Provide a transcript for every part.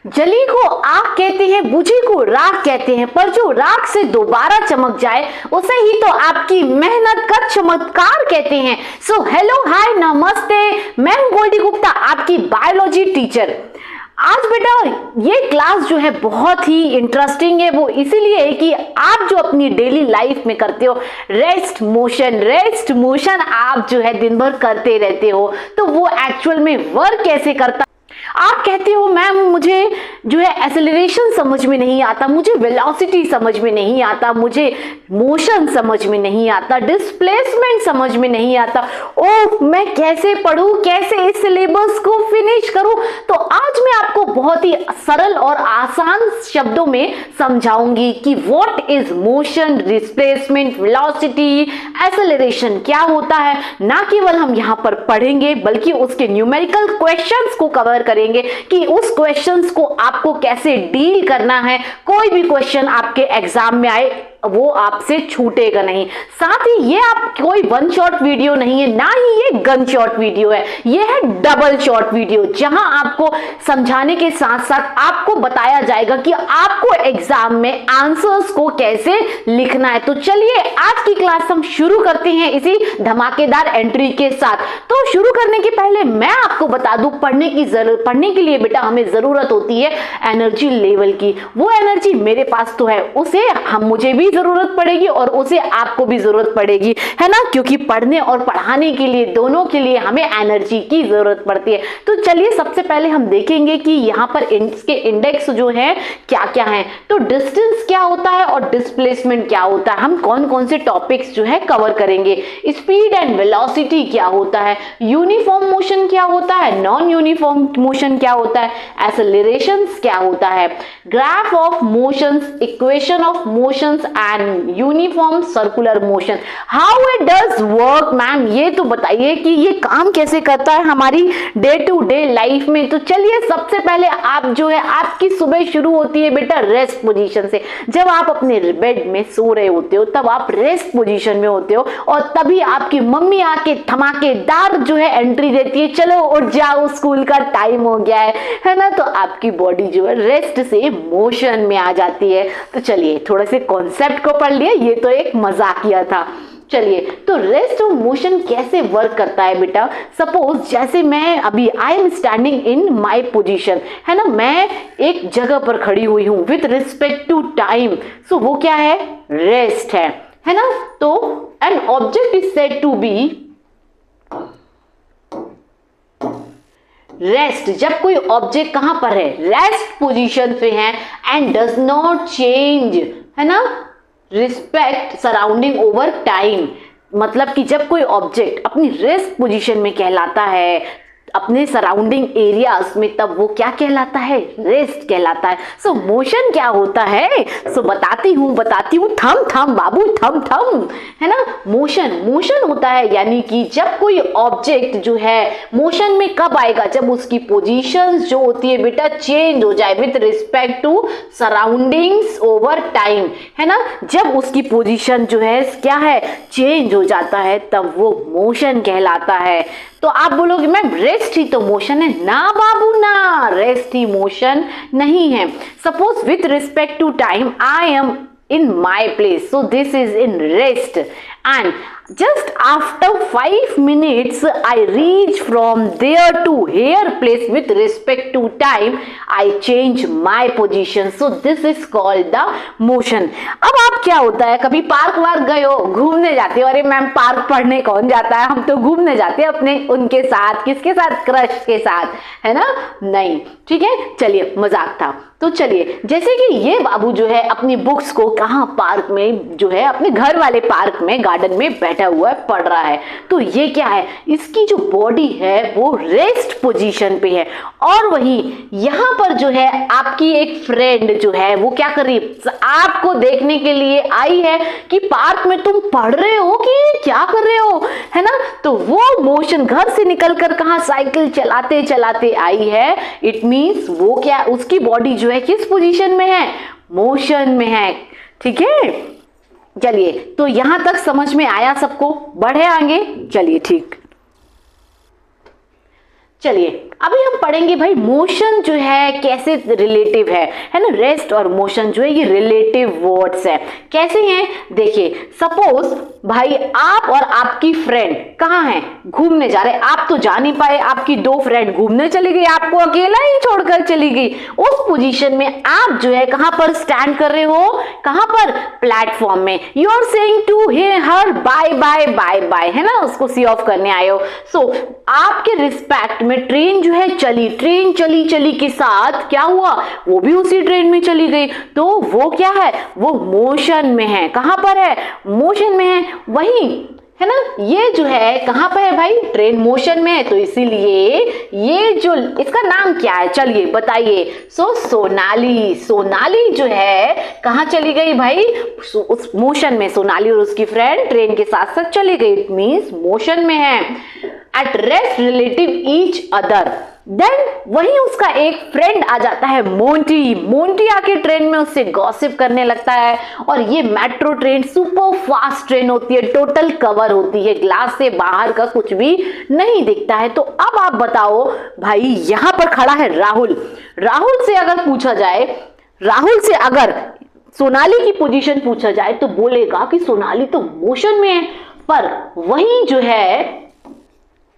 जली को आग कहते हैं, बुझी को राख कहते हैं, पर जो राख से दोबारा चमक जाए उसे ही तो आपकी मेहनत का चमत्कार कहते हैं। सो हेलो हाय नमस्ते, मैं हूं गोल्डी गुप्ता, आपकी बायोलॉजी टीचर। आज बेटा ये क्लास जो है बहुत ही इंटरेस्टिंग है। वो इसीलिए है कि आप जो अपनी डेली लाइफ में करते हो रेस्ट मोशन आप जो है दिन भर करते रहते हो, तो वो एक्चुअल में वर्क कैसे करता। आप कहते हो मैम मुझे जो है एक्सेलरेशन समझ में नहीं आता, मुझे वेलोसिटी समझ में नहीं आता, मुझे मोशन समझ में नहीं आता, डिस्प्लेसमेंट समझ में नहीं आता, ओह मैं कैसे पढूं, कैसे इस सिलेबस को फिनिश करूं। तो आज मैं आपको बहुत ही सरल और आसान शब्दों में समझाऊंगी कि what is motion, displacement, velocity, acceleration क्या होता है। ना केवल हम यहाँ पर पढ़ेंगे बल्कि उसके न्यूमेरिकल क्वेश्चंस को कवर करेंगे कि उस क्वेश्चंस को आपको कैसे डील करना है। कोई भी क्वेश्चन आपके एग्जाम में आए वो आपसे छूटेगा नहीं। साथ ही ये आप कोई वन शॉट वीडियो नहीं है, ना ही ये गन शॉट वीडियो है, ये है डबल शॉट वीडियो, जहां आपको समझाने के साथ साथ आपको बताया जाएगा कि आपको एग्जाम में आंसर्स को कैसे लिखना है। तो चलिए आज की क्लास हम शुरू करते हैं इसी धमाकेदार एंट्री के साथ। तो शुरू करने के पहले मैं आपको बता दूं, पढ़ने के लिए बेटा हमें जरूरत होती है एनर्जी लेवल की। वो एनर्जी मेरे पास तो है, उसे मुझे भी जरूरत पड़ेगी और उसे आपको भी जरूरत पड़ेगी, है ना, क्योंकि पढ़ने और पढ़ाने के लिए दोनों के लिए हमें एनर्जी की जरूरत पड़ती है। तो चलिए सबसे पहले हम देखेंगे कि यहाँ पर इसके इंडेक्स जो है क्या क्या है। तो डिस्टेंस क्या होता है और डिस्प्लेसमेंट क्या होता है, हम कौन कौन से टॉपिक्स जो है कवर करेंगे। स्पीड एंड वेलोसिटी क्या होता है, यूनिफॉर्म मोशन क्या होता है, नॉन यूनिफॉर्म मोशन क्या होता है, एक्सेलरेशन क्या होता है, graph of motions, equation of motions and uniform circular motion, how it does work. Ma'am ये तो बताइए कि ये काम कैसे करता है हमारी डे टू डे लाइफ में। तो चलिए सबसे पहले आप जो है आपकी सुबह शुरू होती है बेटा रेस्ट पोजीशन से। जब आप अपने बेड में सो रहे होते हो तब आप रेस्ट पोजीशन में होते हो और तभी आपकी मम्मी आके धमाकेदार जो है एंट्री देती है, चलो उठ जाओ स्कूल का टाइम हो गया है ना। तो आपकी बॉडी जो है रेस्ट से मोशन में आ जाती है। तो चलिए थोड़े से कॉन्सेप्ट को पढ़ लिया, ये तो एक मजाकिया था। चलिए तो रेस्ट ऑफ मोशन कैसे वर्क करता है बेटा। सपोज जैसे मैं अभी I am standing in my position, है ना, मैं एक जगह पर खड़ी हुई हूं with respect to time. So वो क्या है, रेस्ट है ना। तो an object is said to be rest, जब कोई ऑब्जेक्ट कहां पर है, रेस्ट पोजीशन पे है, एंड डज नॉट चेंज, है ना, रिस्पेक्ट सराउंडिंग ओवर टाइम। मतलब कि जब कोई ऑब्जेक्ट अपनी रेस्ट पोजीशन में कहलाता है अपने सराउंडिंग एरियाज में, तब वो क्या कहलाता है, रेस्ट कहलाता है। सो मोशन क्या होता है, सो बताती हूँ थम थम बाबू थम थम, है ना। मोशन होता है यानी कि जब कोई ऑब्जेक्ट जो है मोशन में कब आएगा, जब उसकी पोजीशंस जो होती है बेटा चेंज हो जाए with respect to surroundings over time, है ना। जब उसकी पोजीशन जो है क्या है, चेंज हो जाता है, तब वो मोशन कहलाता है। तो आप बोलोगे मैम रेस्ट ही तो मोशन है, ना बाबू ना, रेस्ट ही मोशन नहीं है। Suppose with respect to time I am in my place, so this is in rest, and just after 5 minutes I reach from there to here place with respect to time, I change my position, so this is called the motion। अब आप क्या होता है, कभी park वार्क गए हो, घूमने जाते हो, अरे मैम पार्क पढ़ने कौन जाता है, हम तो घूमने जाते हैं अपने उनके साथ, किसके साथ, क्रश के साथ, है ना। नहीं ठीक है, चलिए मजाक था। तो चलिए जैसे कि ये बाबू जो है अपनी बुक्स को कहाँ, पार्क में जो है अपने घर वाले पार्क में गार्डन में बैठा हुआ है, पढ़ रहा है। तो ये क्या है, इसकी जो बॉडी है वो रेस्ट पोजीशन पे है। और वहीं यहाँ पर जो है आपकी एक फ्रेंड जो है वो क्या कर रही है, आपको देखने के लिए आई है कि पार्क में तुम पढ़ रहे हो कि क्या कर रहे हो, है ना। तो वो मोशन घर से निकलकर कहाँ, साइकिल चलाते चलाते आई है। इट मीन्स वो क्या, उसकी बॉडी जो है किस पोजीशन में है, मोशन में है। ठीक है, चलिए तो यहां तक समझ में आया सबको, बढ़े आगे। चलिए ठीक, चलिए अभी हम पढ़ेंगे भाई मोशन जो है कैसे रिलेटिव है ना। रेस्ट और मोशन जो है ये रिलेटिव वर्ड्स है। कैसे हैं देखिए, सपोज भाई आप और आपकी फ्रेंड कहाँ हैं, घूमने जा रहे। आप तो जा नहीं पाए, आपकी दो फ्रेंड घूमने चली गई, आपको अकेला ही छोड़कर चली गई। उस पोजीशन में आप जो है कहां पर स्टैंड कर रहे हो, कहां पर, प्लेटफॉर्म में। You are saying to her bye bye bye bye, है ना, उसको सी ऑफ करने आए हो। सो आपके रिस्पेक्ट में ट्रेन जो है चली, ट्रेन चली चली के साथ क्या हुआ, वो भी उसी ट्रेन में चली गई। तो वो क्या है, वो मोशन में है। कहां पर है, मोशन में है। वही है ना, ये जो है कहां पर है भाई, ट्रेन मोशन में है। तो इसीलिए ये जो इसका नाम क्या है, चलिए बताइए। सोनाली, सोनाली जो है कहां चली गई भाई, उस मोशन में। सोनाली और उसकी फ्रेंड ट्रेन के साथ साथ चली गई, इट मींस मोशन में है। At rest relative each other, then वहीं उसका एक फ्रेंड आ जाता है मोंटी। मोंटी आके ट्रेन में उससे गॉसिप करने लगता है। और ये metro train super fast train होती है, टोटल कवर होती है, ग्लास से बाहर का कुछ भी नहीं दिखता है। तो अब आप बताओ भाई, यहां पर खड़ा है राहुल। राहुल से अगर पूछा जाए, राहुल से अगर सोनाली की पोजीशन पूछा जाए तो बोलेगा कि सोनाली तो मोशन में है। पर वहीं जो है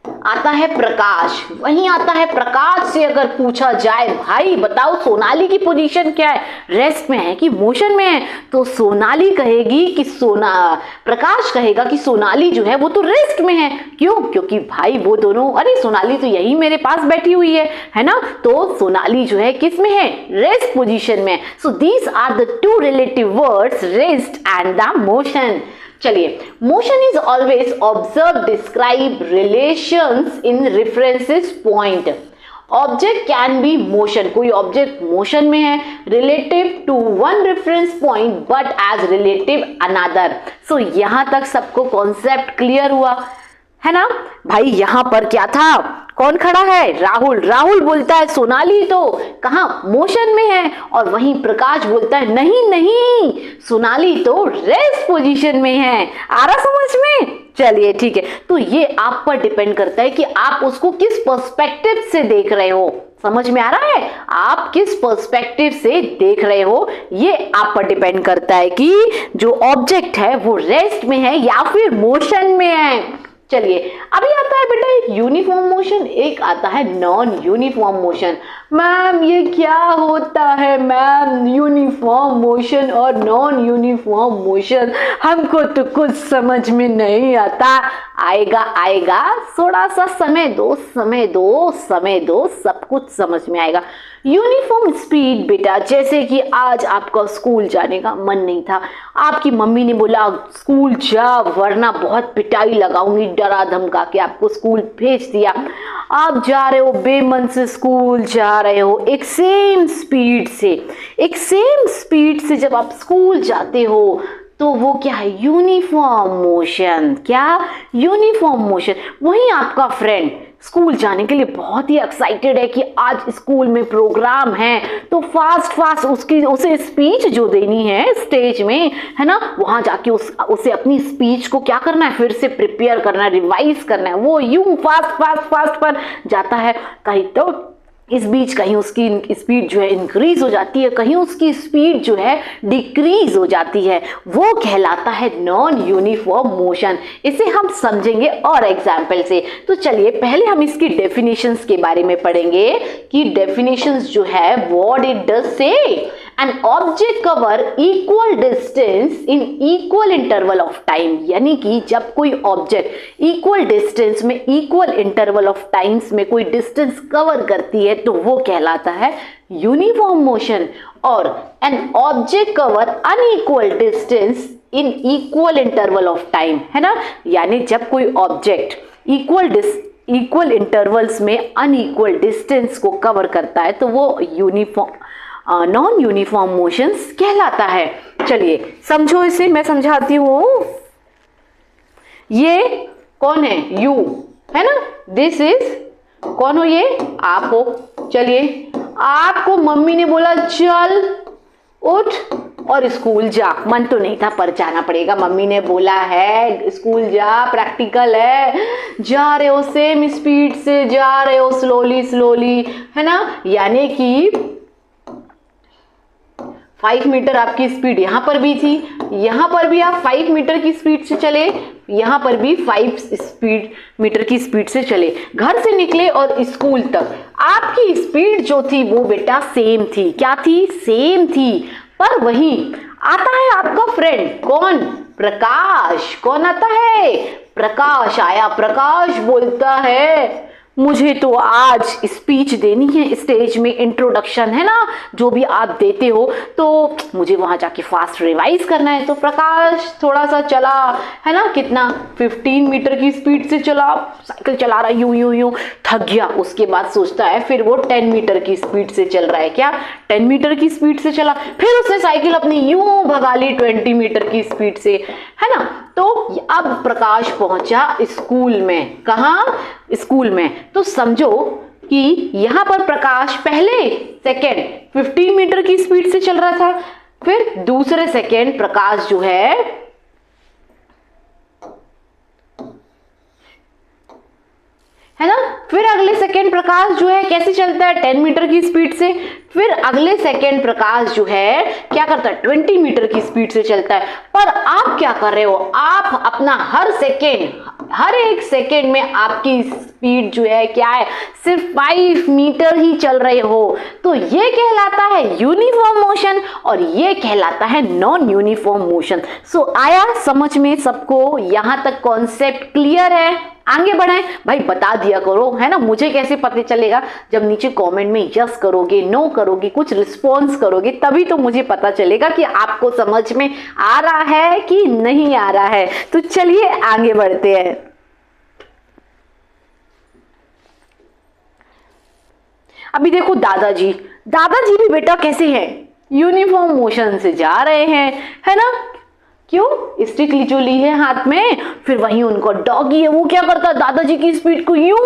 आता है प्रकाश, वहीं आता है प्रकाश से अगर पूछा जाए भाई बताओ सोनाली की पोजीशन क्या है, रेस्ट में है कि मोशन में है, तो सोनाली कहेगी कि प्रकाश कहेगा कि सोनाली जो है वो तो रेस्ट में है। क्यों, क्योंकि भाई वो दोनों, अरे सोनाली तो यही मेरे पास बैठी हुई है ना। तो सोनाली जो है किस में है, रेस्ट पोजीशन में। So these are the two relative words, rest and the motion. चलिए, motion is always observe describe relations in references point. Object can be motion, कोई ऑब्जेक्ट मोशन में है, relative to one reference point but as relative another. So यहां तक सबको concept clear हुआ है ना भाई। यहां पर क्या था, कौन खड़ा है, राहुल। राहुल बोलता है सोनाली तो कहां, मोशन में है। और वहीं प्रकाश बोलता है नहीं नहीं, सोनाली तो रेस्ट पोजीशन में है। आ रहा समझ में, चलिए ठीक है। तो ये आप पर डिपेंड करता है कि आप उसको किस पर्सपेक्टिव से देख रहे हो। समझ में आ रहा है, आप किस पर्सपेक्टिव से देख रहे हो, ये आप पर डिपेंड करता है कि जो ऑब्जेक्ट है वो रेस्ट में है या फिर मोशन में है। चलिए, अभी आता है बेटा एक यूनिफॉर्म मोशन, एक आता है नॉन यूनिफॉर्म मोशन। मैम ये क्या होता है मैम, यूनिफॉर्म मोशन और नॉन यूनिफॉर्म मोशन, हमको तो कुछ समझ में नहीं आता। आएगा आएगा, थोड़ा सा समय दो, समय दो, समय दो, सब कुछ समझ में आएगा। यूनिफॉर्म स्पीड बेटा, जैसे कि आज आपका स्कूल जाने का मन नहीं था, आपकी मम्मी ने बोला स्कूल जा वरना बहुत पिटाई लगाऊंगी, डरा धमका के आपको स्कूल भेज दिया। आप जा रहे हो, बेमन से स्कूल जा रहे हो, एक सेम स्पीड से, एक सेम स्पीड से जब आप स्कूल जाते हो तो वो क्या है, यूनिफॉर्म मोशन। क्या, यूनिफॉर्म मोशन। वहीं आपका फ्रेंड स्कूल जाने के लिए बहुत ही एक्साइटेड है कि आज स्कूल में प्रोग्राम है, तो फास्ट फास्ट उसे स्पीच जो देनी है स्टेज में, है ना, वहां जाके उसे अपनी स्पीच को क्या करना है, फिर से प्रिपेयर करना है, रिवाइज करना है। वो यूं फास्ट फास्ट फास्ट पर जाता है, कहीं तो इस बीच कहीं उसकी स्पीड जो है इंक्रीज हो जाती है, कहीं उसकी स्पीड जो है डिक्रीज हो जाती है। वो कहलाता है नॉन यूनिफॉर्म मोशन। इसे हम समझेंगे और एग्जाम्पल से। तो चलिए पहले हम इसकी डेफिनेशंस के बारे में पढ़ेंगे कि डेफिनेशंस जो है व्हाट इट डज से। An object cover equal distance in equal interval of time, यानी कि जब कोई ऑब्जेक्ट इक्वल डिस्टेंस में, इक्वल इंटरवल ऑफ टाइम्स में कोई डिस्टेंस कवर करती है तो वो कहलाता है यूनिफॉर्म मोशन। और an object cover unequal distance in equal interval of time, है ना, यानी जब कोई ऑब्जेक्ट इक्वल इंटरवल्स में अनइक्वल डिस्टेंस को कवर करता है तो वो नॉन यूनिफॉर्म मोशंस कहलाता है। चलिए समझो इसे, मैं समझाती हूं। ये कौन है, यू, है ना, दिस इज, कौन हो ये, आप हो। चलिए, आपको मम्मी ने बोला चल उठ, और स्कूल जा। मन तो नहीं था पर जाना पड़ेगा, मम्मी ने बोला है स्कूल जा, प्रैक्टिकल है। जा रहे हो सेम स्पीड से, जा रहे हो स्लोली स्लोली, है ना, यानी कि 5 मीटर आपकी स्पीड यहां पर भी थी, यहां पर भी आप 5 मीटर की स्पीड से चले, यहां पर भी 5 मीटर की स्पीड से चले। घर से निकले और स्कूल तक आपकी स्पीड जो थी वो बेटा सेम थी। क्या थी? सेम थी। पर वहीं आता है आपका फ्रेंड, कौन? प्रकाश। कौन आता है? प्रकाश आया। प्रकाश बोलता है मुझे तो आज स्पीच देनी है स्टेज में, इंट्रोडक्शन है ना जो भी आप देते हो, तो मुझे वहां जाके फास्ट रिवाइज करना है। तो प्रकाश थोड़ा सा चला, है ना, कितना 15 मीटर की स्पीड से चला, साइकिल चला रहा यूं यूं यूं, थक गया। उसके बाद सोचता है फिर वो 10 मीटर की स्पीड से चल रहा है। क्या? 10 मीटर की स्पीड से चला, फिर उसने साइकिल अपनी यूं भगा ली 20 मीटर की स्पीड से, है ना। तो अब प्रकाश पहुंचा स्कूल में। कहां? स्कूल में। तो समझो कि यहां पर प्रकाश पहले सेकेंड 15 मीटर की स्पीड से चल रहा था, फिर दूसरे सेकेंड प्रकाश जो है ना, फिर अगले सेकेंड प्रकाश जो है कैसे चलता है? 10 मीटर की स्पीड से। फिर अगले सेकेंड प्रकाश जो है क्या करता है? 20 मीटर की स्पीड से चलता है। पर आप क्या कर रहे हो? आप अपना हर एक सेकेंड में आपकी स्पीड जो है क्या है? सिर्फ 5 मीटर ही चल रहे हो। तो ये कहलाता है यूनिफॉर्म मोशन और ये कहलाता है नॉन यूनिफॉर्म मोशन। सो आया समझ में सबको? यहां तक कॉन्सेप्ट क्लियर है? आगे बढ़ाएं भाई, बता दिया करो, है ना। मुझे कैसे पता चलेगा? जब नीचे कमेंट में यस करोगे, नो करोगे, कुछ रिस्पॉन्स करोगे, तभी तो मुझे पता चलेगा कि आपको समझ में आ रहा है कि नहीं आ रहा है। तो चलिए आगे बढ़ते हैं। अभी देखो दादाजी भी बेटा कैसे हैं? यूनिफॉर्म मोशन से जा रहे हैं, है ना। क्यों? स्टिक जो ली है हाथ में, फिर वहीं उनको डॉगी है, वो क्या करता है? दादाजी की स्पीड को यूं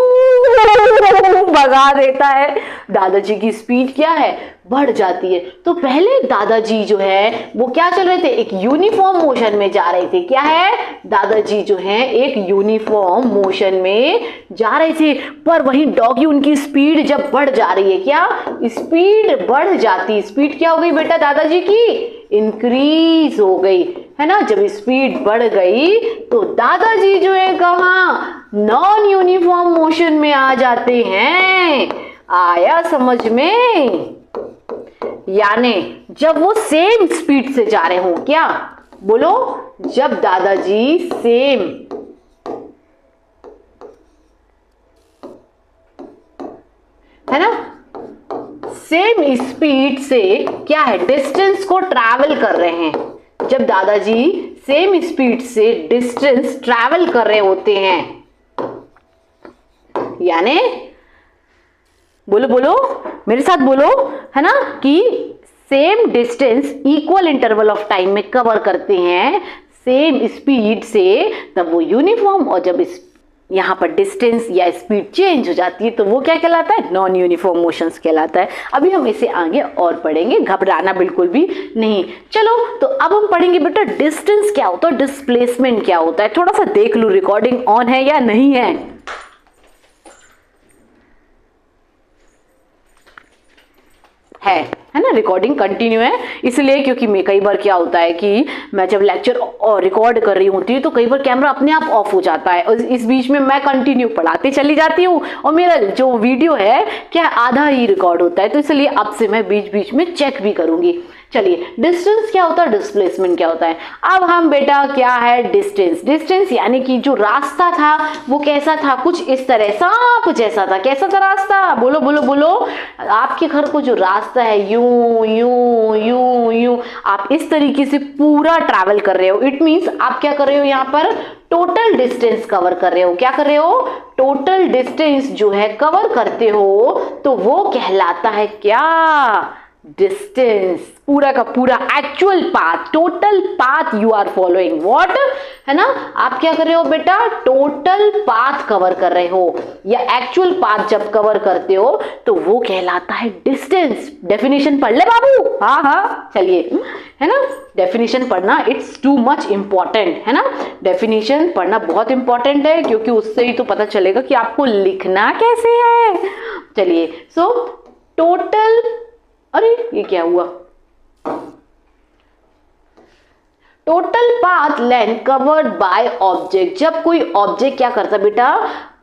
भगा देता है। दादाजी की स्पीड क्या है? बढ़ जाती है। तो पहले दादाजी जो है वो क्या चल रहे थे? एक यूनिफॉर्म मोशन में जा रहे थे। क्या है? दादाजी जो है एक यूनिफॉर्म मोशन में जा रहे थे। पर वहीं डॉगी उनकी स्पीड जब बढ़ जा रही है, क्या स्पीड बढ़ जाती? स्पीड क्या हो गई बेटा दादाजी की? इंक्रीज हो गई, है ना। जब स्पीड बढ़ गई तो दादाजी जो है कहां? नॉन यूनिफॉर्म मोशन में आ जाते हैं। आया समझ में? यानी जब वो सेम स्पीड से जा रहे हो, क्या बोलो? जब दादाजी सेम है ना, सेम स्पीड से क्या है? डिस्टेंस को ट्रैवल कर रहे हैं। जब दादाजी सेम स्पीड से डिस्टेंस ट्रैवल कर रहे होते हैं, यानी बोलो बोलो मेरे साथ बोलो, है ना, कि same distance equal interval of time में कवर करते हैं सेम स्पीड से, तब वो यूनिफॉर्म। और जब यहां पर डिस्टेंस या स्पीड चेंज हो जाती है तो वो क्या कहलाता है? नॉन यूनिफॉर्म मोशंस कहलाता है। अभी हम इसे आगे और पढ़ेंगे, घबराना बिल्कुल भी नहीं। चलो तो अब हम पढ़ेंगे बेटा डिस्टेंस क्या होता है, डिस्प्लेसमेंट क्या होता है। थोड़ा सा देख लो रिकॉर्डिंग ऑन है या नहीं है। है ना, रिकॉर्डिंग कंटिन्यू है इसलिए, क्योंकि मैं कई बार क्या होता है कि मैं जब लेक्चर रिकॉर्ड कर रही होती हूँ तो कई बार कैमरा अपने आप ऑफ हो जाता है और इस बीच में मैं कंटिन्यू पढ़ाते चली जाती हूँ और मेरा जो वीडियो है क्या आधा ही रिकॉर्ड होता है। तो इसलिए अब से मैं बीच बीच में चेक भी करूंगी। चलिए डिस्टेंस क्या होता है, डिस्प्लेसमेंट क्या होता है। अब हम बेटा क्या है डिस्टेंस यानी कि जो रास्ता था वो कैसा था? कुछ इस तरह सांप जैसा था। कैसा था रास्ता? बोलो बोलो बोलो। आपके घर को जो रास्ता है यूं यूं यूं यूं आप इस तरीके से पूरा ट्रैवल कर रहे हो। इट मींस आप क्या कर रहे हो? यहाँ पर टोटल डिस्टेंस कवर कर रहे हो। क्या कर रहे हो? टोटल डिस्टेंस जो है कवर करते हो तो वो कहलाता है क्या? डिस्टेंस, पूरा का पूरा actual path, total path you are following. What, है ना, आप क्या कर रहे हो बेटा, टोटल पाथ कवर कर रहे हो, या एक्चुअल पाथ जब कवर करते हो तो वो कहलाता है डिस्टेंस। डेफिनेशन पढ़ ले बाबू, हाँ हाँ चलिए, है ना, डेफिनेशन पढ़ना इट्स टू मच इंपॉर्टेंट, है ना, डेफिनेशन पढ़ना बहुत इंपॉर्टेंट है, क्योंकि उससे ही तो पता चलेगा कि आपको लिखना कैसे है। चलिए, सो टोटल, अरे ये क्या हुआ, total path length covered by object. जब कोई ऑब्जेक्ट क्या करता है बेटा,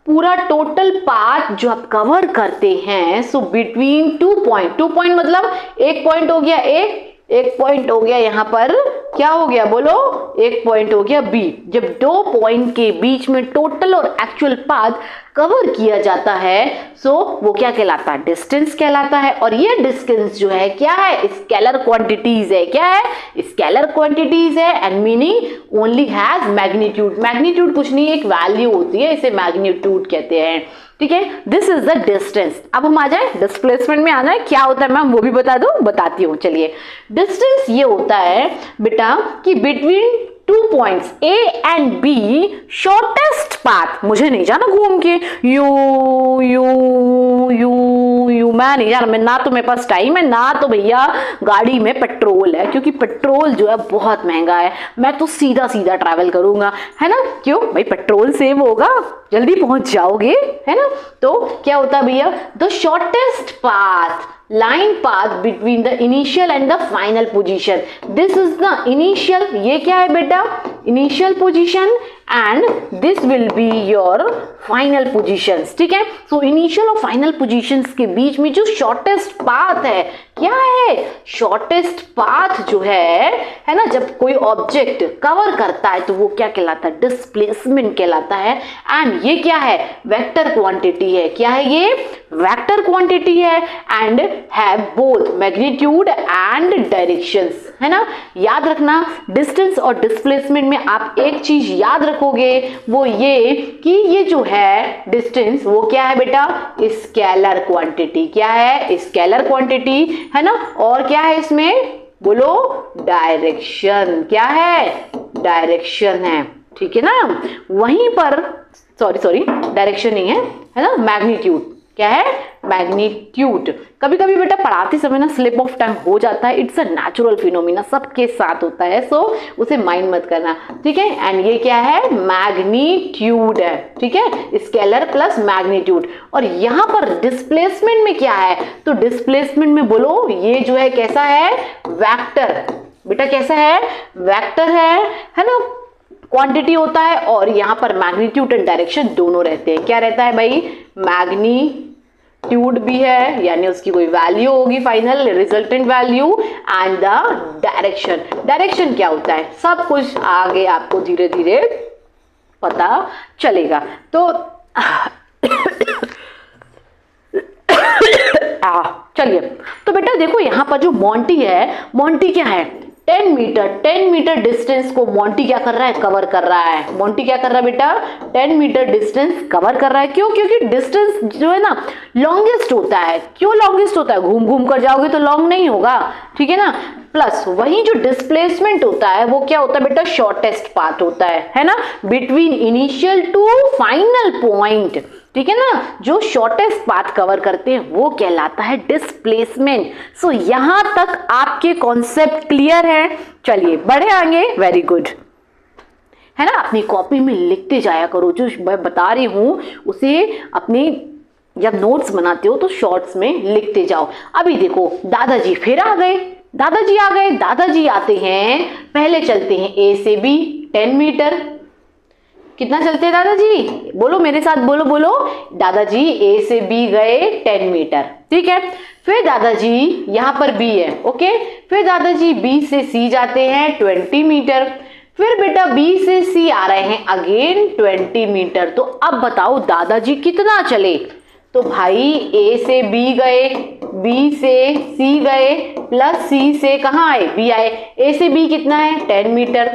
पूरा टोटल पाथ जो आप कवर करते हैं, सो बिटवीन 2 पॉइंट, 2 पॉइंट मतलब एक पॉइंट हो गया ए, एक पॉइंट हो गया यहां पर, क्या हो गया बोलो, एक पॉइंट हो गया बी। जब दो पॉइंट के बीच में टोटल और एक्चुअल पाथ कवर किया जाता है, सो वो क्या कहलाता है, डिस्टेंस कहलाता है। और ये डिस्टेंस जो है क्या है, स्केलर क्वांटिटीज है, क्या है, स्केलर क्वांटिटीज है, and meaning only has magnitude. Magnitude कुछ नहीं, एक वैल्यू होती है, इसे मैग्नीट्यूड कहते हैं, ठीक है। This is the distance. अब हम आ जाए डिस्प्लेसमेंट में, आ जाए क्या होता है मैम वो भी बता दो, बताती हूँ। चलिए, डिस्टेंस ये होता है बेटा कि between 2 points A and B shortest path, मुझे नहीं जाना घूम के यू यू यू यू, मैं नहीं जाना, मैं ना तो मेरे पास टाइम है, ना तो भैया गाड़ी में पेट्रोल है, क्योंकि पेट्रोल जो है बहुत महंगा है। मैं तो सीधा सीधा ट्रैवल करूंगा, है ना, क्यों भाई, पेट्रोल सेव होगा, जल्दी पहुंच जाओगे, है ना। तो क्या होता है भैया, the shortest path, line path between the initial and the final position. This is the initial, ये क्या है बेटा, initial position, and this will be your final positions, ठीक है। so initial और final positions के बीच में जो shortest path है, क्या है, shortest path जो है ना, जब कोई ऑब्जेक्ट कवर करता है तो वो क्या कहलाता है, डिस्प्लेसमेंट कहलाता है। एंड ये क्या है, वेक्टर क्वांटिटी है, क्या है ये, वेक्टर क्वांटिटी है, and have both magnitude and directions, है ना। याद रखना, डिस्टेंस और डिस्प्लेसमेंट में आप एक चीज याद रखोगे, वो ये कि ये जो है डिस्टेंस, वो क्या है बेटा, स्केलर क्वांटिटी, क्या है, स्केलर क्वांटिटी, है ना। और क्या है इसमें, बोलो, डायरेक्शन, क्या है, डायरेक्शन है, ठीक है ना। वहीं पर सॉरी डायरेक्शन नहीं है ना, मैग्नीट्यूड, क्या है, मैग्नीट्यूड। कभी कभी बेटा पढ़ाते समय ना स्लिप ऑफ टंग हो जाता है, इट्स अ नेचुरल फिनोमिना, सबके साथ होता है, सो उसे माइंड मत करना, ठीक है। एंड ये क्या है, मैग्नीट्यूड है, ठीक है, स्केलर प्लस मैग्नीट्यूड। और यहां पर डिस्प्लेसमेंट में क्या है, तो डिस्प्लेसमेंट में बोलो, ये जो है कैसा है, वेक्टर, बेटा कैसा है, वेक्टर है ना, क्वांटिटी होता है, और यहां पर मैग्नीट्यूड एंड डायरेक्शन दोनों रहते हैं। क्या रहता है भाई, मैग्नीट्यूड भी है, यानी उसकी कोई वैल्यू होगी, final resultant value, and the direction. Direction क्या होता है, सब कुछ आगे आपको धीरे धीरे पता चलेगा। तो चलिए, तो बेटा देखो यहां पर जो मोंटी है, मोंटी क्या है, 10 मीटर डिस्टेंस को मोंटी क्या कर रहा है, कवर कर रहा है। मोंटी क्या कर रहा है बेटा, 10 मीटर डिस्टेंस कवर कर रहा है। क्यों, क्योंकि डिस्टेंस जो है ना लॉन्गेस्ट होता है। क्यों लॉन्गेस्ट होता है, घूम घूम कर जाओगे तो लॉन्ग नहीं होगा, ठीक है ना। प्लस वही जो डिस्प्लेसमेंट होता है वो क्या होता है बेटा, शॉर्टेस्ट पाथ होता है ना, between initial to final point, ठीक है ना। जो शॉर्टेस्ट पाथ कवर करते हैं वो कहलाता है डिस्प्लेसमेंट। सो यहां तक आपके कॉन्सेप्ट क्लियर है। चलिए बढ़े आगे, वेरी गुड, है ना। अपनी कॉपी में लिखते जाया करो, जो मैं बता रही हूं उसे अपनी जब नोट्स बनाते हो तो शॉर्ट्स में लिखते जाओ। अभी देखो दादाजी फिर आ गए, दादाजी आ गए, दादाजी आते हैं, पहले चलते हैं ए से बी 10 मीटर। कितना चलते हैं दादाजी, बोलो मेरे साथ, बोलो बोलो, दादाजी ए से बी गए 10 मीटर, ठीक है। फिर दादाजी यहां पर बी है, ओके, फिर दादाजी बी से सी जाते हैं 20 मीटर, फिर बेटा बी से सी आ रहे हैं अगेन 20 मीटर। तो अब बताओ दादाजी कितना चले, तो भाई ए से बी गए, बी से सी गए, प्लस सी से कहां आए, बी आए। ए से बी कितना है, 10 मीटर,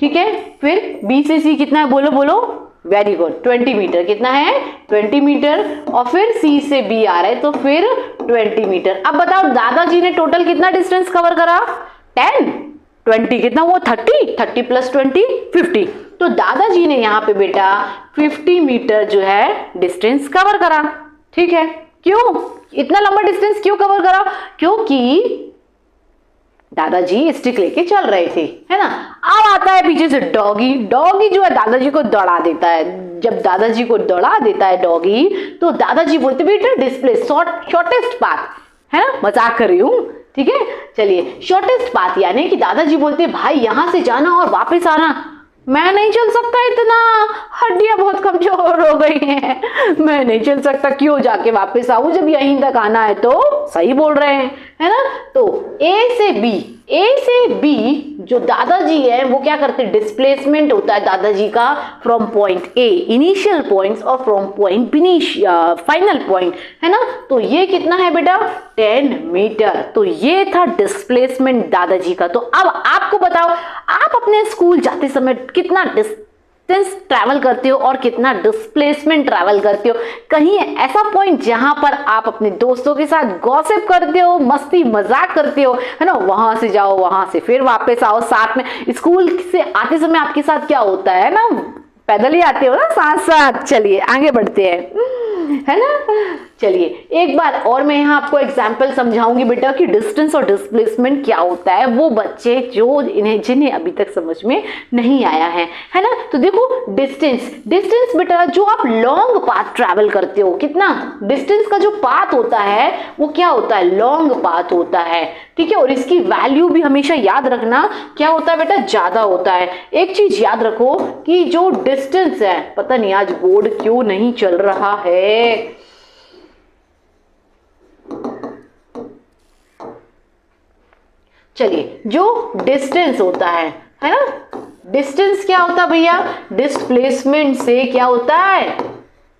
ठीक है। फिर बी से सी कितना है, बोलो बोलो, वेरी गुड, 20 मीटर। कितना है? 20 मीटर। और फिर सी से बी आ रहा है तो फिर 20 मीटर। अब बताओ दादाजी ने टोटल कितना डिस्टेंस कवर करा? 10, 20 कितना हुआ? 30, 30 प्लस 20 50। तो दादाजी ने यहाँ पे बेटा 50 मीटर जो है डिस्टेंस कवर करा। ठीक है, क्यों इतना लंबा डिस्टेंस क्यों कवर करा? क्योंकि दादाजी स्टिक लेके चल रहे थे, है ना। अब आता है पीछे से डॉगी। डॉगी जो है दादाजी को दौड़ा देता है। जब दादाजी को दौड़ा देता है डॉगी, तो दादाजी बोलते बेटा डिस्प्ले शॉर्टेस्ट पाथ, है ना, मजाक कर रही हूं, ठीक है। चलिए, शॉर्टेस्ट पाथ यानी कि दादाजी बोलते भाई यहां से जाना और वापस आना। मैं नहीं चल सकता इतना, हड्डियां बहुत कमजोर हो गई हैं, मैं नहीं चल सकता, क्यों जाके वापस आऊं जब यहीं तक आना है। तो सही बोल रहे हैं, है ना। तो ए से बी जो दादाजी है वो क्या करते हैं? डिस्प्लेसमेंट होता है दादाजी का from point A, initial points, और फ्रॉम पॉइंट फाइनल पॉइंट, है ना। तो ये कितना है बेटा? 10 मीटर। तो ये था डिस्प्लेसमेंट दादाजी का। तो अब आपको बताओ, आप अपने स्कूल जाते समय कितना डिस्टेंस ट्रैवल करते हो और कितना डिस्प्लेसमेंट ट्रैवल करते हो? कहीं ऐसा पॉइंट जहां पर आप अपने दोस्तों के साथ गॉसिप करते हो, मस्ती मजाक करते हो, है ना, वहां से जाओ, वहां से फिर वापस आओ, साथ में स्कूल से आते समय आपके साथ क्या होता है ना, पैदल ही आते हो ना साथ साथ। चलिए आगे बढ़ते हैं, है ना। चलिए एक बार और मैं यहाँ आपको एग्जाम्पल समझाऊंगी बेटा कि डिस्टेंस और डिस्प्लेसमेंट क्या होता है, वो बच्चे जो जिन्हें अभी तक समझ में नहीं आया है ना। तो देखो डिस्टेंस बेटा जो आप लॉन्ग पाथ ट्रैवल करते हो, कितना डिस्टेंस का जो पाथ होता है वो क्या होता है? लॉन्ग पाथ होता है, ठीक है। और इसकी वैल्यू भी हमेशा याद रखना, क्या होता है बेटा? ज्यादा होता है। एक चीज याद रखो कि जो डिस्टेंस है, पता नहीं आज बोर्ड क्यों नहीं चल रहा है, चलिए, जो डिस्टेंस होता है ना, डिस्टेंस क्या होता है भैया? डिस्प्लेसमेंट से क्या होता है?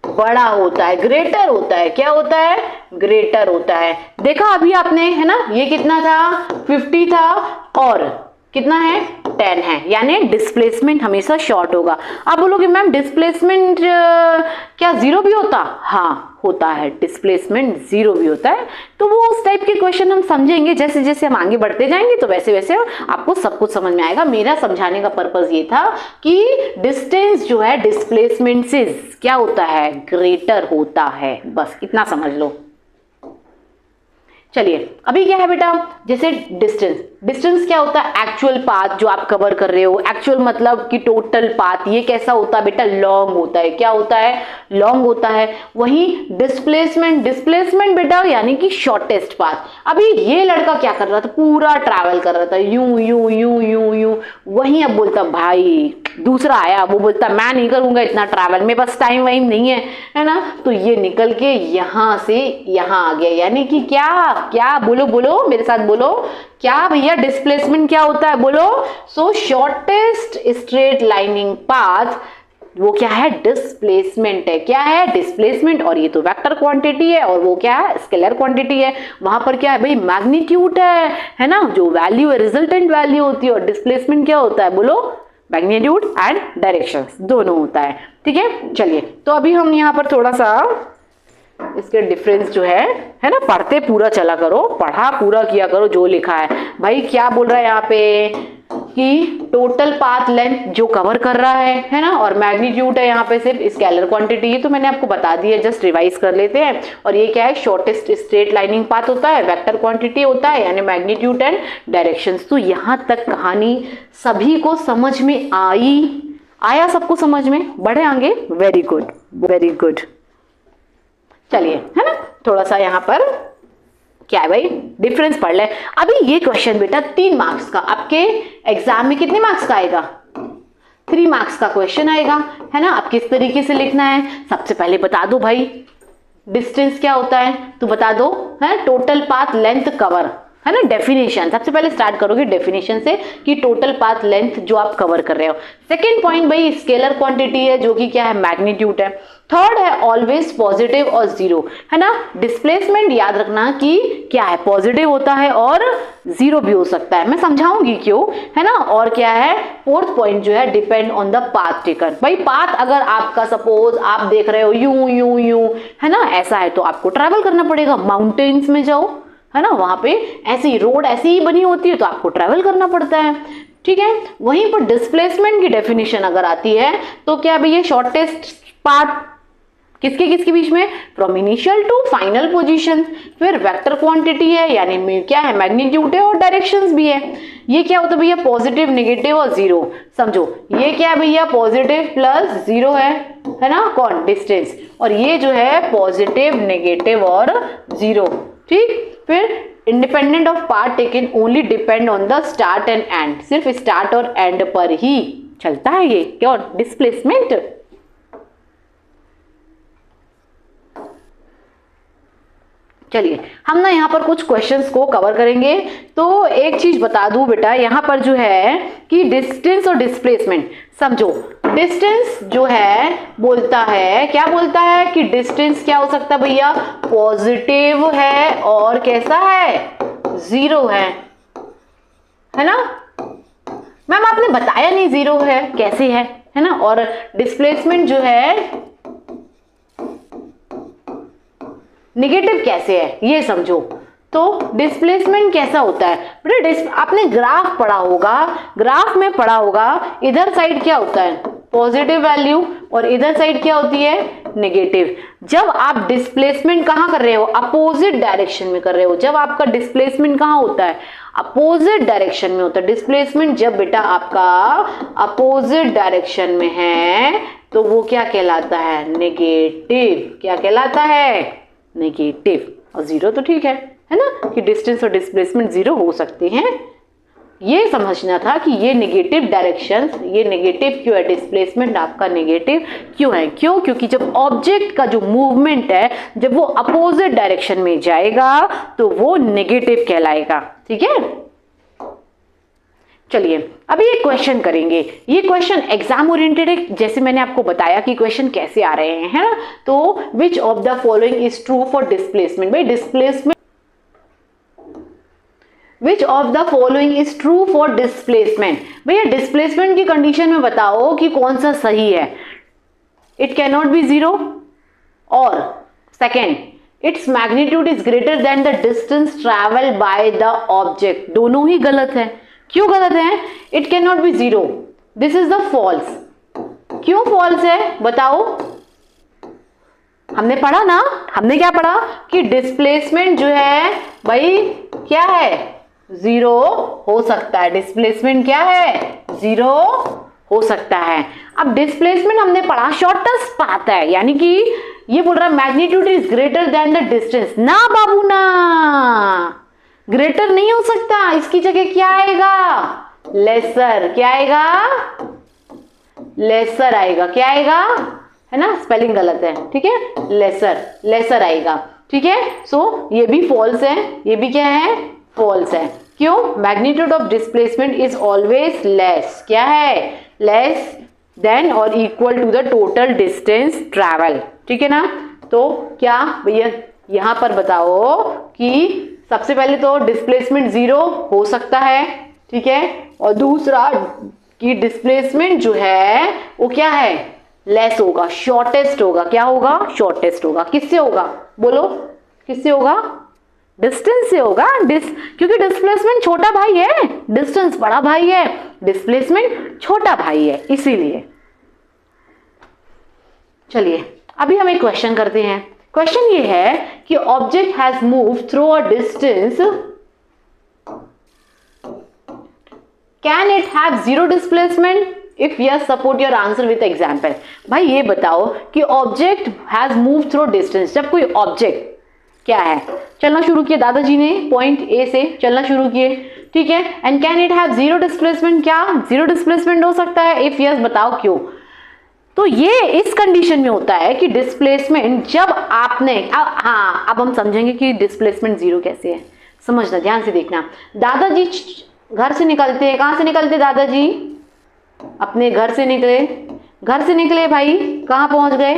बड़ा होता है, ग्रेटर होता है। क्या होता है? ग्रेटर होता है। देखा अभी आपने, है ना, ये कितना था? 50 था और कितना है? 10 है, यानी डिस्प्लेसमेंट हमेशा शॉर्ट होगा। आप बोलोगे मैम डिस्प्लेसमेंट क्या जीरो भी होता? हाँ होता है, डिस्प्लेसमेंट जीरो भी होता है। तो वो उस टाइप के क्वेश्चन हम समझेंगे जैसे जैसे हम आगे बढ़ते जाएंगे, तो वैसे वैसे आपको सब कुछ समझ में आएगा। मेरा समझाने का पर्पस ये था कि डिस्टेंस जो है डिस्प्लेसमेंट से क्या होता है? ग्रेटर होता है। बस इतना समझ लो। चलिए अभी क्या है बेटा? जैसे डिस्टेंस क्या होता है? एक्चुअल पाथ जो आप कवर कर रहे हो। एक्चुअल मतलब कि टोटल पाथ। ये कैसा होता है बेटा? लॉन्ग होता है। क्या होता है? लॉन्ग होता है। वहीं डिस्प्लेसमेंट बेटा यानी कि शॉर्टेस्ट पाथ। अभी ये लड़का क्या कर रहा था? पूरा ट्रैवल कर रहा था, यूं यूं यूं यूं यूं। वहीं अब बोलता भाई दूसरा आया, वो बोलता मैं नहीं करूंगा इतना ट्रैवल, मेरे पास टाइम वाइम नहीं है ना। तो ये निकल के यहां से यहां आ गया, यानी कि क्या बोलो मेरे साथ बोलो, क्या भैया डिस्प्लेसमेंट क्या होता है? बोलो। सो शॉर्टेस्ट स्ट्रेट लाइनिंग पाथ वो क्या है? डिस्प्लेसमेंट है। क्या है? डिस्प्लेसमेंट। और ये तो वेक्टर क्वांटिटी है और वो क्या है? स्केलर क्वांटिटी है। वहां पर क्या है भाई? मैग्नीट्यूड है ना, जो वैल्यू है रिजल्टेंट वैल्यू होती है। और डिस्प्लेसमेंट क्या होता है? बोलो। मैग्नीट्यूड एंड डायरेक्शंस दोनों होता है, ठीक है। चलिए तो अभी हम यहाँ पर थोड़ा सा इसके डिफरेंस जो है ना, पढ़ते पूरा चला करो, पढ़ा पूरा किया करो जो लिखा है। भाई क्या बोल रहा है यहाँ पे कि टोटल पाथ लेंथ जो कवर कर रहा है ना, और मैग्नीट्यूड है यहाँ पे सिर्फ स्केलर क्वांटिटी। ये तो मैंने आपको बता दी है, जस्ट रिवाइज कर लेते हैं। और ये क्या है? शॉर्टेस्ट स्ट्रेट लाइनिंग पाथ होता है, वेक्टर क्वांटिटी होता है, यानी मैग्नीट्यूड एंड डायरेक्शंस। तो यहाँ तक कहानी सभी को समझ में आया सबको समझ में? बढ़े आगे? Very good very good. चलिए, है ना, थोड़ा सा यहाँ पर क्या है भाई? डिफरेंस पढ़ ले। अभी ये क्वेश्चन बेटा 3 मार्क्स का, आपके एग्जाम में कितने मार्क्स का आएगा? 3 मार्क्स का क्वेश्चन आएगा, है ना। अब किस तरीके से लिखना है? सबसे पहले बता दो भाई डिस्टेंस क्या होता है, तो बता दो, है टोटल पाथ लेंथ कवर, है ना। डेफिनेशन सबसे पहले स्टार्ट करोगे डेफिनेशन से कि टोटल पाथ लेंथ जो आप कवर कर रहे हो। सेकेंड पॉइंट भाई स्केलर क्वांटिटी है जो कि क्या है, मैग्नीट्यूड है। थर्ड है ऑलवेज पॉजिटिव और जीरो, है ना। डिस्प्लेसमेंट याद रखना कि क्या है, पॉजिटिव होता है और जीरो भी हो सकता है, मैं समझाऊंगी क्यों, है ना। और क्या है, फोर्थ पॉइंट जो है depend on the path taken. भाई पाथ अगर आपका सपोज आप देख रहे हो यूं यूं यूं, है ना, ऐसा है तो आपको ट्रैवल करना पड़ेगा। माउंटेन्स में जाओ, है ना, वहां पे ऐसी रोड ऐसी ही बनी होती है तो आपको ट्रैवल करना पड़ता है, ठीक है। वहीं पर डिस्प्लेसमेंट की डेफिनेशन अगर आती है तो क्या भैया, शॉर्टेस्ट पाथ किसके किसके बीच में, from initial to final position. फिर वेक्टर क्वांटिटी है यानी क्या है, मैग्नीट्यूड है और डायरेक्शंस भी है। ये क्या होता है भैया, पॉजिटिव नेगेटिव और जीरो। समझो ये क्या है भैया, पॉजिटिव प्लस जीरो है ना, कौन, डिस्टेंस। और ये जो है पॉजिटिव नेगेटिव और जीरो, ठीक। फिर independent of part taken only depend on the start and and, सिर्फ स्टार्ट और एंड पर ही चलता है ये क्या, डिस्प्लेसमेंट। चलिए हम ना यहाँ पर कुछ क्वेश्चंस को कवर करेंगे। तो एक चीज बता दूं बेटा, यहाँ पर जो है कि डिस्टेंस और डिस्प्लेसमेंट, समझो डिस्टेंस जो है बोलता है, क्या बोलता है कि डिस्टेंस क्या हो सकता है भैया, पॉजिटिव है और कैसा है, जीरो है ना। मैम आपने बताया नहीं जीरो है कैसे है ना। और डिस्प्लेसमेंट जो है नेगेटिव कैसे है ये समझो। तो डिस्प्लेसमेंट कैसा होता है बेटा, आपने ग्राफ पढ़ा होगा, ग्राफ में पढ़ा होगा, इधर साइड क्या होता है, पॉजिटिव वैल्यू और इधर साइड क्या होती है, नेगेटिव। जब आप डिस्प्लेसमेंट कहां कर रहे हो, अपोजिट डायरेक्शन में कर रहे हो। जब आपका डिस्प्लेसमेंट कहां होता है, अपोजिट डायरेक्शन में होता है। डिस्प्लेसमेंट जब बेटा आपका अपोजिट डायरेक्शन में है तो वो क्या कहलाता है, नेगेटिव। क्या कहलाता है, नेगेटिव। और जीरो तो ठीक है ना, कि डिस्टेंस और डिस्प्लेसमेंट जीरो हो सकते हैं। ये समझना था कि ये नेगेटिव डायरेक्शन, ये नेगेटिव क्यों है, डिस्प्लेसमेंट आपका नेगेटिव क्यों है, क्यों, क्योंकि जब ऑब्जेक्ट का जो मूवमेंट है जब वो अपोजिट डायरेक्शन में जाएगा तो वो नेगेटिव कहलाएगा, ठीक है। चलिए अभी एक क्वेश्चन करेंगे। ये क्वेश्चन एग्जाम ओरिएंटेड है, जैसे मैंने आपको बताया कि क्वेश्चन कैसे आ रहे हैं, है ना। तो which of the following is true for displacement. भाई displacement, which of the following is true for displacement. भैया डिस्प्लेसमेंट की कंडीशन में बताओ कि कौन सा सही है। It can not be zero, और second its magnitude is greater than the distance travel by the object. दोनों ही गलत है। क्यों गलत है, it can not be zero, this is the false. क्यों फॉल्स है बताओ, हमने पढ़ा ना, हमने क्या पढ़ा कि डिस्प्लेसमेंट जो है भाई क्या है, जीरो हो सकता है। डिस्प्लेसमेंट क्या है, जीरो हो सकता है। अब डिस्प्लेसमेंट हमने पढ़ा शॉर्टेस्ट पाथ है, यानी कि ये बोल रहा है magnitude is greater than the distance. ना बाबू ना, ग्रेटर नहीं हो सकता, इसकी जगह क्या आएगा, लेसर। क्या आएगा, लेसर आएगा। क्या आएगा, है ना, स्पेलिंग गलत है, ठीक है, लेसर, लेसर आएगा, ठीक है। सो ये भी फॉल्स है, ये भी क्या है, फॉल्स है। क्यों, magnitude of displacement is always less. क्या है, लेस देन और equal to the total distance travel, ठीक है ना। तो क्या भैया यहां पर बताओ कि सबसे पहले तो डिस्प्लेसमेंट जीरो हो सकता है, ठीक है, और दूसरा कि डिस्प्लेसमेंट जो है वो क्या है, लेस होगा, शॉर्टेस्ट होगा। क्या होगा, शॉर्टेस्ट होगा। किससे होगा बोलो, किससे होगा, डिस्टेंस से होगा। क्योंकि डिस्प्लेसमेंट छोटा भाई है, डिस्टेंस बड़ा भाई है, डिस्प्लेसमेंट छोटा भाई है, इसीलिए। चलिए अभी हम एक क्वेश्चन करते हैं। क्वेश्चन ये है कि object has move through a distance, can it have zero displacement, if yes support your answer with example. भाई ये बताओ कि object has move through distance, जब कोई ऑब्जेक्ट क्या है, चलना शुरू किया, दादाजी ने पॉइंट ए से चलना शुरू किए, ठीक है, and can it have zero displacement, क्या जीरो डिस्प्लेसमेंट हो सकता है, इफ यस बताओ क्यों। तो ये इस कंडीशन में होता है कि डिस्प्लेसमेंट जब आपने अब हम समझेंगे कि डिस्प्लेसमेंट जीरो कैसे है। समझना, ध्यान से देखना। दादाजी घर से निकलते हैं, कहाँ से निकलते दादाजी? अपने घर से निकले, घर से निकले भाई, कहाँ पहुंच गए?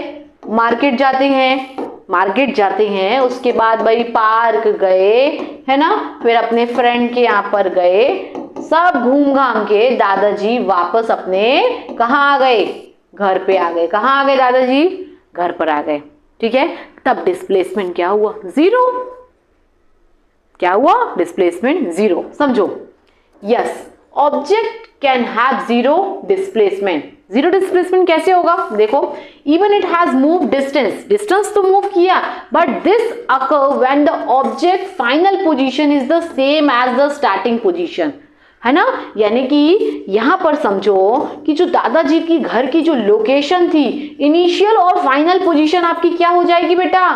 मार्केट जाते हैं, मार्केट जाते हैं, उसके बाद भाई पार्क गए, है ना, फिर अपने फ्रेंड के यहाँ पर गए, सब घूम घाम के दादाजी वापस अपने कहाँ आ गए? घर पे आ गए। कहाँ आ गए दादाजी? घर पर आ गए। ठीक है, तब डिस्प्लेसमेंट क्या हुआ? जीरो। क्या हुआ? Displacement zero. समझो, yes, object can have zero displacement. Zero displacement कैसे होगा? देखो, even it has move distance, distance तो मूव किया, but this occur when the object final position is the same as the starting position, है ना। यानी कि यहां पर समझो कि जो दादाजी की घर की जो लोकेशन थी, इनिशियल और फाइनल पोजीशन आपकी क्या हो जाएगी बेटा?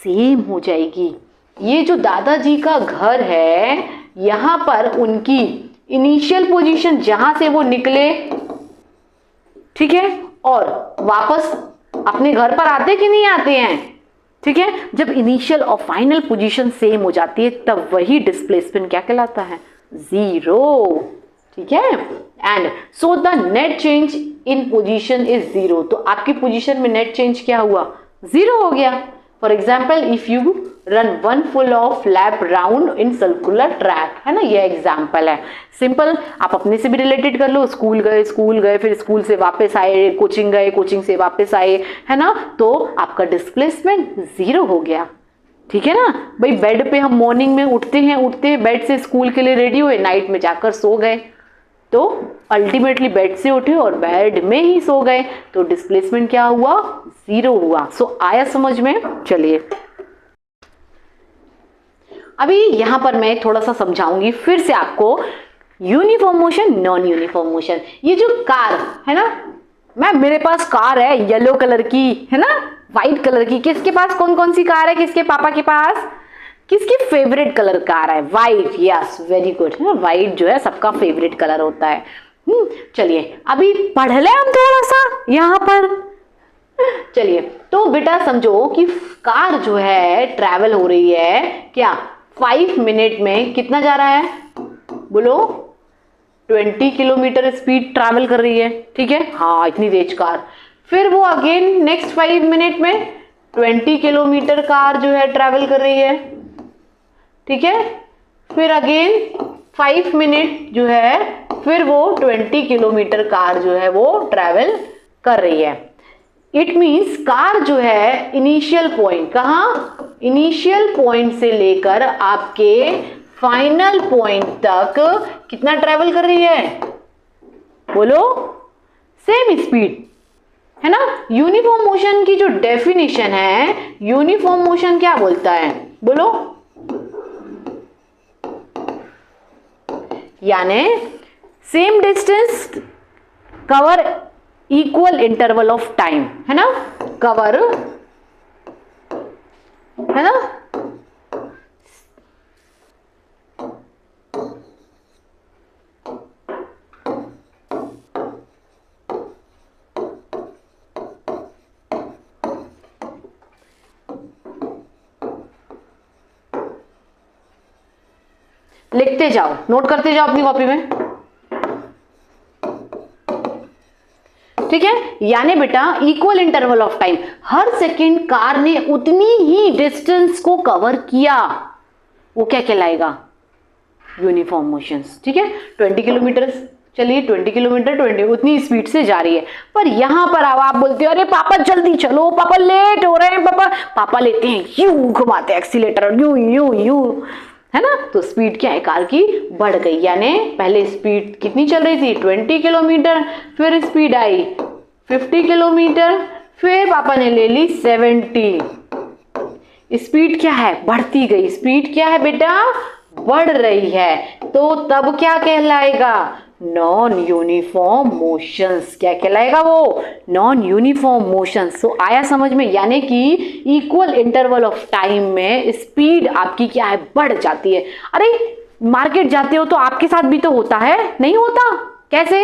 सेम हो जाएगी। ये जो दादाजी का घर है, यहां पर उनकी इनिशियल पोजीशन जहां से वो निकले, ठीक है, और वापस अपने घर पर आते कि नहीं आते हैं? ठीक है, जब इनिशियल और फाइनल पोजीशन सेम हो जाती है तब वही डिस्प्लेसमेंट क्या कहलाता है? जीरो। ठीक है, and so the net change in position is zero. तो आपकी पोजीशन में नेट चेंज क्या हुआ? जीरो हो गया। For example, if you run one full of lap round in circular track, है ना, ये एग्जाम्पल है। सिंपल, आप अपने से भी रिलेटेड कर लो। स्कूल गए, फिर स्कूल से वापस आए, कोचिंग गए, कोचिंग से वापस आए, है ना, तो आपका डिस्प्लेसमेंट जीरो हो गया। ठीक है ना भाई। बेड पे हम मॉर्निंग में उठते हैं बेड से स्कूल के लिए रेडी हुए, नाइट में जाकर सो गए, तो अल्टीमेटली बेड से उठे और बेड में ही सो गए, तो डिस्प्लेसमेंट क्या हुआ? जीरो हुआ। सो आया समझ में? चलिए, अभी यहां पर मैं थोड़ा सा समझाऊंगी फिर से आपको, uniform motion, non uniform motion. ये जो कार है ना, मेरे पास कार है येलो कलर की, है ना, व्हाइट कलर की। किसके पास कौन कौन सी कार है? किसके पापा के पास? किसकी फेवरेट कलर कार है? White. Yes, very good. White जो है सबका फेवरेट कलर होता है। चलिए, अभी पढ़ ले हम थोड़ा सा यहां पर। चलिए, तो बेटा समझो कि कार जो है ट्रैवल हो रही है क्या? 5 मिनट में कितना जा रहा है? बोलो, 20 किलोमीटर स्पीड ट्रैवल कर रही है। ठीक है, हाँ, इतनी तेज कार। फिर वो अगेन नेक्स्ट 5 मिनट में 20 किलोमीटर कार जो है ट्रैवल कर रही है। ठीक है, फिर अगेन 5 मिनट जो है फिर वो 20 किलोमीटर कार जो है वो ट्रैवल कर रही है। इट मीन्स कार जो है इनिशियल पॉइंट, कहाँ? इनिशियल पॉइंट से लेकर आपके फाइनल पॉइंट तक कितना ट्रैवल कर रही है? बोलो, सेम स्पीड, है ना। यूनिफॉर्म मोशन की जो डेफिनेशन है, यूनिफॉर्म मोशन क्या बोलता है? बोलो, यानी same distance cover equal interval of time, है ना, कवर, है ना। लिखते जाओ, नोट करते जाओ अपनी कॉपी में। ठीक है, यानी बेटा equal interval of time, her second car ने उतनी ही डिस्टेंस को कवर किया, वो क्या कहलाएगा? Uniform motions. ठीक है, 20 किलोमीटर, चलिए 20 किलोमीटर 20 उतनी स्पीड से जा रही है। पर यहां पर आप बोलते हो, अरे पापा जल्दी चलो, पापा लेट हो रहे हैं, पापा लेते हैं यूं घुमाते एक्सीलेटर, यूं यूं यूं, है ना। तो स्पीड क्या है कार की? बढ़ गई। यानी पहले स्पीड कितनी चल रही थी? 20 किलोमीटर, फिर स्पीड आई 50 किलोमीटर, फिर पापा ने ले ली 70। स्पीड क्या है? बढ़ती गई। स्पीड क्या है बेटा? बढ़ रही है। तो तब क्या कहलाएगा? Non uniform motions. क्या कहलाएगा वो? Non uniform motions. तो आया समझ में? यानी कि इक्वल इंटरवल ऑफ टाइम में स्पीड आपकी क्या है? बढ़ जाती है। अरे मार्केट जाते हो तो आपके साथ भी तो होता है, नहीं होता? कैसे?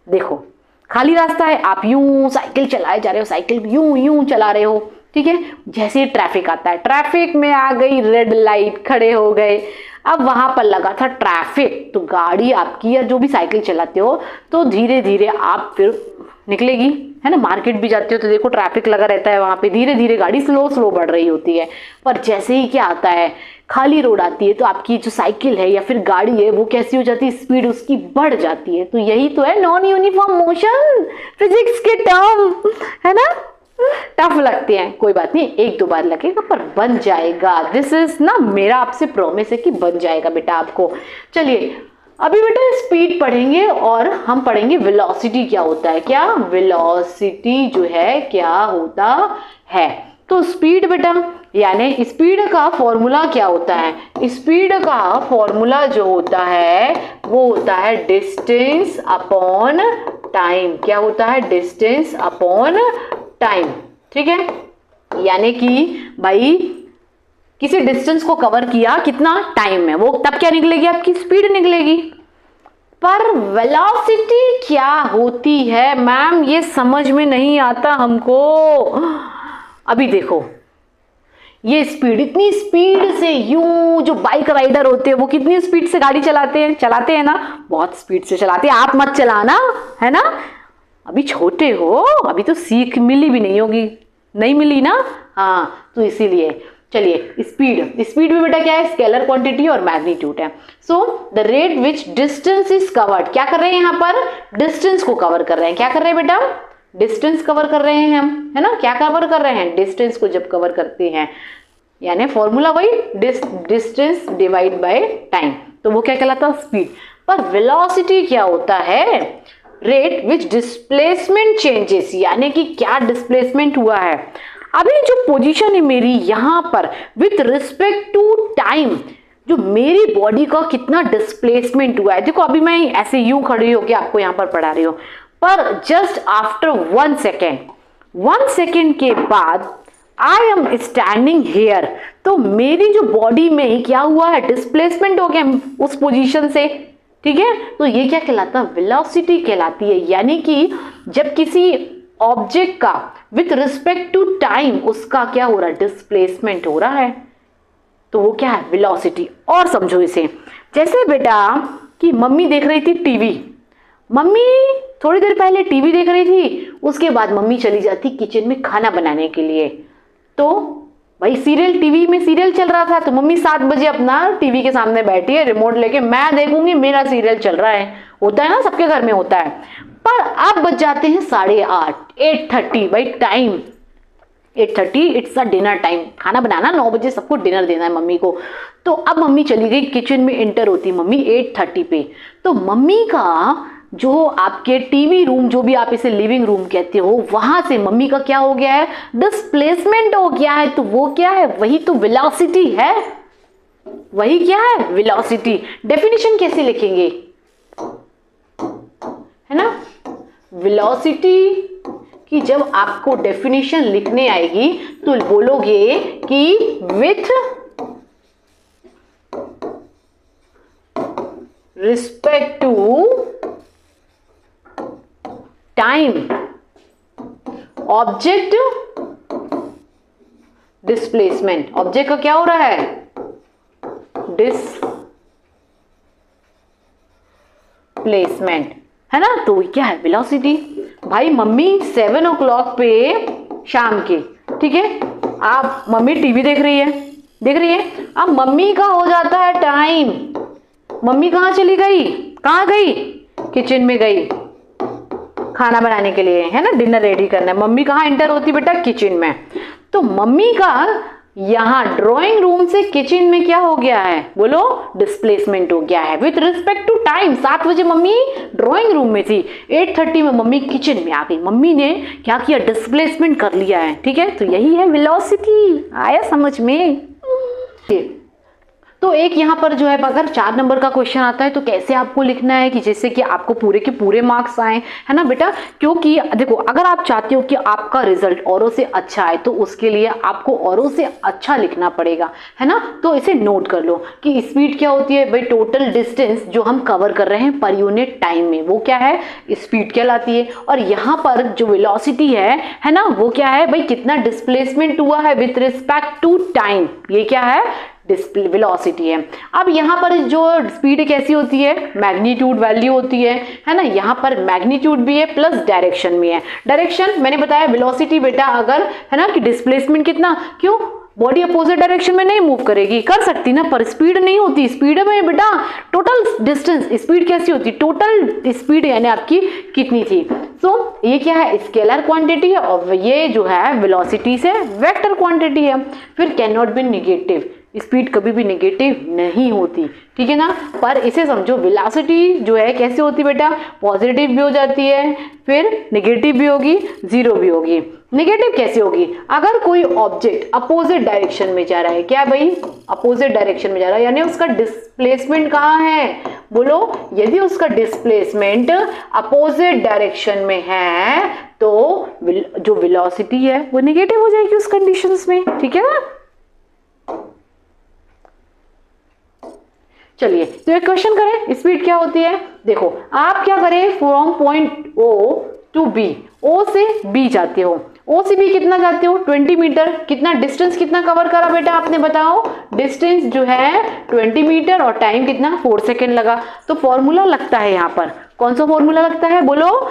देखो, खाली रास्ता है, आप यूं साइकिल चलाए जा रहे हो, साइकिल यूं यूं चला रहे हो, ठीक है। जैसे ही ट्रैफिक आता है, ट्रैफिक में आ गई, रेड लाइट, खड़े हो गए। अब वहां पर लगा था ट्रैफिक, तो गाड़ी आपकी या जो भी साइकिल चलाते हो तो धीरे धीरे आप फिर निकलेगी, है ना। मार्केट भी जाते हो तो देखो ट्रैफिक लगा रहता है, वहां पे धीरे धीरे गाड़ी स्लो स्लो बढ़ रही होती है। पर जैसे ही क्या आता है, खाली रोड आती है, तो आपकी जो साइकिल है या फिर गाड़ी है वो कैसी हो जाती है, स्पीड उसकी बढ़ जाती है। तो यही तो है नॉन यूनिफॉर्म मोशन, फिजिक्स के टर्म, है ना। टफ लगते हैं, कोई बात नहीं, एक दो बार लगेगा पर बन जाएगा। दिस इज ना मेरा आपसे प्रॉमिस है कि बन जाएगा बेटा आपको। चलिए अभी बेटा स्पीड पढ़ेंगे और हम पढ़ेंगे वेलोसिटी क्या होता है। क्या वेलोसिटी जो है क्या होता है। तो स्पीड बेटा, यानी स्पीड का फॉर्मूला क्या होता है। स्पीड का फॉर्मूला जो होता है वो होता है डिस्टेंस अपॉन टाइम। क्या होता है, डिस्टेंस अपॉन टाइम, ठीक है। यानी कि भाई किसी डिस्टेंस को कवर किया कितना टाइम में, वो तब क्या निकलेगी, आपकी स्पीड निकलेगी। पर वेलोसिटी क्या होती है मैम, ये समझ में नहीं आता हमको। अभी देखो ये स्पीड, इतनी स्पीड से यूं, जो बाइक राइडर होते हैं वो कितनी स्पीड से गाड़ी चलाते हैं ना, बहुत स्पीड से चलाते हैं। आप मत चलाना, है ना, अभी छोटे हो, अभी तो सीख मिली भी नहीं होगी, नहीं मिली ना, हाँ, तो इसीलिए। चलिए स्पीड में बेटा क्या है, स्केलर क्वांटिटी और मैग्नीट्यूड है। So the rate which distance is covered, क्या कर रहे हैं यहाँ पर, डिस्टेंस को कवर कर रहे हैं। क्या कर रहे हैं बेटा, डिस्टेंस कवर कर रहे हैं हम, है ना। क्या कवर कर रहे हैं, डिस्टेंस को जब कवर करते हैं, यानी फॉर्मूला वही डिस्टेंस डिवाइड बाय टाइम, तो वो क्या कहलाता है, स्पीड। पर वेलोसिटी क्या होता है, रेट विच डिस्प्लेसमेंट चेंजेस, यानी कि क्या डिस्प्लेसमेंट हुआ है। अभी जो पोजीशन है मेरी यहां पर विथ रिस्पेक्ट टू टाइम, जो मेरी बॉडी का कितना डिस्प्लेसमेंट हुआ है। देखो अभी मैं ऐसे यूं खड़ी होकर आपको यहां पर पढ़ा रही हूं, पर जस्ट आफ्टर 1 सेकेंड के बाद आई एम स्टैंडिंग हेयर, तो मेरी जो बॉडी में क्या हुआ है, डिस्प्लेसमेंट हो गया उस पोजीशन से, ठीक है। तो ये क्या कहलाता है, वेलोसिटी कहलाती है। यानी कि जब किसी ऑब्जेक्ट का विथ रिस्पेक्ट टू टाइम उसका क्या हो रहा है, डिस्प्लेसमेंट हो रहा है, तो वो क्या है, वेलोसिटी। और समझो इसे, जैसे बेटा कि मम्मी देख रही थी टीवी, मम्मी थोड़ी देर पहले टीवी देख रही थी, उसके बाद मम्मी चली जाती किचन में खाना बनाने के लिए। तो भाई सीरियल, टीवी में सीरियल चल रहा था, तो मम्मी 7 बजे अपना टीवी के सामने बैठी है रिमोट लेके, मैं देखूंगी मेरा सीरियल चल रहा है, होता है ना, सबके घर में होता है। पर अब बज जाते हैं 8:30, 8:30 भाई time, 8:30 it's a dinner time, खाना बनाना 9 बजे सबको डिनर देना है मम्मी को। तो अब मम्मी चली गई किचन में, एंटर होती मम्मी 8:30 पे। तो मम्मी का जो आपके टीवी रूम, जो भी आप इसे लिविंग रूम कहते हो, वहां से मम्मी का क्या हो गया है, डिस्प्लेसमेंट हो गया है। तो वो क्या है, वही तो वेलोसिटी है, वही क्या है, वेलोसिटी। डेफिनेशन कैसे लिखेंगे, है ना, वेलोसिटी की जब आपको डेफिनेशन लिखने आएगी तो बोलोगे कि with respect to time object displacement, object का क्या हो रहा है, डिस्प्लेसमेंट, है ना। तो क्या है, वेलोसिटी। भाई मम्मी 7 o'clock पे शाम के, ठीक है, आप मम्मी टीवी देख रही है, अब मम्मी का हो जाता है टाइम, मम्मी कहाँ चली गई, कहाँ गई, किचन में गई खाना बनाने के लिए, है ना, डिनर रेडी करना है। मम्मी कहाँ एंटर होती बेटा, किचन में। तो मम्मी का यहाँ ड्राइंग रूम से किचन में क्या हो गया है, बोलो, डिस्प्लेसमेंट हो गया है विथ रिस्पेक्ट टू टाइम। 7 बजे मम्मी ड्राइंग रूम में थी, 8:30 में मम्मी किचन में आ गई, मम्मी ने क्या किया, डिस्प्लेसमेंट कर लिया है, ठीक है। तो यही है वेलोसिटी, आया समझ में। तो एक यहाँ पर जो है अगर 4 नंबर का क्वेश्चन आता है तो कैसे आपको लिखना है कि जिससे कि आपको पूरे के पूरे मार्क्स आए, है ना बेटा। क्योंकि देखो अगर आप चाहते हो कि आपका रिजल्ट औरों से अच्छा आए तो उसके लिए आपको औरों से अच्छा लिखना पड़ेगा, है ना। तो इसे नोट कर लो कि स्पीड क्या होती है भाई, टोटल डिस्टेंस जो हम कवर कर रहे हैं पर यूनिट टाइम में, वो क्या है, स्पीड कहलाती है। और यहाँ पर जो वेलोसिटी है ना, वो क्या है भाई, कितना डिस्प्लेसमेंट हुआ है विथ रिस्पेक्ट टू टाइम, ये क्या है, वेलोसिटी है। अब यहाँ पर जो स्पीड कैसी होती है, मैग्नीट्यूड वैल्यू होती है ना। यहाँ पर मैग्नीट्यूड भी है प्लस डायरेक्शन भी है। डायरेक्शन मैंने बताया, वेलोसिटी बेटा अगर है ना कि डिस्प्लेसमेंट कितना, क्यों, बॉडी अपोजिट डायरेक्शन में नहीं मूव करेगी, कर सकती ना, पर स्पीड नहीं होती। स्पीड में बेटा टोटल डिस्टेंस, स्पीड कैसी होती, टोटल स्पीड यानी आपकी कितनी थी। सो ये क्या है, स्केलर क्वांटिटी है और ये जो है वेलोसिटी से वेक्टर क्वांटिटी है। फिर can not B negative, speed कभी भी नेगेटिव नहीं होती, ठीक है ना। पर इसे समझो, वेलोसिटी जो है कैसे होती बेटा, पॉजिटिव भी हो जाती है, फिर नेगेटिव भी होगी, जीरो भी होगी। नेगेटिव कैसे होगी, अगर कोई ऑब्जेक्ट अपोजिट डायरेक्शन में जा रहा है, क्या भाई, अपोजिट डायरेक्शन में जा रहा है, यानी उसका डिस्प्लेसमेंट कहाँ है, बोलो, यदि उसका डिस्प्लेसमेंट अपोजिट डायरेक्शन में है तो जो वेलोसिटी है वो नेगेटिव हो जाएगी उस कंडीशंस में, ठीक है ना। चलिए तो एक क्वेश्चन करें, स्पीड क्या होती है। देखो आप क्या करें, from point O to B, O से B जाते हो, O से B कितना जाते हो, 20 मीटर। कितना डिस्टेंस कितना कवर करा बेटा आपने, बताओ। डिस्टेंस जो है 20 मीटर और टाइम कितना, 4 सेकेंड लगा। तो फॉर्मूला लगता है यहाँ पर, कौन सा फॉर्मूला लगता है, बोलो,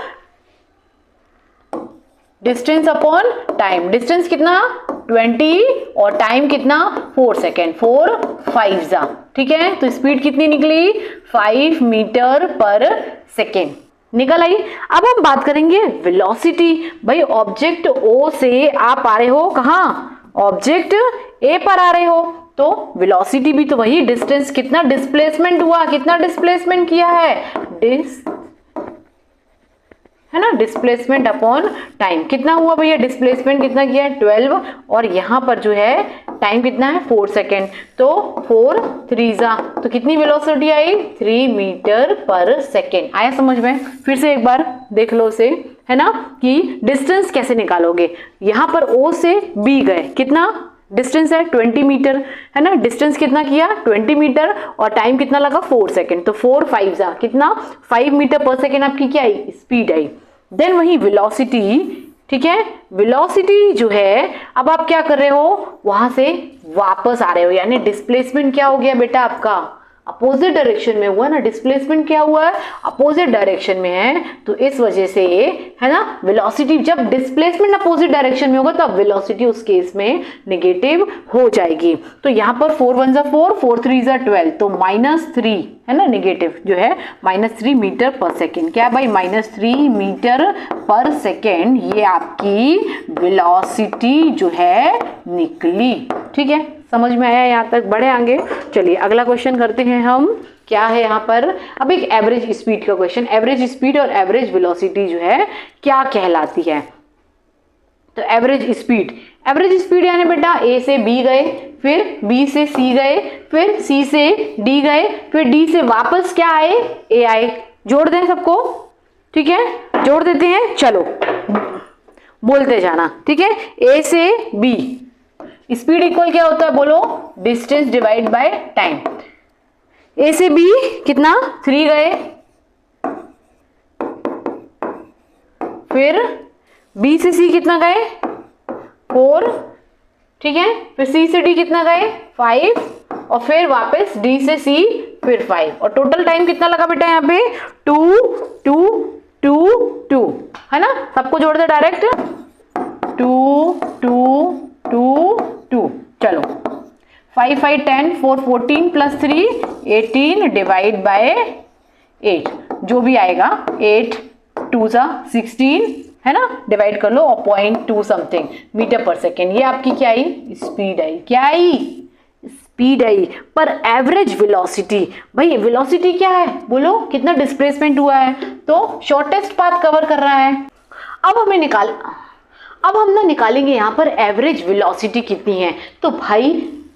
डिस्टेंस अपॉन टाइम। डिस्टेंस कितना 20 और टाइम कितना 4 सेकेंड, 4 5 जा, ठीक है। तो स्पीड कितनी निकली, 5 मीटर पर सेकेंड निकल आई। अब हम बात करेंगे वेलोसिटी। भाई ऑब्जेक्ट O से आप आ रहे हो कहाँ, ऑब्जेक्ट A पर आ रहे हो, तो वेलोसिटी भी तो वही, डिस्टेंस कितना डिस्प्लेसमेंट हुआ, कितना डिस्प्लेसमेंट किया है ना, डिस्प्लेसमेंट अपॉन टाइम कितना हुआ भैया, डिस्प्लेसमेंट कितना किया है 12 और यहाँ पर जो है टाइम कितना है 4 सेकेंड, तो 4 3 जा, तो कितनी वेलोसिटी आई 3 मीटर पर सेकेंड। आया समझ में, फिर से एक बार देख लो उसे, है ना, कि डिस्टेंस कैसे निकालोगे। यहाँ पर O से B गए, कितना डिस्टेंस है 20 मीटर, है ना, डिस्टेंस कितना किया 20 मीटर और टाइम कितना लगा 4 सेकेंड, तो 4 5 जा, कितना 5 मीटर पर सेकेंड आपकी क्या आई, स्पीड आई। देन वही वेलोसिटी, ठीक है, वेलोसिटी जो है, अब आप क्या कर रहे हो, वहां से वापस आ रहे हो, यानी डिस्प्लेसमेंट क्या हो गया बेटा आपका, अपोजिट डायरेक्शन में हुआ ना, डिस्प्लेसमेंट क्या हुआ है, अपोजिट डायरेक्शन में है, तो इस वजह से है ना, वेलोसिटी जब डिस्प्लेसमेंट अपोजिट डायरेक्शन में होगा तो अब वेलोसिटी उस केस में नेगेटिव हो जाएगी। तो यहाँ पर 4 1 जा 4, 4 3 जा 12, तो -3 है ना, नेगेटिव जो है -3 मीटर पर सेकेंड। क्या भाई, -3 मीटर पर सेकेंड, ये आपकी वेलोसिटी जो है निकली, ठीक है, समझ में आया यहाँ तक, बढ़े आगे। चलिए अगला क्वेश्चन करते हैं हम, क्या है यहाँ पर, अब एक एवरेज स्पीड का क्वेश्चन। एवरेज स्पीड और एवरेज वेलोसिटी जो है क्या कहलाती है, तो एवरेज स्पीड यानी बेटा A से B गए, फिर B से C गए, फिर C से D गए, फिर D से वापस क्या आए, A आए। जोड़ दें सबको, ठीक है, जोड़ देते हैं, चलो बोलते जाना, ठीक है। A से B, स्पीड इक्वल क्या होता है, बोलो, distance divide by time. A से B कितना 3 गए, फिर B से C कितना गए 4, ठीक है, फिर C से D कितना गए 5 और फिर वापस D से C फिर 5 और टोटल टाइम कितना लगा बेटा यहाँ पे 2 2 2 2, है ना, सबको जोड़ दे डायरेक्ट, 2 2 2 2, चलो 5 5 10 4 14 प्लस 3 18 डिवाइड बाय 8, जो भी आएगा 8 2 जा 16, है ना, डिवाइड कर लो और 0.2 समथिंग मीटर पर सेकेंड, ये आपकी क्या आई, स्पीड आई। क्या आई, स्पीड आई। पर एवरेज वेलोसिटी, भाई वेलोसिटी क्या है, बोलो, कितना डिस्प्लेसमेंट हुआ है, तो शॉर्टेस्ट पाथ कवर कर रहा है। अब हम ना निकालेंगे यहाँ पर एवरेज वेलोसिटी कितनी है, तो भाई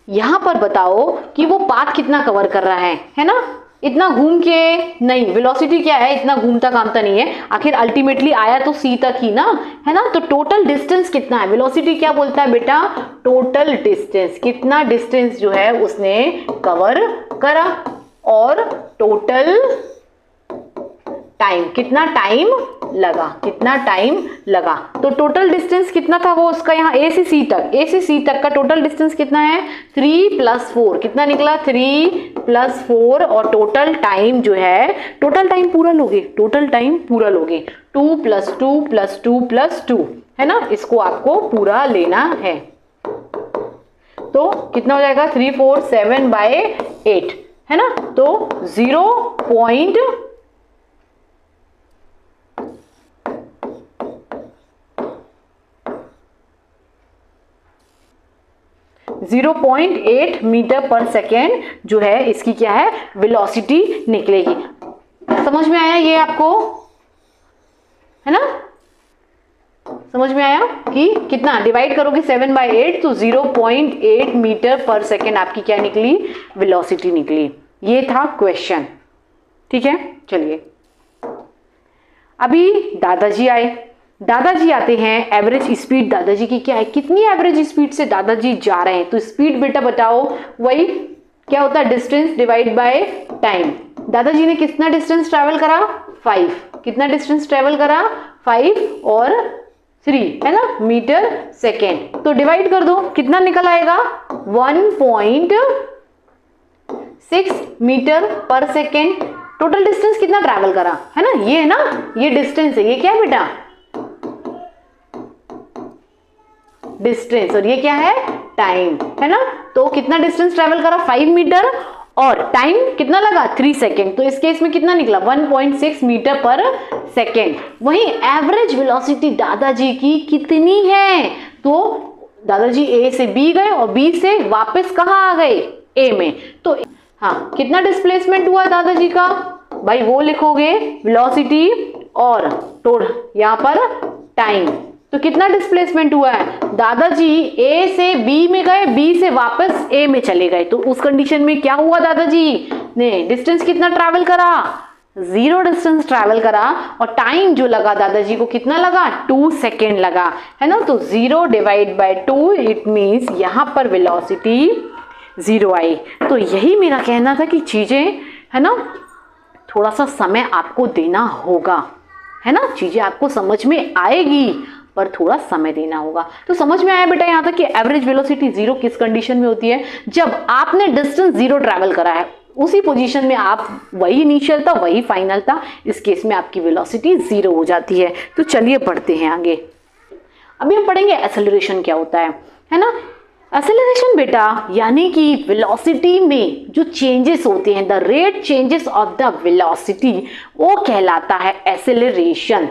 यहां पर बताओ कि वो पाथ कितना कवर कर रहा है ना, इतना घूम के नहीं, वेलोसिटी क्या है, इतना घूमता कामता नहीं है, आखिर अल्टीमेटली आया तो सी तक ही ना, है ना। तो टोटल डिस्टेंस कितना है, वेलोसिटी क्या बोलता है बेटा, टोटल डिस्टेंस, कितना डिस्टेंस जो है उसने कवर करा, और टोटल टाइम, कितना टाइम लगा, कितना टाइम लगा। तो टोटल डिस्टेंस कितना था वो उसका, यहाँ ए से सी तक, ए से सी तक का टोटल डिस्टेंस कितना है, 3 + 4, कितना निकला, 3 + 4, और टोटल टाइम जो है, टोटल टाइम पूरा लोगे, टोटल टाइम पूरा लोगे, 2 + 2 + 2 + 2, है ना, इसको आपको पूरा लेना है। तो कितना हो जाएगा, 347/8, है ना। तो 0.8 मीटर पर सेकेंड जो है इसकी क्या है, वेलोसिटी निकलेगी। समझ में आया ये आपको, है ना, समझ में आया कि कितना डिवाइड करोगे 7/8 तो 0.8 मीटर पर सेकेंड आपकी क्या निकली, वेलोसिटी निकली। ये था क्वेश्चन, ठीक है। चलिए अभी दादाजी आए, दादाजी आते हैं, एवरेज स्पीड दादाजी की क्या है, कितनी एवरेज स्पीड से दादाजी जा रहे हैं। तो स्पीड बेटा बताओ, वही क्या होता है, डिस्टेंस डिवाइड बाय टाइम। दादाजी ने कितना डिस्टेंस ट्रैवल करा, 5, कितना डिस्टेंस ट्रैवल करा, 5 और 3, है ना, मीटर सेकेंड। तो डिवाइड कर दो, कितना निकल आएगा, 1.6 metre per second. Total distance कितना ट्रैवल करा, है ना, ये है ना, ये डिस्टेंस है, ये क्या है बेटा, डिस्टेंस, और ये क्या है, टाइम, है ना। तो कितना डिस्टेंस ट्रैवल करा, 5 मीटर, और टाइम कितना लगा, 3 सेकेंड। तो इस केस में कितना निकला, 1.6 मीटर पर सेकेंड। वहीं एवरेज वेलोसिटी दादाजी की कितनी है, तो दादाजी ए से बी गए और बी से वापस कहाँ आ गए, ए में। तो हाँ, कितना डिस्प्लेसमेंट हुआ दादाजी का, भाई वो लिखोगे वेलोसिटी और यहाँ पर टाइम। तो कितना डिस्प्लेसमेंट हुआ है, दादाजी ए से बी में गए, बी से वापस ए में चले गए। तो उस कंडीशन में क्या हुआ, दादाजी ने डिस्टेंस कितना ट्रैवल करा, 0 डिस्टेंस ट्रैवल करा, और टाइम जो लगा दादाजी को कितना लगा, 2 सेकेंड लगा, है ना। तो 0 / 2 इट मीन्स यहाँ पर वेलोसिटी 0 आई। तो यही मेरा कहना था कि चीजें, है ना, थोड़ा सा समय आपको देना होगा, है ना, चीजें आपको समझ में आएगी पर थोड़ा समय देना होगा। तो समझ में आया बेटा यहाँ तक कि एवरेज वेलोसिटी 0 किस कंडीशन में होती है, जब आपने डिस्टेंस 0 ट्रैवल करा है, उसी पोजीशन में आप, वही इनिशियल था वही फाइनल था, इस केस में आपकी वेलोसिटी 0 हो जाती है। तो चलिए पढ़ते हैं आगे। अभी हम पढ़ेंगे एक्सेलरेशन क्या होता है ना। एक्सेलरेशन बेटा यानी कि वेलोसिटी में जो चेंजेस होते हैं, the rate changes of the velocity, वो कहलाता है एक्सेलरेशन,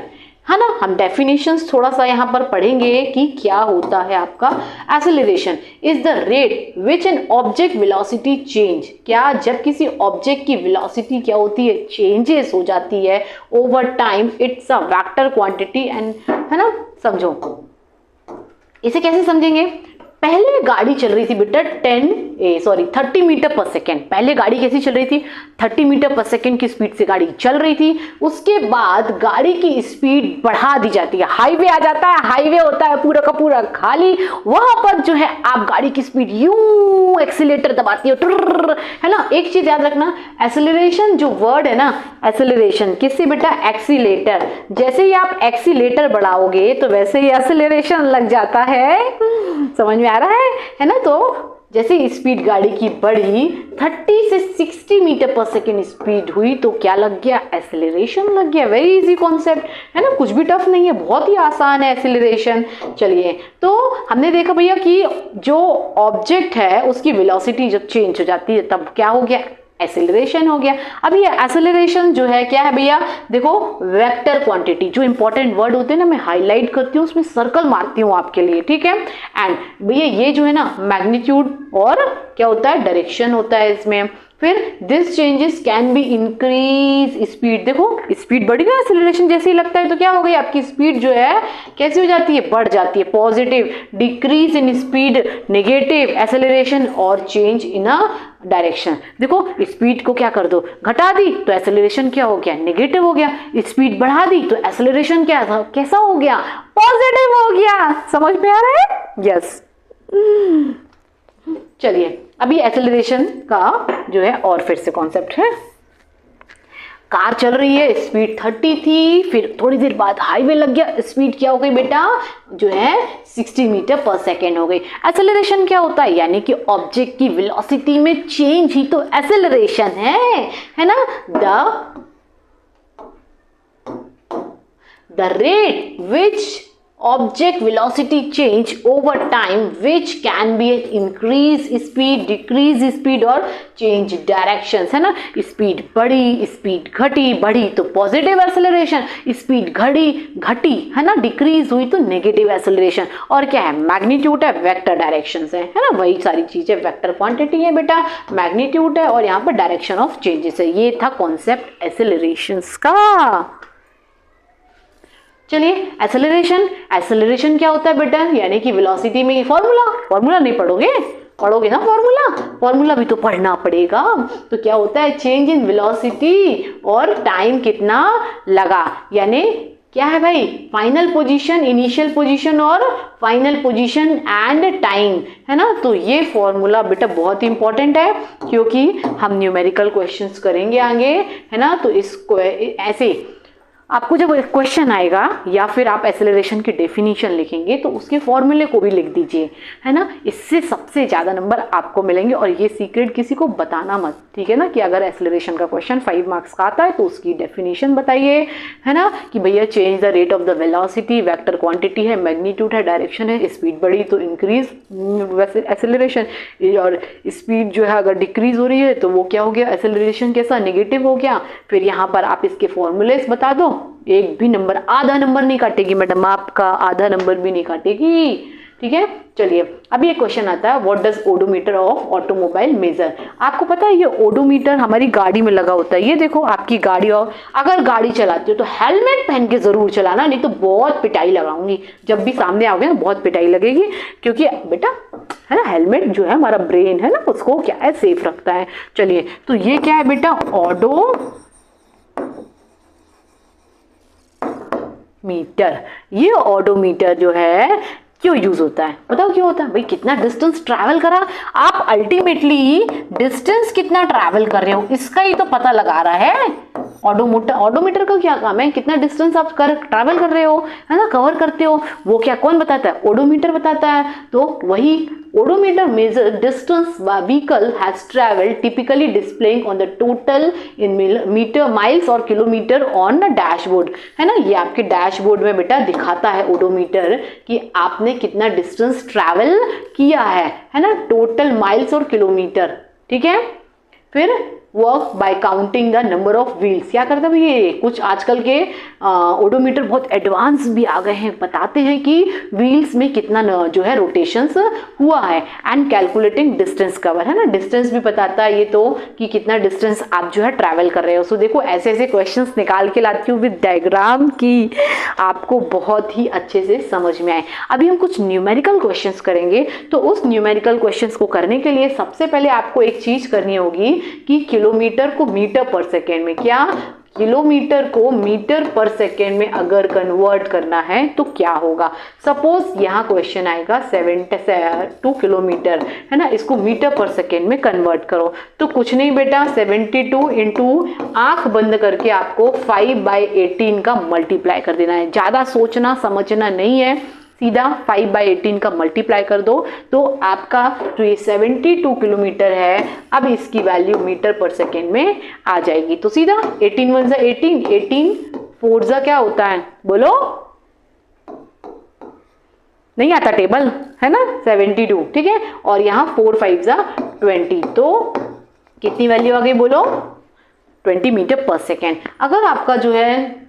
है ना। हम डेफिनेशंस थोड़ा सा यहाँ पर पढ़ेंगे कि क्या होता है आपका acceleration. Is the rate which an object velocity change, क्या जब किसी ऑब्जेक्ट की वेलोसिटी क्या होती है, चेंजेस हो जाती है over time, it's a vector quantity and, है ना। समझो इसे कैसे समझेंगे, पहले गाड़ी चल रही थी बेटा 30 मीटर पर सेकेंड। पहले गाड़ी कैसी चल रही थी, 30 मीटर पर सेकेंड की स्पीड से गाड़ी चल रही थी। उसके बाद गाड़ी की स्पीड बढ़ा दी जाती है, हाईवे आ जाता है, हाईवे होता है पूरा का पूरा खाली, वहां पर जो है आप गाड़ी की स्पीड यूं एक्सीलेटर दबाती हो, है ना। एक चीज याद रखना, एक्सीलरेशन जो वर्ड है ना, एक्सीलरेशन किससे बेटा, एक्सीलेटर। जैसे ही आप एक्सीलेटर बढ़ाओगे तो वैसे ही एक्सीलरेशन लग जाता है, समझ में आ रहा है ना। तो जैसे स्पीड गाड़ी की बढ़ी, 30 से 60 मीटर पर सेकेंड स्पीड हुई, तो क्या लग गया, एक्सेलरेशन लग गया। वेरी इजी कॉन्सेप्ट है ना, कुछ भी टफ नहीं है, बहुत ही आसान है एक्सेलरेशन। चलिए, तो हमने देखा भैया कि जो ऑब्जेक्ट है उसकी वेलोसिटी जब चेंज हो जाती है तब क्या हो गया, एक्सेलरेशन हो गया। अब ये एक्सेलरेशन जो है क्या है भैया, देखो वेक्टर क्वांटिटी, जो इंपॉर्टेंट वर्ड होते हैं ना मैं हाईलाइट करती हूँ, उसमें सर्कल मारती हूँ आपके लिए, ठीक है। एंड भैया ये जो है ना मैग्नीट्यूड और क्या होता है, डायरेक्शन होता है इसमें। फिर this changes can be increase speed, देखो स्पीड बढ़ गई, एक्सेलरेशन जैसे ही लगता है तो क्या हो गई, आपकी स्पीड जो है कैसी हो जाती है, बढ़ जाती है, positive, decrease in speed negative, acceleration और चेंज इन अ डायरेक्शन। देखो स्पीड को क्या कर दो, घटा दी तो एक्सेलरेशन क्या हो गया, नेगेटिव हो गया, स्पीड बढ़ा दी तो एक्सेलरेशन क्या था, कैसा हो गया, पॉजिटिव हो गया। समझ में आ रहा है? यस। चलिए अभी एक्सेलरेशन का जो है और फिर से कॉन्सेप्ट है। कार चल रही है, स्पीड 30 थी, फिर थोड़ी देर बाद हाईवे लग गया, स्पीड क्या हो गई बेटा, जो है 60 मीटर पर सेकेंड हो गई। एक्सेलरेशन क्या होता है, यानी कि ऑब्जेक्ट की वेलोसिटी में चेंज ही तो एक्सेलरेशन है ना। The rate which object velocity change over time which can be increase speed, decrease speed और change directions, है ना। स्पीड बढ़ी, स्पीड घटी, बढ़ी तो पॉजिटिव एक्सेलरेशन, स्पीड घटी है ना, डिक्रीज हुई तो नेगेटिव एक्सेलरेशन। और क्या है, मैग्नीट्यूड है, वेक्टर डायरेक्शन है ना, वही सारी चीजें, वेक्टर क्वांटिटी है बेटा, मैग्नीट्यूड है और यहाँ पर डायरेक्शन ऑफ चेंजेस है। ये था कॉन्सेप्ट एक्सेलरेशन का। चलिए एक्सेलरेशन क्या होता है बेटा, यानी कि वेलोसिटी में फॉर्मूला नहीं पढ़ोगे ना, फॉर्मूला भी तो पढ़ना पड़ेगा। तो क्या होता है, चेंज इन वेलोसिटी और टाइम कितना लगा, यानी क्या है भाई, फाइनल पोजीशन, इनिशियल पोजीशन और फाइनल पोजीशन एंड टाइम, है ना। तो ये फॉर्मूला बेटा बहुत इंपॉर्टेंट है, क्योंकि हम न्यूमेरिकल क्वेश्चंस करेंगे आगे, है ना। तो इसको ऐसे आपको जब क्वेश्चन आएगा या फिर आप एक्सेलरेशन की डेफिनेशन लिखेंगे तो उसके फॉर्मूले को भी लिख दीजिए, है ना। इससे सबसे ज़्यादा नंबर आपको मिलेंगे। और ये सीक्रेट किसी को बताना मत, ठीक है ना, कि अगर एक्सेलरेशन का क्वेश्चन 5 मार्क्स का आता है तो उसकी डेफिनेशन बताइए, है ना, कि भैया change the rate of the velocity, vector quantity है, मैग्नीट्यूड है, डायरेक्शन है, स्पीड बढ़ी तो इंक्रीज एक्सेलरेशन, और स्पीड जो है अगर डिक्रीज हो रही है तो वो क्या हो गया, एक्सेलरेशन कैसा, नेगेटिव हो गया। फिर यहाँ पर आप इसके फॉर्मूलेस बता दो, एक भी नंबर, आधा नंबर नहीं काटेगी मैडम, आपका आधा नंबर भी नहीं काटेगी, ठीक है। चलिए अभी एक क्वेश्चन आता है, what does odometer of automobile measure. आपको पता है ये ओडोमीटर हमारी गाड़ी में लगा होता है। ये देखो आपकी गाड़ी, और अगर गाड़ी चलाती हो तो हेलमेट पहन के जरूर चलाना, नहीं तो बहुत पिटाई लगाऊंगी, जब भी सामने आओगे ना बहुत पिटाई लगेगी, क्योंकि बेटा है ना, हेलमेट जो है हमारा ब्रेन है ना, उसको क्या है, सेफ रखता है। चलिए तो ये क्या है बेटा, मीटर। ये ऑडोमीटर जो है क्यों यूज होता है, बताओ क्यों होता है भाई, कितना डिस्टेंस ट्रैवल करा आप, अल्टीमेटली डिस्टेंस कितना ट्रैवल कर रहे हो इसका ही तो पता लगा रहा है ऑडोमीटर का क्या काम है, कितना डिस्टेंस आप ट्रैवल कर रहे हो, है ना, कवर करते हो, वो क्या कौन बताता है, ओडोमीटर बताता है। तो वही odometer measure distance vehicle has travelled, typically displaying on the total in metre, miles और किलोमीटर ऑन द डैशबोर्ड, है ना। ये आपके डैशबोर्ड में बेटा दिखाता है ओडोमीटर कि आपने कितना डिस्टेंस ट्रैवल किया है ना, टोटल माइल्स और किलोमीटर, ठीक है। फिर work by counting the number of wheels, क्या करता है ये, कुछ आजकल के ओडोमीटर बहुत एडवांस भी आ गए हैं, बताते हैं कि व्हील्स में कितना जो है रोटेशंस हुआ है, एंड कैलकुलेटिंग डिस्टेंस कवर, है ना, डिस्टेंस भी बताता है ये तो कि कितना डिस्टेंस आप जो है ट्रैवल कर रहे हो। सो देखो ऐसे ऐसे क्वेश्चंस निकाल के लाती हूँ विद डायग्राम की, आपको बहुत ही अच्छे से समझ में आए। अभी हम कुछ न्यूमेरिकल क्वेश्चंस करेंगे, तो उस न्यूमेरिकल क्वेश्चंस को करने के लिए सबसे पहले आपको एक चीज करनी होगी कि किलोमीटर को मीटर पर सेकेंड में, क्या किलोमीटर को मीटर पर सेकेंड में अगर कन्वर्ट करना है तो क्या होगा। सपोज यहाँ क्वेश्चन आएगा 72 किलोमीटर, है ना, इसको मीटर पर सेकेंड में कन्वर्ट करो, तो कुछ नहीं बेटा 72 इंटू आंख बंद करके आपको 5/18 का मल्टीप्लाई कर देना है, ज्यादा सोचना समझना नहीं है, सीधा 5/18 का मल्टीप्लाई कर दो, तो आपका जो ये 72 किलोमीटर है अब इसकी वैल्यू मीटर पर सेकेंड में आ जाएगी। तो सीधा 18 1 18, 18 4 क्या होता है बोलो, नहीं आता टेबल, है ना, 72, ठीक है, और यहाँ 4 5 20, तो कितनी वैल्यू आ गई बोलो, 20 मीटर पर सेकेंड। अगर आपका जो है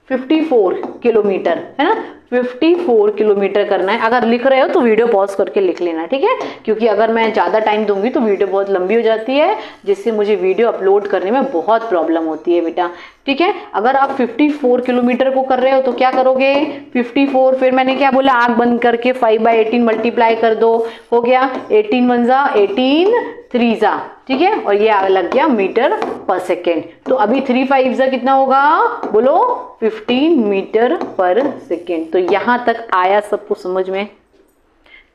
54 किलोमीटर, है ना, 54 किलोमीटर करना है। अगर लिख रहे हो तो वीडियो पॉज करके लिख लेना, ठीक है, क्योंकि अगर मैं ज़्यादा टाइम दूंगी तो वीडियो बहुत लंबी हो जाती है, जिससे मुझे वीडियो अपलोड करने में बहुत प्रॉब्लम होती है बेटा, ठीक है। अगर आप 54 किलोमीटर को कर रहे हो तो क्या करोगे, 54, फिर मैंने क्या बोला, आंख बंद करके 5/18 मल्टीप्लाई कर दो, हो गया 18 1 जा 18 3 जा, ठीक है, और ये लग गया मीटर पर सेकेंड। तो अभी 3 5 जा कितना होगा, बोलो 15 मीटर पर सेकेंड। तो यहां तक आया सबको समझ में।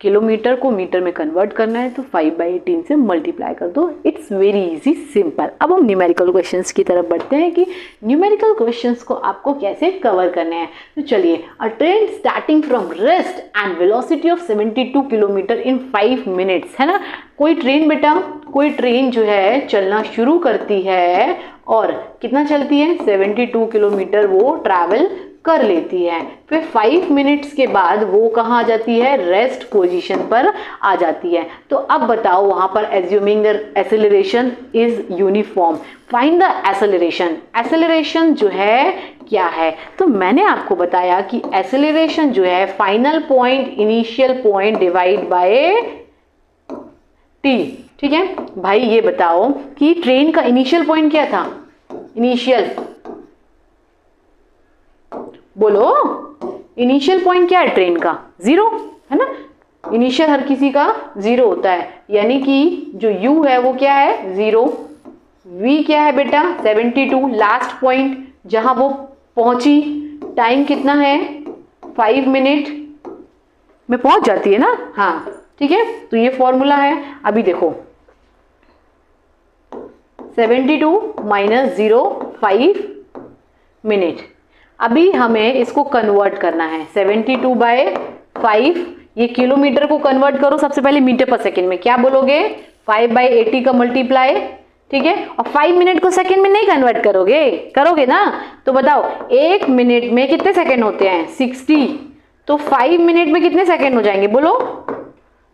किलोमीटर को मीटर में कन्वर्ट करना है तो 5/18 से मल्टीप्लाई कर दो। It's very easy, simple. अब हम न्यूमेरिकल क्वेश्चंस की तरफ बढ़ते हैं कि न्यूमेरिकल क्वेश्चंस को आपको कैसे कवर करने हैं। तो चलिए, अ train starting from rest and velocity of 72 kilometre in 5 minutes, है ना। कोई ट्रेन बेटा, कोई ट्रेन जो है चलना शुरू करती है और कितना चलती है, 72 किलोमीटर वो ट्रैवल कर लेती है। फिर 5 मिनट्स के बाद वो कहाँ आ जाती है, रेस्ट पोजीशन पर आ जाती है। तो अब बताओ वहां पर assuming the acceleration is uniform, find the acceleration. Acceleration जो है क्या है, तो मैंने आपको बताया कि एक्सेलरेशन जो है final point initial point divide by T, ठीक है। भाई ये बताओ कि ट्रेन का इनिशियल पॉइंट क्या था, इनिशियल, बोलो इनिशियल पॉइंट क्या है ट्रेन का, 0, है ना। इनिशियल हर किसी का 0 होता है, यानी कि जो u है वो क्या है, 0। v क्या है बेटा, 72, लास्ट पॉइंट जहां वो पहुंची, टाइम कितना है, 5 मिनट में पहुंच जाती है ना, हाँ, ठीक है। तो ये फॉर्मूला है। अभी देखो 72 - 0 5 मिनट। अभी हमें इसको कन्वर्ट करना है, 72/5, ये किलोमीटर को कन्वर्ट करो सबसे पहले मीटर पर सेकेंड में, क्या बोलोगे, 5/80 का मल्टीप्लाई, ठीक है। और 5 मिनट को सेकेंड में नहीं कन्वर्ट करोगे, करोगे ना। तो बताओ 1 मिनट में कितने सेकेंड होते हैं, 60, तो 5 मिनट में कितने सेकेंड हो जाएंगे, बोलो।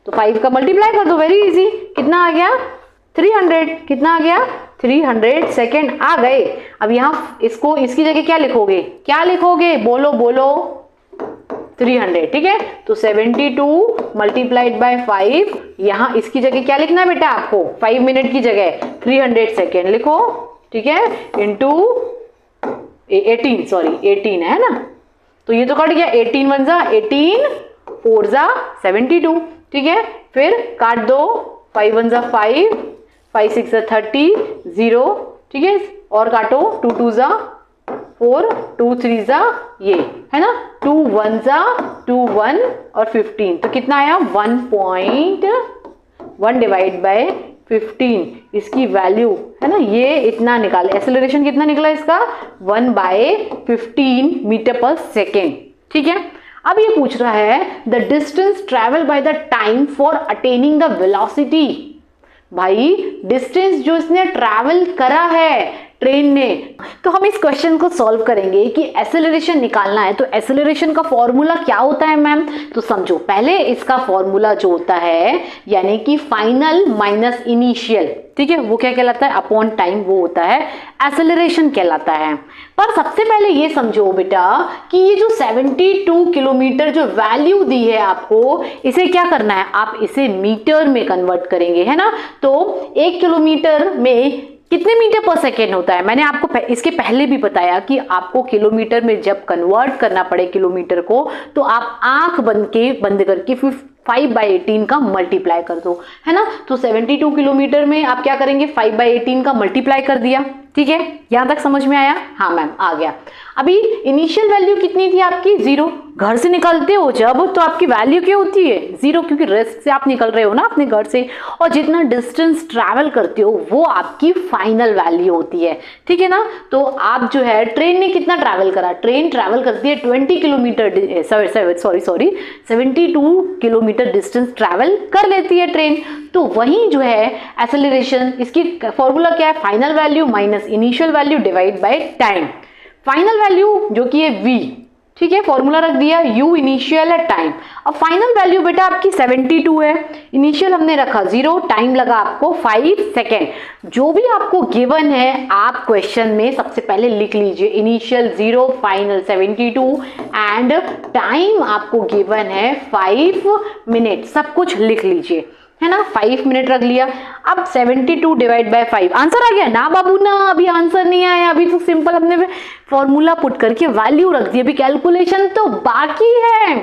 तो 5 का मल्टीप्लाई कर दो, वेरी इजी, कितना आ गया, 300, कितना आ गया, 300 सेकेंड आ गए। अब यहाँ इसको, इसकी जगह क्या लिखोगे, क्या लिखोगे, बोलो बोलो, 300, ठीक है। तो 72 मल्टीप्लाइड बाय 5, यहाँ इसकी जगह क्या लिखना है बेटा आपको, 5 मिनट की जगह 300 सेकेंड लिखो, ठीक है, इंटू 18, सॉरी 18 है ना। तो ये तो कट गया, 18 1 जा 18, 4 जा 72, ठीक है। फिर काट दो, 5 1 जा 5, 5 6 जा 30, 0, ठीक है, और काटो, 2 2 जा 4, 2 3 जा ये, है ना, 2 1 जा 2 1 और 15, तो कितना आया, 1.1 डिवाइड बाय 15, इसकी वैल्यू है ना, ये इतना निकाले, एक्सेलरेशन कितना निकला इसका, 1/15 मीटर पर सेकेंड, ठीक है। अब ये पूछ रहा है the distance travel by the time for attaining the velocity. भाई डिस्टेंस जो इसने ट्रैवल करा है ट्रेन ने, तो हम इस क्वेश्चन को सॉल्व करेंगे कि एक्सेलरेशन निकालना है। तो एक्सेलरेशन का फॉर्मूला क्या होता है मैम, तो समझो पहले इसका फॉर्मूला जो होता है, यानी कि फाइनल माइनस इनिशियल, ठीक है, वो क्या कहलाता है, अपॉन टाइम, वो होता है एक्सेलरेशन कहलाता है। पर सबसे पहले ये समझो बेटा कि ये जो 72 किलोमीटर जो वैल्यू दी है आपको, इसे क्या करना है, आप इसे मीटर में कन्वर्ट करेंगे, है ना। तो 1 किलोमीटर में कितने मीटर पर सेकेंड होता है, मैंने आपको इसके पहले भी बताया कि आपको किलोमीटर में जब कन्वर्ट करना पड़े किलोमीटर को, तो आप आंख बंद करके 5/18 का मल्टीप्लाई कर दो, है ना। तो 72 किलोमीटर में आप क्या करेंगे, 5/18 का मल्टीप्लाई कर दिया, ठीक है। यहां तक समझ में आया, हाँ मैम आ गया। अभी इनिशियल वैल्यू कितनी थी आपकी, 0। घर से निकलते हो जब, तो आपकी वैल्यू क्या होती है, 0, क्योंकि रेस्ट से आप निकल रहे हो ना अपने घर से, और जितना डिस्टेंस ट्रैवल करते हो वो आपकी फाइनल वैल्यू होती है, ठीक है ना। तो आप जो है, ट्रेन ने कितना ट्रैवल करा, ट्रेन ट्रैवल करती है 20 kilometre, sorry 72 kilometre distance travel कर लेती है ट्रेन। तो वहीं जो है एक्सेलरेशन, इसकी फॉर्मूला क्या है, final value minus initial value divide by time. Final value जो कि है v, ठीक है, फॉर्मूला रख दिया, u इनिशियल है, टाइम। अब फाइनल वैल्यू बेटा आपकी 72 है, इनिशियल हमने रखा 0, टाइम लगा आपको 5 सेकेंड। जो भी आपको गिवन है आप क्वेश्चन में सबसे पहले लिख लीजिए, इनिशियल 0, फाइनल 72 एंड टाइम आपको गिवन है 5 मिनट, सब कुछ लिख लीजिए, है ना। 5 मिनट रख लिया। अब 72 डिवाइड बाय 5 आंसर आ गया ना बाबू ना, अभी आंसर नहीं आया, अभी तो सिंपल हमने फॉर्मूला पुट करके वैल्यू रख दी, अभी कैलकुलेशन तो बाकी है।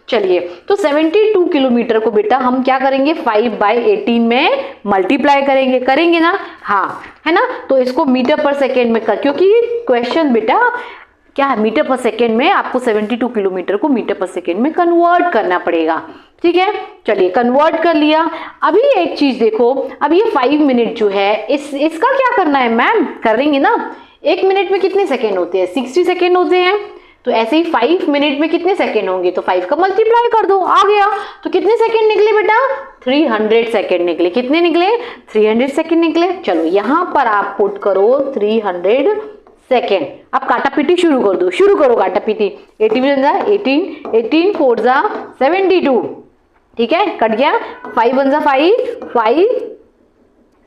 चलिए, तो 72 किलोमीटर को बेटा हम क्या करेंगे, 5/18 में मल्टीप्लाई करेंगे ना, हाँ, है ना। तो इसको मीटर पर सेकेंड में कर, क्योंकि क्वेश्चन बेटा क्या है, मीटर पर सेकेंड में आपको 72 किलोमीटर को मीटर पर सेकेंड में कन्वर्ट करना पड़ेगा, ठीक है। चलिए, कन्वर्ट कर लिया। अभी एक चीज देखो, अब ये 5 मिनट जो है इसका क्या करना है मैम, करेंगे ना। 1 मिनट में कितने सेकेंड होते हैं, 60 सेकेंड होते हैं। तो ऐसे ही 5 मिनट में कितने सेकेंड होंगे, तो 5 का मल्टीप्लाई कर दो, आ गया। तो कितने सेकेंड निकले बेटा, 300 सेकेंड निकले। कितने निकले, 300 सेकेंड निकले। चलो यहां पर आप पुट करो 300 सेकेंड। अब काटा पीटी शुरू कर दो, शुरू करो काटा पीटी। 18 4 जा 72, ठीक है, कट गया। 5 1 जा 5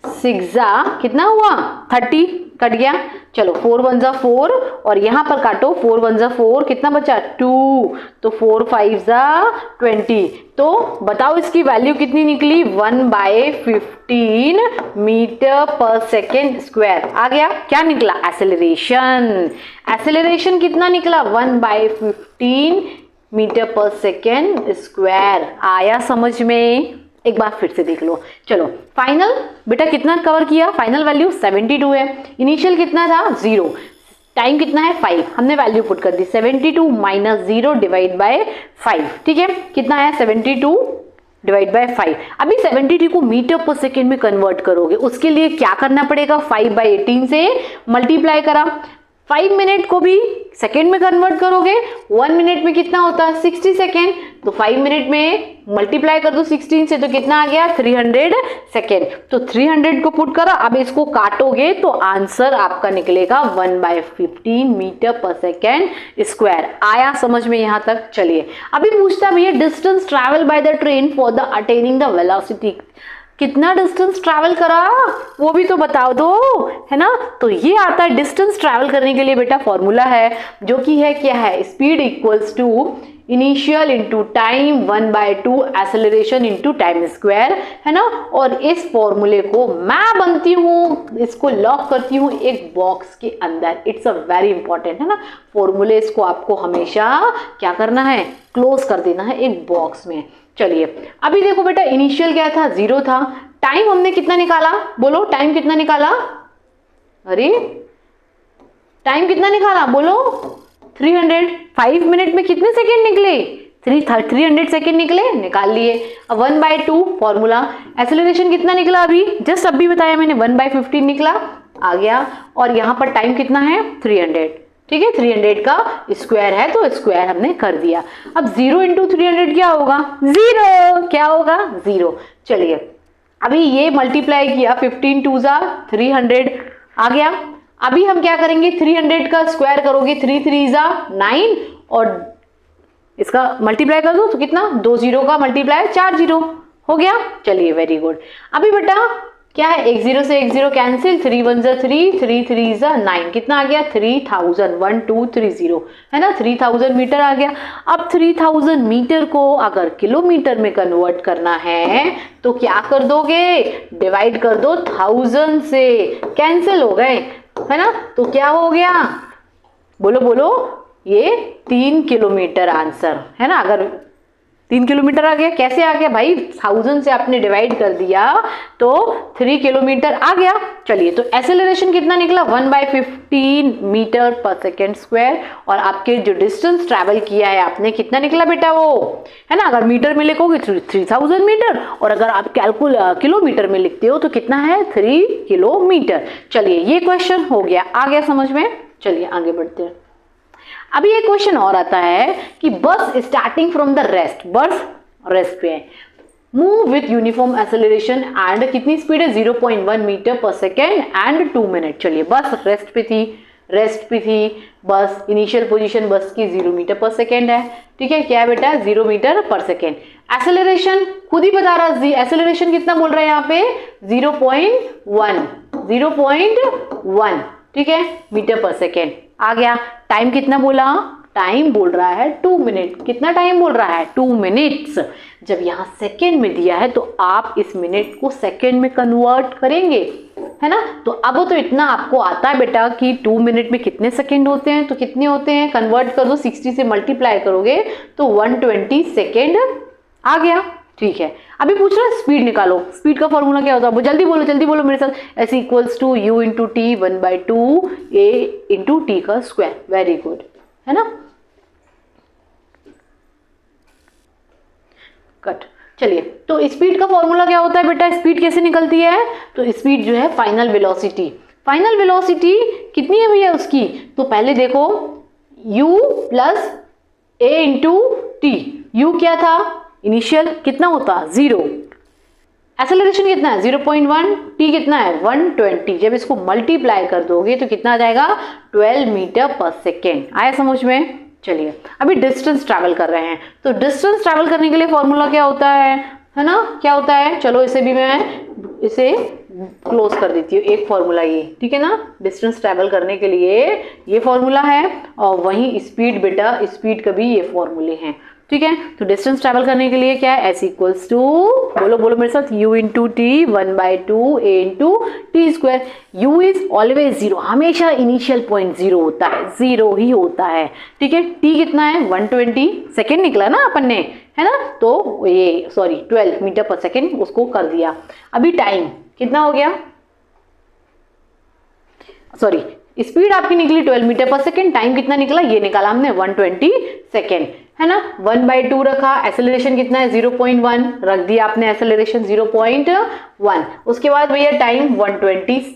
6 जा कितना हुआ 30, कट गया। चलो 4 1 जा 4 और यहां पर काटो, 4 1 जा 4, कितना बचा 2, तो 4 5 जा 20। तो बताओ इसकी वैल्यू कितनी निकली, 1/15 मीटर पर सेकेंड स्क्वायर। आ गया, क्या निकला, एक्सेलरेशन। एक्सेलरेशन कितना निकला, 1/15 मीटर पर सेकेंड स्क्वायर। आया समझ में, एक बार फिर से देख लो। चलो फाइनल बेटा कितना कवर किया, फाइनल वैल्यू 72 है, इनिशियल कितना था 0, टाइम कितना है 5, हमने वैल्यू पुट कर दी 72 माइनस 0 डिवाइड बाय 5, ठीक है, कितना है 72 डिवाइड बाय 5। अभी 72 को मीटर पर सेकेंड में कन्वर्ट करोगे, उसके लिए क्या करना पड़ेगा, 5/18 से मल्टीप्लाई करा। 5 मिनट को भी सेकेंड में कन्वर्ट करोगे, 1 मिनट में कितना होता है 60 सेकेंड, तो 5 मिनट में मल्टीप्लाई कर दो 16 से, तो कितना आ गया 300 सेकेंड। तो 300 को पुट करा, अब इसको काटोगे तो आंसर आपका निकलेगा 1/15 मीटर पर सेकेंड स्क्वायर। आया समझ में यहां तक। चलिए अभी पूछता भैया distance travel by the train for the attaining the velocity, कितना डिस्टेंस ट्रैवल करा वो भी तो बता दो, है ना। तो ये आता है डिस्टेंस ट्रैवल करने के लिए बेटा फॉर्मूला है, जो कि है क्या है, speed equals to initial into time 1/2 acceleration into time square, है ना। और इस फॉर्मूले को मैं बनती हूँ, इसको लॉक करती हूँ एक बॉक्स के अंदर। इट्स अ वेरी इंपॉर्टेंट, है ना। फॉर्मूले को आपको हमेशा क्या करना है, क्लोज कर देना है एक बॉक्स में। चलिए अभी देखो बेटा, इनिशियल क्या था 0 था, टाइम हमने कितना निकाला, बोलो टाइम कितना निकाला, अरे टाइम कितना निकाला बोलो 300। 5 मिनट में कितने सेकेंड निकले, 300 सेकेंड निकले, निकाल लिए। अब 1/2 फॉर्मूला, एक्सेलरेशन कितना निकला, अभी जस्ट अभी बताया मैंने 1/15 निकला, आ गया। और यहां पर टाइम कितना है 300, ठीक है, 300 का स्क्वायर है तो स्क्वायर हमने कर दिया। अब 0 इंटू 300 क्या होगा, 0, क्या होगा 0। चलिए अभी ये मल्टीप्लाई किया, 15 2 जा 300 आ गया। अभी हम क्या करेंगे, 300 का स्क्वायर करोगे, 3 3 जा 9 और इसका मल्टीप्लाई कर दो तो कितना, 2 0 का मल्टीप्लाई 4 0 हो गया। चलिए वेरी गुड। अभी बेटा क्या है, 1 0 से 1 0 कैंसिल, 3 1 जा 3 3 3 जा 9, कितना आ गया 3000, 1 2 3 0, है ना, 3000 मीटर आ गया। अब 3000 मीटर को अगर किलोमीटर में कन्वर्ट करना है तो क्या कर दोगे, डिवाइड कर दो 1000 से, कैंसिल हो गए, है ना। तो क्या हो गया, बोलो बोलो, ये 3 किलोमीटर आंसर, है ना। अगर 3 किलोमीटर आ गया, कैसे आ गया भाई, 1000 से आपने डिवाइड कर दिया तो 3 किलोमीटर आ गया। चलिए तो एक्सेलरेशन कितना निकला, 1/15 मीटर पर सेकेंड स्क्वायर। और आपके जो डिस्टेंस ट्रैवल किया है आपने कितना निकला बेटा, वो है ना, अगर मीटर में लिखोगे 3000 मीटर, और अगर आप किलोमीटर में लिखते हो तो कितना है 3 किलोमीटर। चलिए ये क्वेश्चन हो गया, आ गया समझ में। चलिए आगे बढ़ते हैं। अभी एक क्वेश्चन और आता है कि बस स्टार्टिंग फ्रॉम द रेस्ट, बस रेस्ट पे है, move with uniform acceleration and कितनी स्पीड है 0.1 metre per second and 2 minute. चलिए बस रेस्ट पे थी, रेस्ट पे थी बस, इनिशियल पोजीशन बस की 0 मीटर पर सेकेंड है, ठीक है, क्या है बेटा 0 मीटर पर सेकेंड। एक्सेलरेशन खुद ही बता रहा है, एक्सेलरेशन कितना बोल रहा है यहाँ पे 0.1, ठीक है, मीटर पर सेकेंड आ गया। टाइम कितना बोला, टाइम बोल रहा है 2 मिनट, कितना टाइम बोल रहा है 2 मिनट्स। जब यहाँ सेकेंड में दिया है तो आप इस मिनट को सेकेंड में कन्वर्ट करेंगे, है ना। तो अब तो इतना आपको आता है बेटा कि 2 मिनट में कितने सेकेंड होते हैं, तो कितने होते हैं कन्वर्ट कर दो, 60 से मल्टीप्लाई करोगे तो 120 सेकेंड आ गया, ठीक है। अभी पूछ रहा है स्पीड निकालो, स्पीड का फॉर्मूला क्या होता है, जल्दी बोलो मेरे साथ, S equals to U into T 1/2 A into T का स्क्वायर, वेरी गुड, है ना। कट, चलिए, तो स्पीड का फॉर्मूला क्या होता है बेटा, स्पीड कैसे निकलती है, तो स्पीड जो है फाइनल वेलोसिटी, फाइनल वेलोसिटी कितनी है भैया उसकी, तो पहले देखो u plus a into T, u क्या था इनिशियल कितना होता 0, एक्सेलरेशन कितना है 0.1, t कितना है 120, जब इसको मल्टीप्लाई कर दोगे तो कितना आ जाएगा 12 मीटर पर सेकेंड, आया समझ में। चलिए अभी डिस्टेंस ट्रैवल कर रहे हैं, तो डिस्टेंस ट्रैवल करने के लिए फॉर्मूला क्या होता है ना, क्या होता है, चलो इसे भी मैं इसे क्लोज कर देती हूँ, एक फॉर्मूला ये, ठीक है ना, डिस्टेंस ट्रैवल करने के लिए ये फॉर्मूला है, और वहीं स्पीड बेटा, स्पीड का भी ये फॉर्मूले हैं, ठीक है। तो डिस्टेंस ट्रैवल करने के लिए क्या है, S इक्वल्स टू, बोलो मेरे साथ, U into T 1/2 A into T square. U is always 0, हमेशा इनिशियल पॉइंट 0 होता है, 0 ही होता है, ठीक है। T कितना है 120 सेकेंड निकला ना अपन ने, है ना, तो ये 12 मीटर पर सेकेंड उसको कर दिया। अभी टाइम कितना हो गया, स्पीड आपकी निकली 12 मीटर पर सेकेंड, टाइम कितना निकला, ये निकाला हमने 120 सेकेंड, है ना। 1/2 रखा, एक्सेलरेशन कितना है 0.1 रख दिया आपने, एक्सेलरेशन 0.1, उसके बाद भैया टाइम 120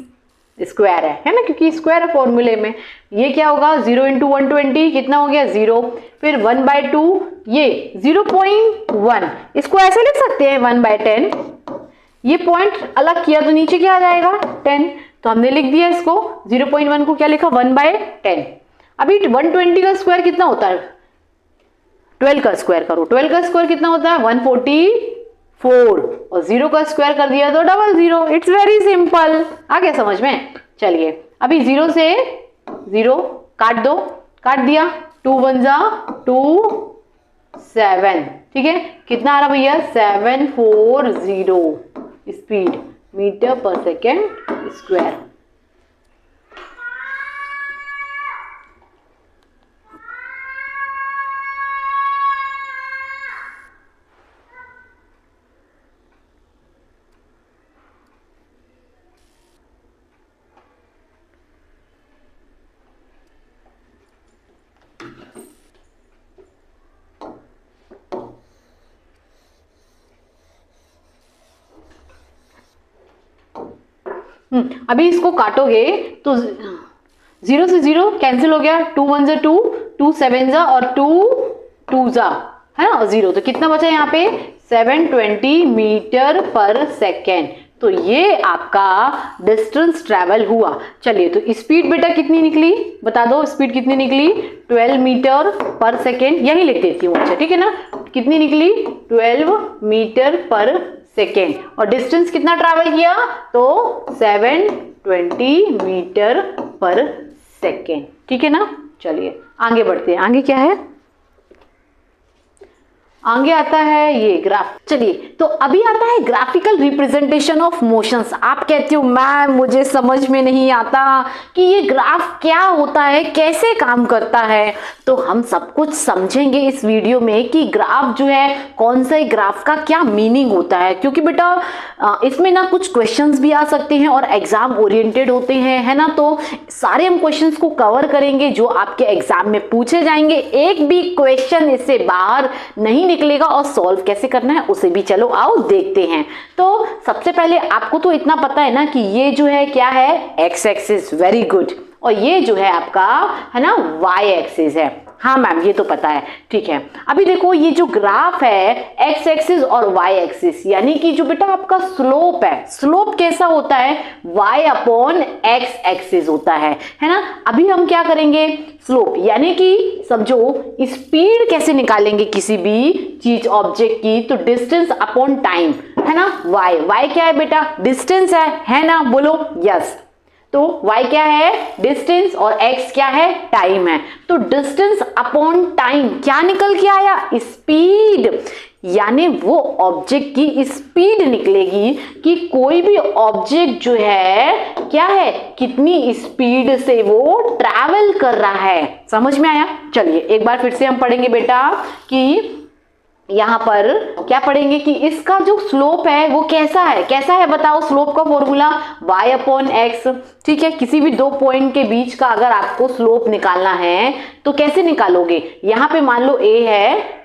स्क्वायर है ना, क्योंकि स्क्वायर है फॉर्मूले में, ये क्या होगा 0 इंटू 120 कितना हो गया 0, फिर 1/2 ये 0.1, इसको ऐसे लिख सकते हैं 1/10, ये पॉइंट अलग किया तो नीचे क्या आ जाएगा 10, तो हमने लिख दिया इसको 0.1 को क्या लिखा 1/10। अभी 120 का स्क्वायर कितना होता है, 12 का स्क्वायर करो, 12 का स्क्वायर कितना होता है 144, और 0 का स्क्वायर कर दिया तो 00, इट्स वेरी सिंपल, आ गया समझ में। चलिए अभी 0 से 0 काट दो, काट दिया, 2 1 जा 2 7, ठीक है, कितना आ रहा भैया 740 speed metre per second square. अभी इसको काटोगे तो 0 से 0 कैंसिल हो गया, 2 1 जा 2, 2 7 जा और 2 2 जा, है ना, 0, तो कितना बचा यहाँ पे 720 मीटर पर सेकेंड, तो ये आपका डिस्टेंस ट्रैवल हुआ। चलिए तो स्पीड बेटा कितनी निकली बता दो, स्पीड कितनी निकली 12 मीटर पर सेकेंड, यही लिख देती हूँ, अच्छा ठीक है ना, कितनी निकली 12 मीटर पर सेकेंड, और डिस्टेंस कितना ट्रैवल किया तो 720 मीटर पर सेकेंड, ठीक है ना। चलिए आगे बढ़ते हैं, आगे क्या है, आगे आता है ये ग्राफ। चलिए तो अभी आता है ग्राफिकल रिप्रेजेंटेशन ऑफ मोशंस। आप कहते हो मैम मुझे समझ में नहीं आता कि ये ग्राफ क्या होता है, कैसे काम करता है, तो हम सब कुछ समझेंगे इस वीडियो में कि ग्राफ जो है कौन सा ग्राफ का क्या मीनिंग होता है, क्योंकि बेटा इसमें ना कुछ क्वेश्चंस भी आ सकते हैं और एग्जाम ओरिएंटेड होते हैं, है ना, तो सारे हम क्वेश्चंस को कवर करेंगे जो आपके एग्जाम में पूछे जाएंगे, एक भी क्वेश्चन इससे बाहर नहीं निकलेगा, और सॉल्व कैसे करना है उसे भी चलो आओ देखते हैं। तो सबसे पहले आपको तो इतना पता है ना कि ये जो है क्या है एक्स एक्सिस, वेरी गुड, और ये जो है आपका है ना वाई एक्सिस है, हाँ मैम ये तो पता है, ठीक है। अभी देखो ये जो ग्राफ है एक्स एक्सिस और वाई एक्सिस, यानी कि जो बेटा आपका स्लोप है, स्लोप कैसा होता है, y अपॉन एक्स एक्सिस होता है ना। अभी हम क्या करेंगे, स्लोप यानी कि समझो स्पीड कैसे निकालेंगे किसी भी चीज ऑब्जेक्ट की, तो डिस्टेंस अपॉन टाइम है ना। y क्या है बेटा, डिस्टेंस है ना, बोलो यस। तो y क्या है, डिस्टेंस, और x क्या है, टाइम है। तो डिस्टेंस अपॉन टाइम क्या निकल के आया, स्पीड, यानी वो ऑब्जेक्ट की स्पीड निकलेगी कि कोई भी ऑब्जेक्ट जो है क्या है, कितनी स्पीड से वो ट्रैवल कर रहा है। समझ में आया। चलिए एक बार फिर से हम पढ़ेंगे बेटा कि यहां पर क्या पढ़ेंगे कि इसका जो स्लोप है वो कैसा है बताओ। स्लोप का फॉर्मूला y अपॉन एक्स, ठीक है। किसी भी दो पॉइंट के बीच का अगर आपको स्लोप निकालना है तो कैसे निकालोगे, यहां पे मान लो a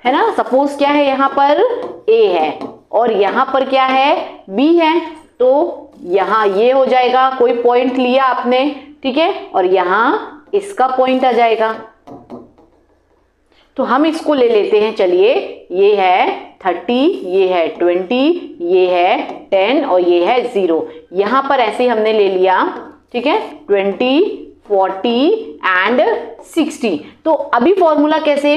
है ना, सपोज क्या है, यहां पर a है और यहां पर क्या है, b है। तो यहां ये हो जाएगा, कोई पॉइंट लिया आपने, ठीक है, और यहां इसका पॉइंट आ जाएगा। तो हम इसको ले लेते हैं, चलिए ये है 30, ये है 20, ये है 10 और ये है 0। यहां पर ऐसे हमने ले लिया, ठीक है, 20, 40 एंड 60। तो अभी फॉर्मूला कैसे,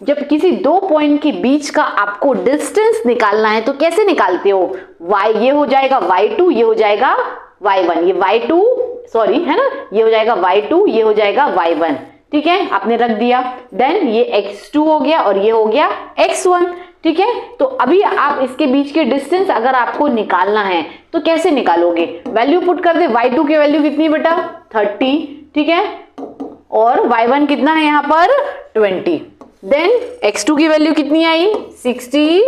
जब किसी दो पॉइंट के बीच का आपको डिस्टेंस निकालना है तो कैसे निकालते हो, y ये हो जाएगा y2, ये हो जाएगा y1, ये y2 सॉरी है ना, ये हो जाएगा y2, ये हो जाएगा y1, ठीक है, आपने रख दिया। देन ये x2 हो गया और ये हो गया x1, ठीक है। तो अभी आप इसके बीच के डिस्टेंस अगर आपको निकालना है तो कैसे निकालोगे, वैल्यू पुट कर दे। y2 की वैल्यू कितनी बेटा, 30, ठीक है, और y1 कितना है यहाँ पर 20। देन x2 की वैल्यू कितनी आई, 60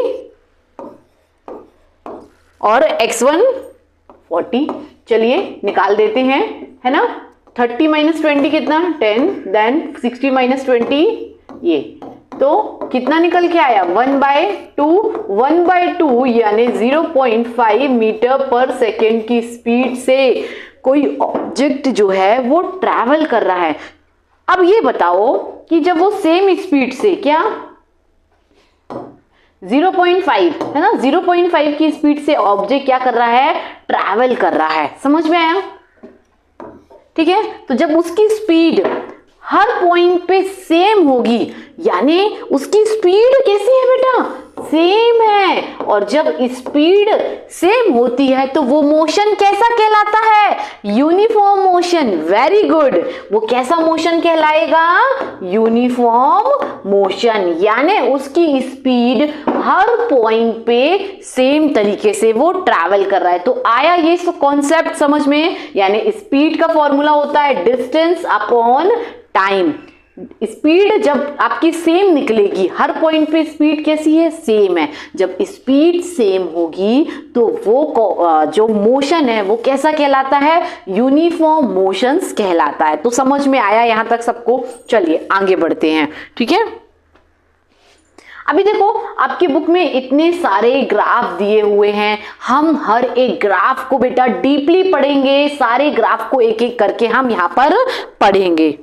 और x1 40। चलिए निकाल देते हैं, है ना। 30 माइनस 20 कितना, 10, देन 60 माइनस 20 ये, तो कितना निकल के आया, 1/2। 1/2 यानी 0.5 मीटर पर सेकेंड की स्पीड से कोई ऑब्जेक्ट जो है वो ट्रैवल कर रहा है। अब ये बताओ कि जब वो सेम स्पीड से क्या 0.5 है ना, 0.5 की स्पीड से ऑब्जेक्ट क्या कर रहा है, ट्रैवल कर रहा है। समझ में आया, ठीक है। तो जब उसकी स्पीड हर पॉइंट पे सेम होगी, यानी उसकी स्पीड कैसी है बेटा, सेम है, और जब स्पीड सेम होती है तो वो मोशन कैसा कहलाता है, यूनिफॉर्म मोशन। वेरी गुड, वो कैसा मोशन कहलाएगा, यूनिफॉर्म मोशन, यानी उसकी स्पीड हर पॉइंट पे सेम तरीके से वो ट्रैवल कर रहा है। तो आया ये कॉन्सेप्ट समझ में, यानी स्पीड का फॉर्मूला होता है डिस्टेंस अपॉन टाइम। स्पीड जब आपकी सेम निकलेगी, हर पॉइंट पे स्पीड कैसी है, सेम है। जब स्पीड सेम होगी तो वो जो मोशन है वो कैसा कहलाता है, यूनिफॉर्म मोशंस कहलाता है। तो समझ में आया यहां तक सबको। चलिए आगे बढ़ते हैं, ठीक है। अभी देखो आपकी बुक में इतने सारे ग्राफ दिए हुए हैं, हम हर एक ग्राफ को बेटा डीपली पढ़ेंगे, सारे ग्राफ को एक एक करके हम यहां पर पढ़ेंगे।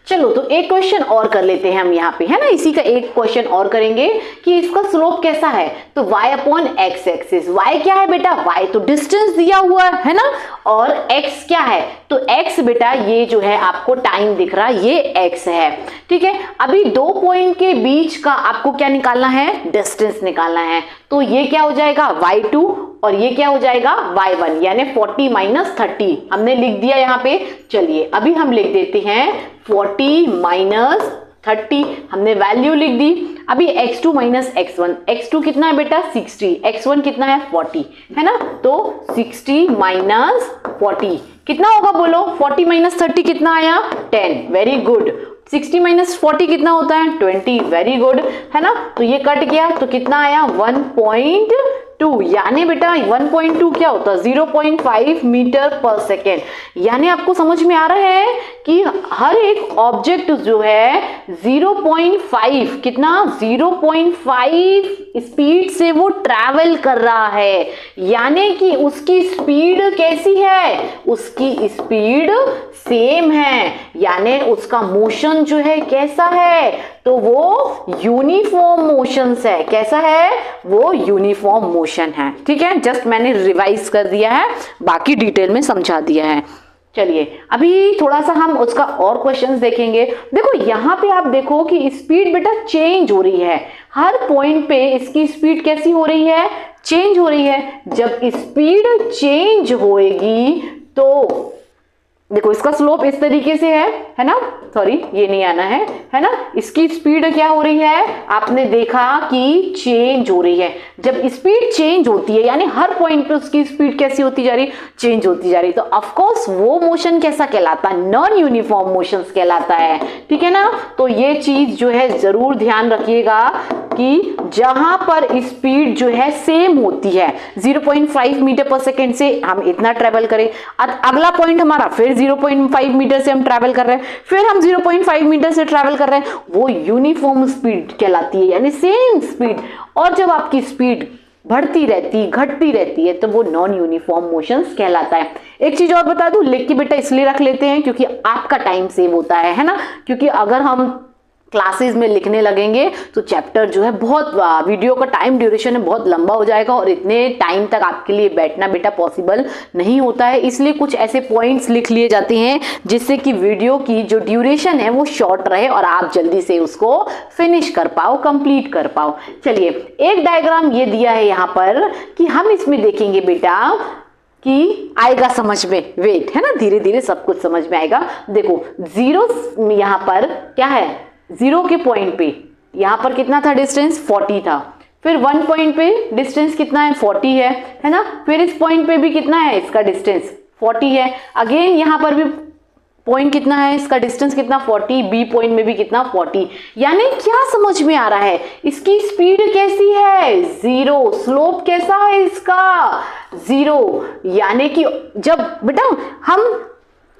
चलो तो एक क्वेश्चन और कर लेते हैं हम यहाँ पे, है ना, इसी का एक क्वेश्चन और करेंगे कि इसका स्लोप कैसा है। तो y upon x axis, y क्या है बेटा, y तो डिस्टेंस दिया हुआ है ना, और x क्या है, तो x बेटा ये जो है आपको टाइम दिख रहा है, ये x है, ठीक है। अभी दो पॉइंट के बीच का आपको क्या निकालना है, डिस्टेंस निकालना है। तो ये क्या हो जाएगा y2 और ये क्या हो जाएगा y1, यानी 40 माइनस 30 हमने लिख दिया यहाँ पे। चलिए अभी हम लिख देते हैं 40 माइनस 30, हमने वैल्यू लिख दी। अभी x2 माइनस x1, x2 कितना है बेटा 60, x1 कितना है 40, है ना। तो 60 माइनस 40 कितना होगा बोलो, 40 माइनस 30 कितना आया, 10। Very good. 60 माइनस 40 कितना होता है, 20। वेरी गुड, है ना। तो ये कट गया तो कितना आया, 1.2 2, यानी बेटा 1.2 क्या होता है 0.5 मीटर पर सेकेंड। यानी आपको समझ में आ रहा है कि हर एक ऑब्जेक्ट जो है 0.5 कितना 0.5 स्पीड से वो ट्रैवल कर रहा है। यानी कि उसकी स्पीड कैसी है, उसकी स्पीड सेम है, यानी उसका मोशन जो है कैसा है, तो वो यूनिफॉर्म मोशन है। कैसा है, वो यूनिफॉर्म मोशन है। ठीक है, जस्ट मैंने रिवाइज कर दिया है, बाकी डिटेल में समझा दिया है। चलिए अभी थोड़ा सा हम उसका और क्वेश्चंस देखेंगे। देखो यहाँ पे आप देखो कि स्पीड बेटा चेंज हो रही है, हर पॉइंट पे इसकी स्पीड कैसी हो रही है, चेंज हो रही है। जब स्पीड चेंज होएगी तो देखो इसका स्लोप इस तरीके से है ना, सॉरी ये नहीं आना है ना। इसकी स्पीड क्या हो रही है, आपने देखा कि चेंज हो रही है। जब स्पीड चेंज होती है यानी हर पॉइंट पे उसकी स्पीड कैसी होती जा रही, चेंज होती जा रही, तो ऑफ कोर्स वो मोशन कैसा कहलाता है, नॉन यूनिफॉर्म मोशंस कहलाता है। ठीक है ना, तो ये चीज जो है जरूर ध्यान रखिएगा कि जहां पर स्पीड जो है सेम होती है 0.5 मीटर पर सेकेंड से हम इतना ट्रेवल करें, अगला पॉइंट हमारा फिर 0.5 मीटर से हम ट्रैवल कर रहे हैं, फिर हम 0.5 मीटर से ट्रैवल कर रहे हैं, वो यूनिफॉर्म स्पीड कहलाती है, यानी सेम स्पीड। और जब आपकी स्पीड बढ़ती रहती घटती रहती है तो वो नॉन यूनिफॉर्म मोशंस कहलाता है। एक चीज और बता दूं, लिख के बेटा इसलिए रख लेते हैं क्योंकि आपका टाइम सेव होता है ना, क्योंकि अगर हम क्लासेस में लिखने लगेंगे तो चैप्टर जो है बहुत, वीडियो का टाइम ड्यूरेशन है बहुत लंबा हो जाएगा और इतने टाइम तक आपके लिए बैठना बेटा पॉसिबल नहीं होता है। इसलिए कुछ ऐसे पॉइंट्स लिख लिए जाते हैं जिससे कि वीडियो की जो ड्यूरेशन है वो शॉर्ट रहे और आप जल्दी से उसको फिनिश कर पाओ, कंप्लीट कर पाओ। चलिए एक डायग्राम ये दिया है यहाँ पर कि हम इसमें देखेंगे बेटा कि आएगा समझ में, वेट है ना, धीरे धीरे सब कुछ समझ में आएगा। देखो जीरो यहाँ पर क्या है, जीरो के पॉइंट पे यहाँ पर कितना था डिस्टेंस 40 था, फिर 1 पॉइंट पे डिस्टेंस कितना है 40 है ना, फिर इस पॉइंट पे भी कितना है इसका डिस्टेंस 40 है, अगेन यहाँ पर भी पॉइंट कितना है इसका डिस्टेंस कितना 40, बी पॉइंट में भी कितना 40। यानी क्या समझ में आ रहा है, इसकी स्पीड कैसी है 0, स्लोप कैसा है इसका 0। यानी कि जब बेटा हम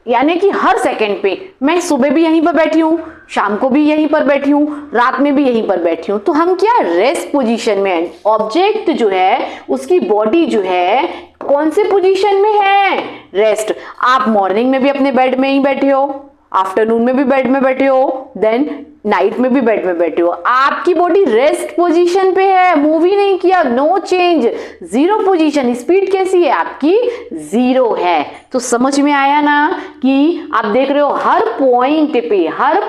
यानी कि हर सेकंड पे मैं सुबह भी यहीं पर बैठी हूँ, शाम को भी यहीं पर बैठी हूँ, रात में भी यहीं पर बैठी हूँ, तो हम क्या रेस्ट पोजीशन में हैं। ऑब्जेक्ट जो है उसकी बॉडी जो है कौन से पोजीशन में है, रेस्ट। आप मॉर्निंग में भी अपने बेड में ही बैठे हो, आफ्टरनून में भी बेड में बैठे हो, देन नाइट में भी बेड में बैठे हो, आपकी बॉडी रेस्ट पोजीशन पे है, मूव ही नहीं किया, नो चेंज, 0 पोजीशन। स्पीड कैसी है आपकी 0 है। तो समझ में आया ना कि आप देख रहे हो हर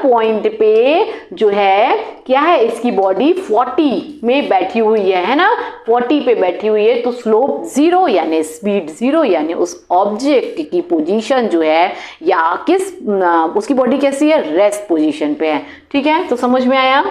पॉइंट पे जो है क्या है, इसकी बॉडी 40 में बैठी हुई है ना, 40 पे बैठी हुई है, तो स्लोप 0 यानी स्पीड 0, यानी उस ऑब्जेक्ट की पोजीशन जो है या उसकी बॉडी कैसी है, रेस्ट पोजीशन पे है। ठीक है, तो समझ में आया।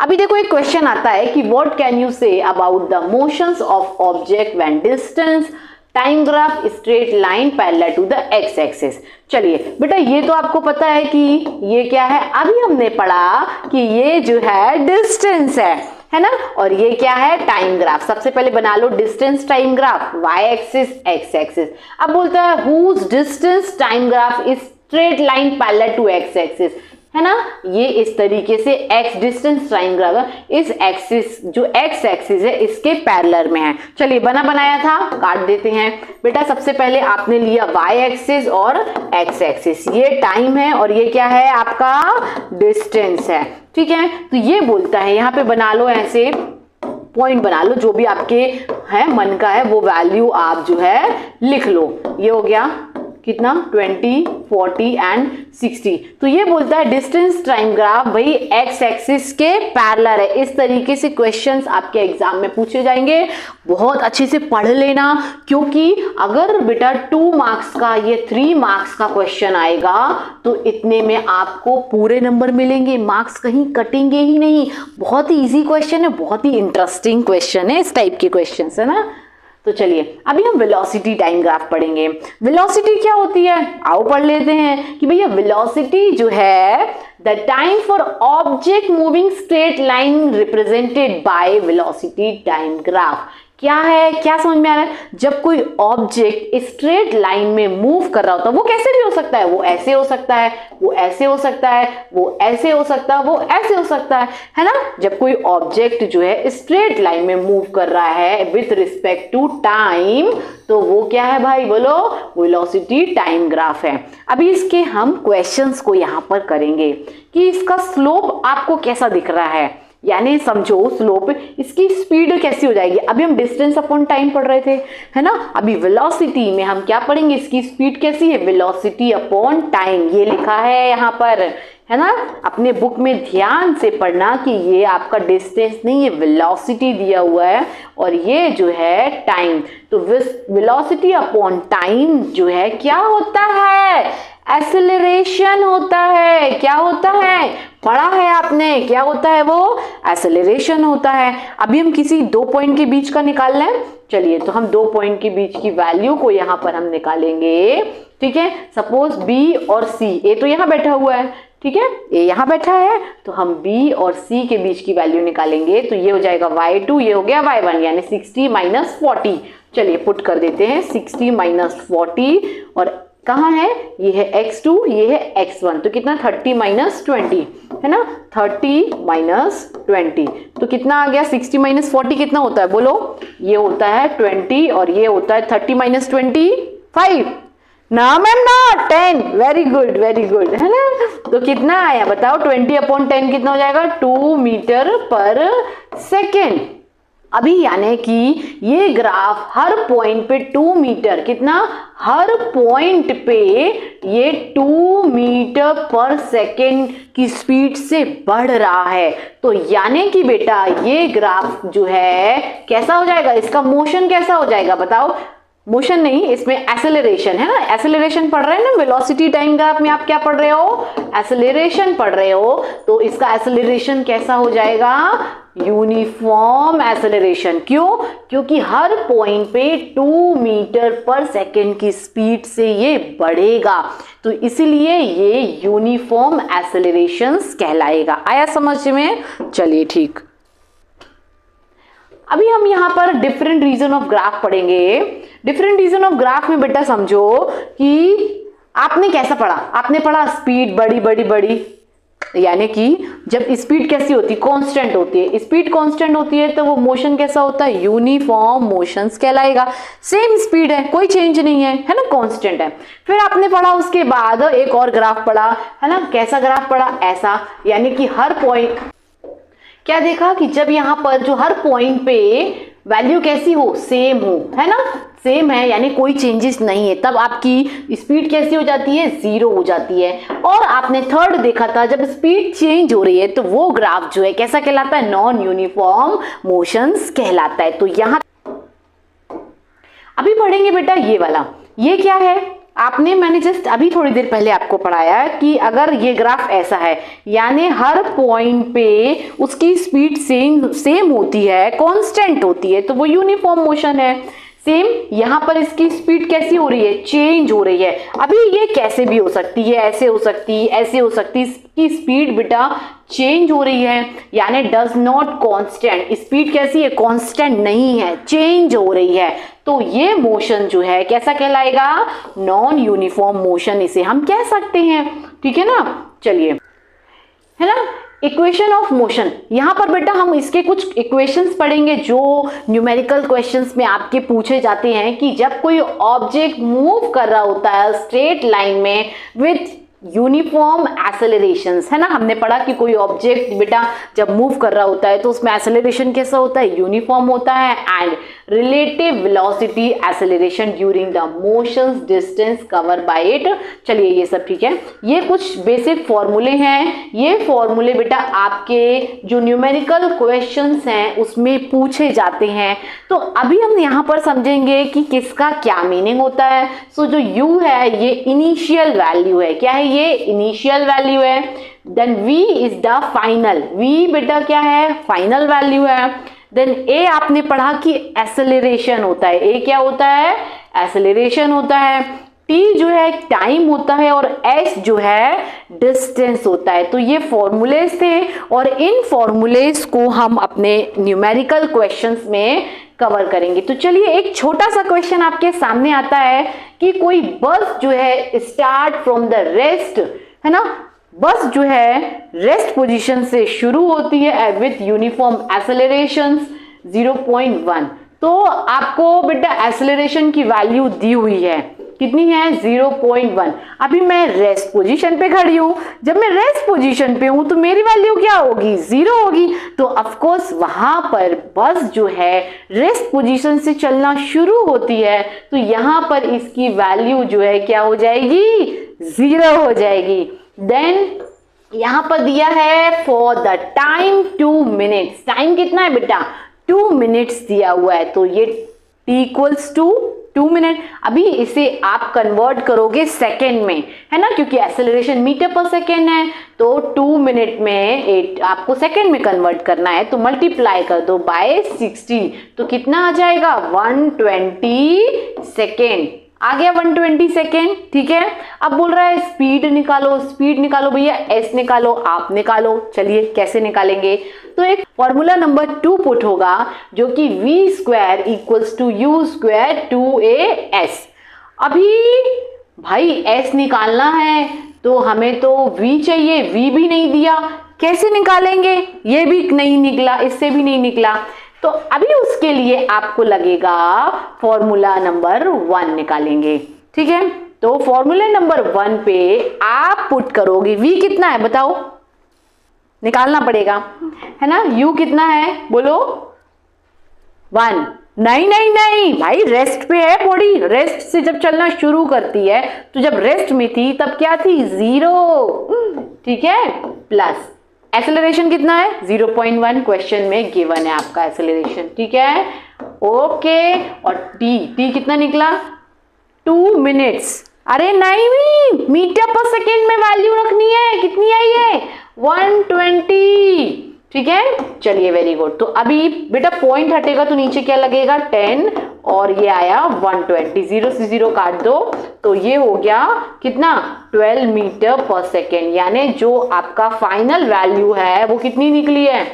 अभी देखो एक क्वेश्चन आता है कि what can you say about the motions of object when distance, time graph, straight line parallel to the X axis. चलिए बेटा ये तो आपको पता है कि ये क्या है, अभी हमने पढ़ा कि ये जो है डिस्टेंस है ना, और ये क्या है टाइम ग्राफ। सबसे पहले बना लो distance time graph, Y axis X axis. अब बोलता है whose distance time graph is straight line parallel to X axis, है ना। ये इस तरीके से एक्स डिस्टेंस टाइम ग्राफ इस एक्सिस जो एक्स एक्सिस है इसके पैरेलल में है। चलिए बना बनाया था, काट देते हैं बेटा। सबसे पहले आपने लिया वाई एक्सिस और एक्स एक्सिस, ये टाइम है और ये क्या है आपका डिस्टेंस है। ठीक है, तो ये बोलता है यहाँ पे बना लो ऐसे पॉइंट बना लो, जो भी आपके है मन का है वो वैल्यू आप जो है लिख लो। ये हो गया कितना 20, 40 एंड 60। तो ये बोलता है डिस्टेंस टाइम ग्राफ भाई एक्स एक्सिस के पैरेलल है। इस तरीके से क्वेश्चंस आपके एग्जाम में पूछे जाएंगे, बहुत अच्छे से पढ़ लेना, क्योंकि अगर बेटा 2 मार्क्स का ये 3 मार्क्स का क्वेश्चन आएगा तो इतने में आपको पूरे नंबर मिलेंगे, मार्क्स कहीं कटेंगे ही नहीं। बहुत ही ईजी क्वेश्चन है, बहुत ही इंटरेस्टिंग क्वेश्चन है, इस टाइप के क्वेश्चन है ना। तो चलिए अभी हम वेलोसिटी टाइम ग्राफ पढ़ेंगे। वेलोसिटी क्या होती है, आओ पढ़ लेते हैं कि भैया वेलोसिटी जो है the time for object moving straight line represented by velocity time graph. क्या है, क्या समझ में आ रहा है? जब कोई ऑब्जेक्ट स्ट्रेट लाइन में मूव कर रहा होता है, वो कैसे भी हो सकता है, वो ऐसे हो सकता है, वो ऐसे हो सकता है, वो ऐसे हो सकता है, वो ऐसे हो सकता है ना। जब कोई ऑब्जेक्ट जो है स्ट्रेट लाइन में मूव कर रहा है विथ रिस्पेक्ट टू टाइम, तो वो क्या है भाई, बोलो, वेलोसिटी टाइम ग्राफ है। अभी इसके हम क्वेश्चंस को यहां पर करेंगे कि इसका स्लोप आपको कैसा दिख रहा है, यानी समझो स्लोप, इसकी स्पीड कैसी हो जाएगी। अभी हम डिस्टेंस अपॉन टाइम पढ़ रहे थे, है ना। अभी वेलोसिटी में हम क्या पढ़ेंगे, इसकी स्पीड कैसी है, वेलोसिटी अपॉन टाइम, ये लिखा है यहाँ पर, है ना। अपने बुक में ध्यान से पढ़ना कि ये आपका डिस्टेंस नहीं, ये वेलोसिटी दिया हुआ है और ये जो है टाइम। तो वेलोसिटी अपॉन टाइम जो है क्या होता है, एक्सेलरेशन होता है। क्या होता है, पढ़ा है आपने, क्या होता है वो, एक्सेलरेशन होता है। अभी हम किसी दो पॉइंट के बीच का निकाल लें, चलिए तो हम दो पॉइंट के बीच की वैल्यू को यहाँ पर हम निकालेंगे, ठीक है। सपोज बी और सी, ए तो यहाँ बैठा हुआ है, ठीक है, ए यहाँ बैठा है, तो हम बी और सी के बीच की वैल्यू निकालेंगे, तो ये हो जाएगा y2, ये हो गया y1, यानी 60 माइनस 40। चलिए पुट कर देते हैं 60 माइनस 40, और कहाँ है, ये है x2, ये है x1, तो कितना 30 माइनस 20, है ना। 30 माइनस 20 तो कितना आ गया, 60 माइनस 40 कितना होता है, बोलो, ये होता है 20 और ये होता है 30 माइनस 25 ना मैम ना 10। वेरी गुड वेरी गुड, है ना। तो कितना आया बताओ, 20 अपॉन 10 कितना हो जाएगा, 2 मीटर पर सेकेंड। अभी यानी कि ये ग्राफ हर पॉइंट पे 2 मीटर, कितना, हर पॉइंट पे ये 2 मीटर पर सेकेंड की स्पीड से बढ़ रहा है। तो यानी कि बेटा ये ग्राफ जो है कैसा हो जाएगा, इसका मोशन कैसा हो जाएगा बताओ, मोशन नहीं, इसमें एक्सेलरेशन, है ना। एक्सेलरेशन पढ़ रहे हैं ना, वेलोसिटी टाइम ग्राफ में आप क्या पढ़ रहे हो, एक्सेलरेशन पढ़ रहे हो, तो इसका एक्सेलरेशन कैसा हो जाएगा, यूनिफॉर्म एक्सेलरेशन। क्यों, क्योंकि हर पॉइंट पे 2 मीटर पर सेकेंड की स्पीड से ये बढ़ेगा, तो इसीलिए ये यूनिफॉर्म एक्सेलरेशन कहलाएगा। आया समझ में, चलिए ठीक। अभी हम यहाँ पर डिफरेंट रीजन ऑफ ग्राफ पढ़ेंगे। डिफरेंट रीजन ऑफ ग्राफ में बेटा समझो कि आपने कैसा पढ़ा, आपने पढ़ा स्पीड बड़ी बड़ी बड़ी, यानी कि जब स्पीड कैसी होती है, कांस्टेंट होती है। स्पीड कांस्टेंट होती है तो वो मोशन कैसा होता है, यूनिफॉर्म मोशंस कहलाएगा। सेम स्पीड है, कोई चेंज नहीं है, है ना, कांस्टेंट है। फिर आपने पढ़ा उसके बाद एक और ग्राफ पढ़ा, है ना। कैसा ग्राफ पढ़ा, ऐसा, यानी कि हर पॉइंट क्या देखा कि जब यहाँ पर जो हर पॉइंट पे वैल्यू कैसी हो, सेम हो, है ना, सेम है, यानी कोई चेंजेस नहीं है, तब आपकी स्पीड कैसी हो जाती है, 0 हो जाती है। और आपने थर्ड देखा था, जब स्पीड चेंज हो रही है तो वो ग्राफ जो है कैसा कहलाता है, नॉन यूनिफॉर्म मोशंस कहलाता है। तो यहाँ अभी पढ़ेंगे बेटा ये वाला, ये क्या है, मैंने जस्ट अभी थोड़ी देर पहले आपको पढ़ाया कि अगर ये ग्राफ ऐसा है, यानी हर पॉइंट पे उसकी स्पीड सेम होती है, कांस्टेंट होती है, तो वो यूनिफॉर्म मोशन है। सेम यहाँ पर इसकी स्पीड कैसी हो रही है, चेंज हो रही है। अभी ये कैसे भी हो सकती है, ऐसे हो सकती है, ऐसे हो सकती है, इसकी स्पीड बेटा चेंज हो रही है, यानी डज नॉट कांस्टेंट। स्पीड कैसी है, कांस्टेंट नहीं है, चेंज हो रही है। तो ये मोशन जो है कैसा कहलाएगा, नॉन यूनिफॉर्म मोशन इसे हम कह सकते हैं, ठीक है ना। चलिए, है ना, इक्वेशन ऑफ मोशन। यहां पर बेटा हम इसके कुछ इक्वेशंस पढ़ेंगे जो न्यूमेरिकल क्वेश्चंस में आपके पूछे जाते हैं कि जब कोई ऑब्जेक्ट मूव कर रहा होता है स्ट्रेट लाइन में विथ यूनिफॉर्म एक्सेलरेशंस, है ना। हमने पढ़ा कि कोई ऑब्जेक्ट बेटा जब मूव कर रहा होता है तो उसमें एक्सेलरेशन कैसा होता है, यूनिफॉर्म होता है, and relative velocity acceleration during the motions distance cover by it. चलिए ये सब ठीक है, ये कुछ बेसिक फॉर्मूले हैं। ये फॉर्मूले बेटा आपके जो न्यूमेरिकल क्वेश्चंस हैं उसमें पूछे जाते हैं। तो अभी हम यहाँ पर समझेंगे कि किसका क्या मीनिंग होता है। सो जो u है ये इनिशियल वैल्यू है, क्या है, ये इनिशियल वैल्यू है। Then v is the final, v बेटा क्या है, फाइनल वैल्यू है। देन ए आपने पढ़ा कि एक्सेलरेशन होता है, ए क्या होता है, एक्सेलरेशन होता है, टी जो है टाइम होता है और एस जो है डिस्टेंस होता है। तो ये फॉर्मूलेज थे और इन फॉर्मूलेज को हम अपने न्यूमेरिकल क्वेश्चंस में कवर करेंगे। तो चलिए एक छोटा सा क्वेश्चन आपके सामने आता है कि कोई बस जो है स्टार्ट फ्रॉम द रेस्ट, है ना, बस जो है रेस्ट पोजीशन से शुरू होती है विथ यूनिफॉर्म एक्सेलरेशन 0.1। तो आपको बेटा एक्सेलरेशन की वैल्यू दी हुई है, कितनी है, 0.1। अभी मैं रेस्ट पोजीशन पे खड़ी हूं, जब मैं रेस्ट पोजीशन पे हूं तो मेरी वैल्यू क्या होगी, 0 होगी। तो ऑफ कोर्स वहां पर बस जो है रेस्ट पोजीशन से चलना शुरू होती है, तो यहां पर इसकी वैल्यू जो है क्या हो जाएगी, 0 हो जाएगी। देन यहां पर दिया है for the time 2 minutes, time कितना है बेटा, 2 मिनट्स दिया हुआ है, तो ये t इक्वल्स टू 2 मिनट। अभी इसे आप कन्वर्ट करोगे सेकेंड में, है ना, क्योंकि एक्सेलरेशन मीटर पर सेकेंड है, तो 2 मिनट में आपको सेकेंड में कन्वर्ट करना है, तो मल्टीप्लाई कर दो बाय 60, तो कितना आ जाएगा, 120 सेकेंड आ गया, 120 सेकेंड। ठीक है, अब बोल रहा है स्पीड निकालो, स्पीड निकालो भैया, एस निकालो, आप निकालो। चलिए कैसे निकालेंगे, तो एक फॉर्मूला नंबर 2 पुट होगा जो कि v square equals to u square 2as। अभी भाई s निकालना है तो हमें तो v चाहिए, v भी नहीं दिया, कैसे निकालेंगे, ये भी नहीं निकला, इससे भी नहीं निकला, तो अभी उसके लिए आपको लगेगा फॉर्मूला नंबर 1 निकालेंगे। ठीक है, तो फॉर्मूला नंबर 1 पे आप पुट करोगे, v कितना है बताओ, निकालना पड़ेगा, है ना, u कितना है बोलो, 1। नहीं नहीं नहीं भाई, रेस्ट पे है बॉडी, रेस्ट से जब चलना शुरू करती है, तो जब रेस्ट में थी तब क्या थी, 0। ठीक है, प्लस एक्सेलरेशन कितना है, 0.1 क्वेश्चन में गिवन है आपका एक्सेलरेशन। ठीक है, ओके, और t कितना निकला, 2 मिनट्स। अरे नहीं, मीटर पर सेकेंड में वैल्यू रखनी है, कितनी आई है, 120। ठीक है, चलिए वेरी गुड। तो अभी बेटा पॉइंट हटेगा तो नीचे क्या लगेगा, 10, और ये आया 120, 0 से 0 काट दो, तो ये हो गया कितना, 12 मीटर पर सेकेंड, यानी जो आपका फाइनल वैल्यू है वो कितनी निकली है,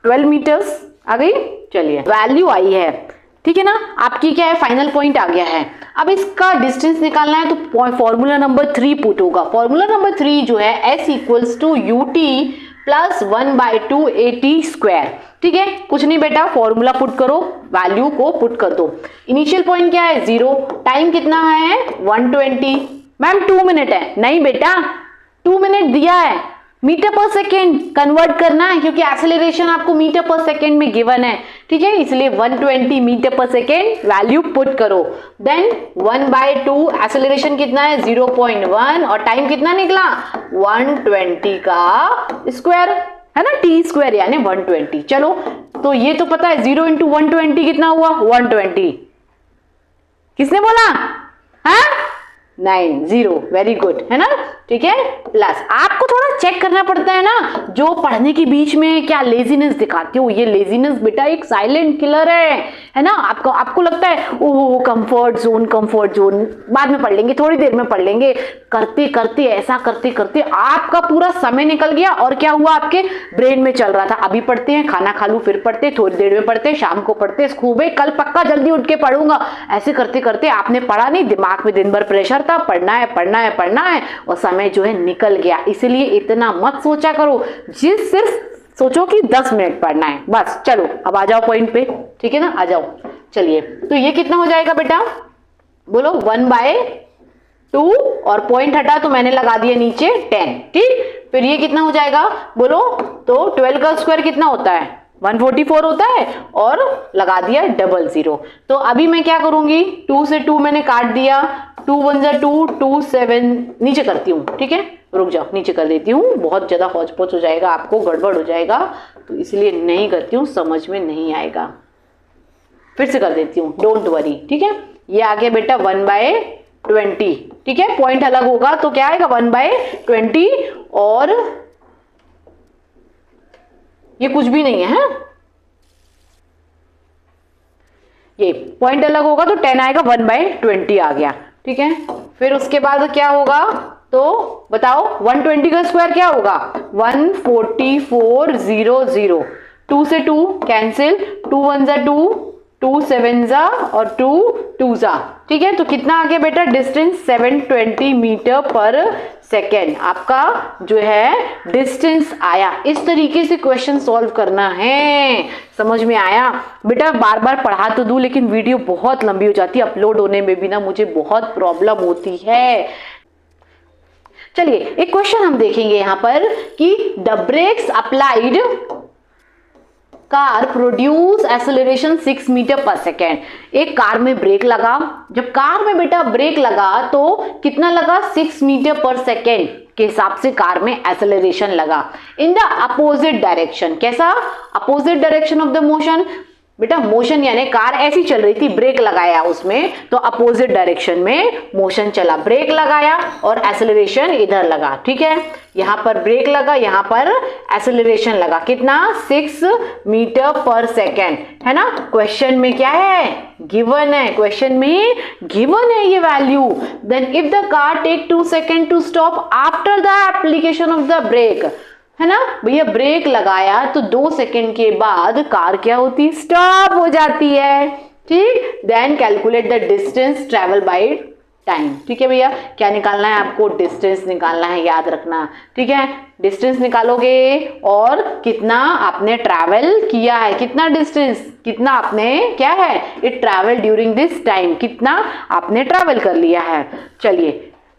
12 मीटर्स आ गई। चलिए वैल्यू आई है, ठीक है ना, आपकी क्या है, फाइनल पॉइंट आ गया है। अब इसका डिस्टेंस निकालना है तो फॉर्मूला नंबर 3 पुट होगा। फॉर्मूला नंबर 3 जो है s equals to ut plus 1/2 at square. ठीक है, कुछ नहीं बेटा, फॉर्मूला पुट करो, वैल्यू को पुट कर दो। इनिशियल पॉइंट क्या है, 0, टाइम कितना है, 120। मैम 2 मिनट है, नहीं बेटा 2 मिनट दिया है, मीटर पर सेकेंड कन्वर्ट करना है, क्योंकि एक्सेलरेशन आपको मीटर पर सेकेंड में गिवन है। ठीक है, इसलिए 120 metre per second value put करो। देन 1/2 एक्सेलरेशन कितना है, 0.1, और टाइम कितना निकला, 120 का स्क्वायर, है ना, t स्क्वायर यानी 120। चलो, तो ये तो पता है 0 × 120 कितना हुआ, 120। किसने बोला, हाँ 9, 0, वेरी गुड, है ना। ठीक है, प्लस आपको थोड़ा चेक करना पड़ता है ना, जो पढ़ने के बीच में क्या लेजीनेस दिखाते हो, ये लेजीनेस बेटा एक साइलेंट किलर है ना। आपको लगता है ओह कंफर्ट जोन, कंफर्ट जोन, बाद में पढ़ लेंगे, थोड़ी देर में पढ़ लेंगे, करते करते ऐसा करते करते आपका पूरा समय निकल गया, और क्या हुआ, आपके ब्रेन में चल रहा था अभी पढ़ते हैं, खाना खा लूं फिर पढ़ते, थोड़ी देर में पढ़ते, शाम को पढ़ते, खूब है, कल पक्का जल्दी उठ के पढ़ूंगा, ऐसे करते करते आपने पढ़ा नहीं, दिमाग में दिन भर प्रेशर था, पढ़ना है पढ़ना है पढ़ना है, और समय जो है निकल गया। इसलिए इतना मत सोचा करो, सिर्फ सोचो कि 10 मिनट पढ़ना है बस। चलो अब आ जाओ पॉइंट पे, ठीक है ना, आ जाओ। चलिए, तो ये कितना हो जाएगा बेटा, बोलो 1/2, और पॉइंट हटा तो मैंने लगा दिया नीचे 10। ठीक, फिर ये कितना हो जाएगा बोलो, तो 12 का स्क्वायर कितना होता है, 144 होता है, और लगा दिया 00। तो अभी मैं क्या करूंगी, 2 से 2 मैंने काट दिया, 2 × 1 = 2, 2 7, नीचे करती हूँ। ठीक है, रुक जाओ, नीचे कर देती हूँ, बहुत ज्यादा हौच पौच हो जाएगा, आपको गड़बड़ हो जाएगा, तो इसलिए नहीं करती हूँ, समझ में नहीं आएगा। फिर से कर देती हूँ, डोंट वरी। ठीक है, ये आ गया बेटा 1/20। ठीक है, पॉइंट अलग होगा तो क्या आएगा, 1/20, और ये कुछ भी नहीं है, ये पॉइंट अलग होगा तो 10 आएगा, 1/20 आ गया, ठीक है। फिर उसके बाद क्या होगा, तो बताओ 120 का स्क्वायर क्या होगा, 14400, 2 से 2 कैंसिल, 2 1 जा 2, 2 7 जा और 2 2 जा, ठीक है। तो कितना आ गया बेटा डिस्टेंस, 720 मीटर पर सेकेंड आपका जो है डिस्टेंस आया। इस तरीके से क्वेश्चन सॉल्व करना है, समझ में आया बेटा। बार बार पढ़ा तो दूं लेकिन वीडियो बहुत लंबी हो जाती है, अपलोड होने में भी ना मुझे बहुत प्रॉब्लम होती है। चलिए एक क्वेश्चन हम देखेंगे यहां पर कि the brakes applied car produce acceleration 6 metre per second. एक कार में ब्रेक लगा, जब कार में बेटा ब्रेक लगा तो कितना लगा, 6 मीटर पर सेकेंड के हिसाब से कार में एक्सेलरेशन लगा इन द अपोजिट डायरेक्शन। कैसा, opposite direction of the motion, बेटा मोशन यानी कार ऐसी चल रही थी, ब्रेक लगाया उसमें तो अपोजिट डायरेक्शन में मोशन चला, ब्रेक लगाया और एक्सेलरेशन इधर लगा, ठीक है। यहां पर ब्रेक लगा, यहां पर एक्सेलरेशन लगा, कितना, 6 मीटर पर सेकेंड, है ना। क्वेश्चन में क्या है, गिवन है, क्वेश्चन में गिवन है ये वैल्यू। Then if the car take 2 second to stop after the application of the brake, है ना भैया, ब्रेक लगाया तो 2 सेकेंड के बाद कार क्या होती, स्टॉप हो जाती है, ठीक। Then calculate the distance travel by time, ठीक है भैया। क्या निकालना है आपको, डिस्टेंस निकालना है, याद रखना, ठीक है। डिस्टेंस निकालोगे और कितना आपने ट्रैवल किया है, कितना डिस्टेंस, कितना आपने क्या है, it travel during this time, कितना आपने ट्रैवल कर लिया है। चलिए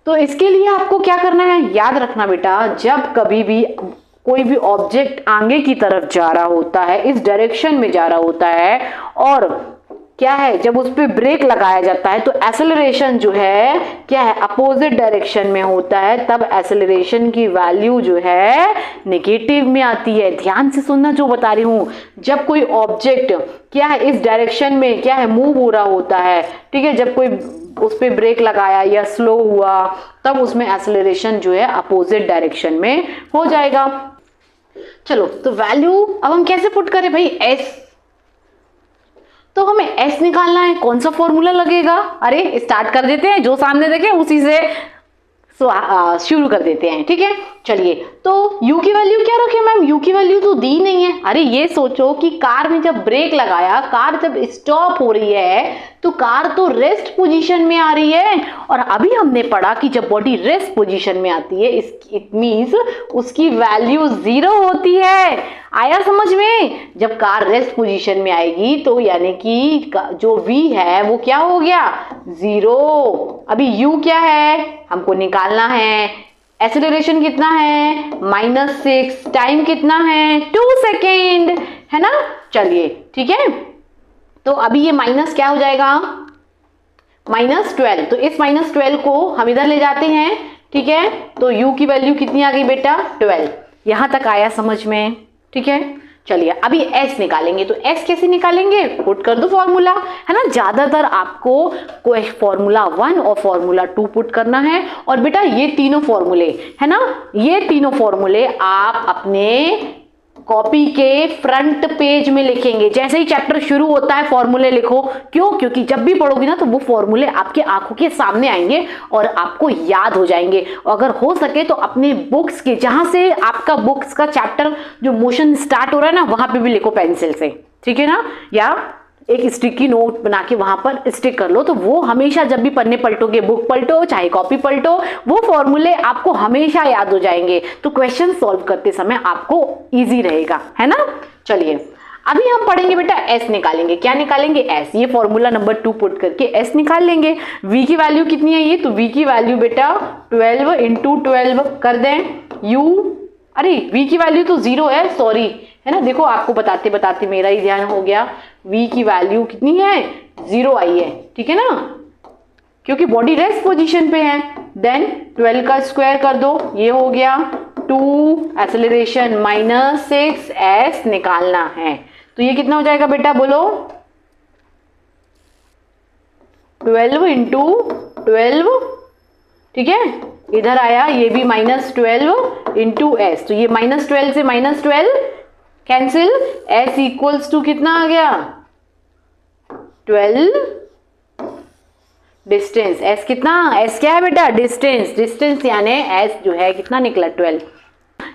तो इसके लिए आपको क्या करना है, याद रखना बेटा, जब कभी भी कोई भी ऑब्जेक्ट आगे की तरफ जा रहा होता है, इस डायरेक्शन में जा रहा होता है और क्या है, जब उस पर ब्रेक लगाया जाता है तो एक्सेलरेशन जो है क्या है, अपोजिट डायरेक्शन में होता है, तब एक्सेलरेशन की वैल्यू जो है नेगेटिव में आती है। ध्यान से सुनना जो बता रही हूं, जब कोई ऑब्जेक्ट क्या है इस डायरेक्शन में क्या है मूव हो रहा होता है, ठीक है, जब कोई उस पे ब्रेक लगाया या स्लो हुआ तब उसमें एक्सेलरेशन जो है अपोजिट डायरेक्शन में हो जाएगा। चलो तो वैल्यू अब हम कैसे पुट करें भाई, एस, तो हमें एस निकालना है, कौन सा फॉर्मूला लगेगा, अरे स्टार्ट कर देते हैं, जो सामने देखे उसी से शुरू कर देते हैं, ठीक है। चलिए तो u की वैल्यू क्या रखे मैम, u की वैल्यू तो दी नहीं है। अरे ये सोचो कि कार में जब ब्रेक लगाया, कार जब स्टॉप हो रही है तो कार तो रेस्ट पोजीशन में आ रही है, और अभी हमने पढ़ा कि जब बॉडी रेस्ट पोजीशन में आती है इट मींस उसकी वैल्यू 0 होती है। आया समझ में, जब कार रेस्ट पोजीशन में आएगी तो यानी कि जो v है वो क्या हो गया, 0। अभी u क्या है हमको निकालना है, एक्सेलरेशन कितना है, -6, टाइम कितना है, 2 सेकेंड, है ना। चलिए ठीक है, तो अभी ये माइनस क्या हो जाएगा, -12, तो इस -12 को हम इधर ले जाते हैं, ठीक है। तो u की वैल्यू कितनी आ गई बेटा, 12। यहां तक आया समझ में, ठीक है। चलिए अभी s निकालेंगे, तो s कैसे निकालेंगे, पुट कर दो फॉर्मूला, है ना। ज्यादातर आपको कोई फॉर्मूला 1 और फॉर्मूला 2 पुट करना है, और बेटा ये तीनों फॉर्मूले है ना, ये तीनों फॉर्मूले आप अपने कॉपी के फ्रंट पेज में लिखेंगे। जैसे ही चैप्टर शुरू होता है फॉर्मूले लिखो, क्यों, क्योंकि जब भी पढ़ोगी ना तो वो फॉर्मूले आपके आंखों के सामने आएंगे और आपको याद हो जाएंगे। अगर हो सके तो अपने बुक्स के, जहां से आपका बुक्स का चैप्टर जो मोशन स्टार्ट हो रहा है ना वहां पे भी लिखो पेंसिल से, ठीक है ना, या एक स्टिकी नोट बना के वहां पर स्टिक कर लो, तो वो हमेशा जब भी पन्ने पलटोगे, बुक पलटो चाहे कॉपी पलटो, वो फॉर्मूले आपको हमेशा याद हो जाएंगे, तो क्वेश्चन सॉल्व करते समय आपको इजी रहेगा, है ना। चलिए अभी हम पढ़ेंगे बेटा s निकालेंगे, क्या निकालेंगे, s, ये फॉर्मूला नंबर 2 पुट करके s निकाल लेंगे। v की वैल्यू कितनी है ये, तो v की वैल्यू बेटा 12 × 12 कर दें, u, अरे v की वैल्यू तो 0 है, सॉरी, है ना। देखो आपको बताते बताते मेरा ही ध्यान हो गया, v की वैल्यू कितनी है, 0 आई है, ठीक है ना, क्योंकि बॉडी रेस्ट पोजीशन पे है। देन 12 का स्क्वायर कर दो, ये हो गया 2, एक्सेलरेशन -6, s निकालना है, तो ये कितना हो जाएगा बेटा बोलो, 12 × 12, ठीक है। इधर आया ये भी -12 × s, तो ये -12 से -12 कैंसिल, s इक्वल्स टू कितना आ गया, 12 डिस्टेंस। एस कितना, एस क्या है बेटा, डिस्टेंस। डिस्टेंस यानी एस जो है कितना निकला, 12।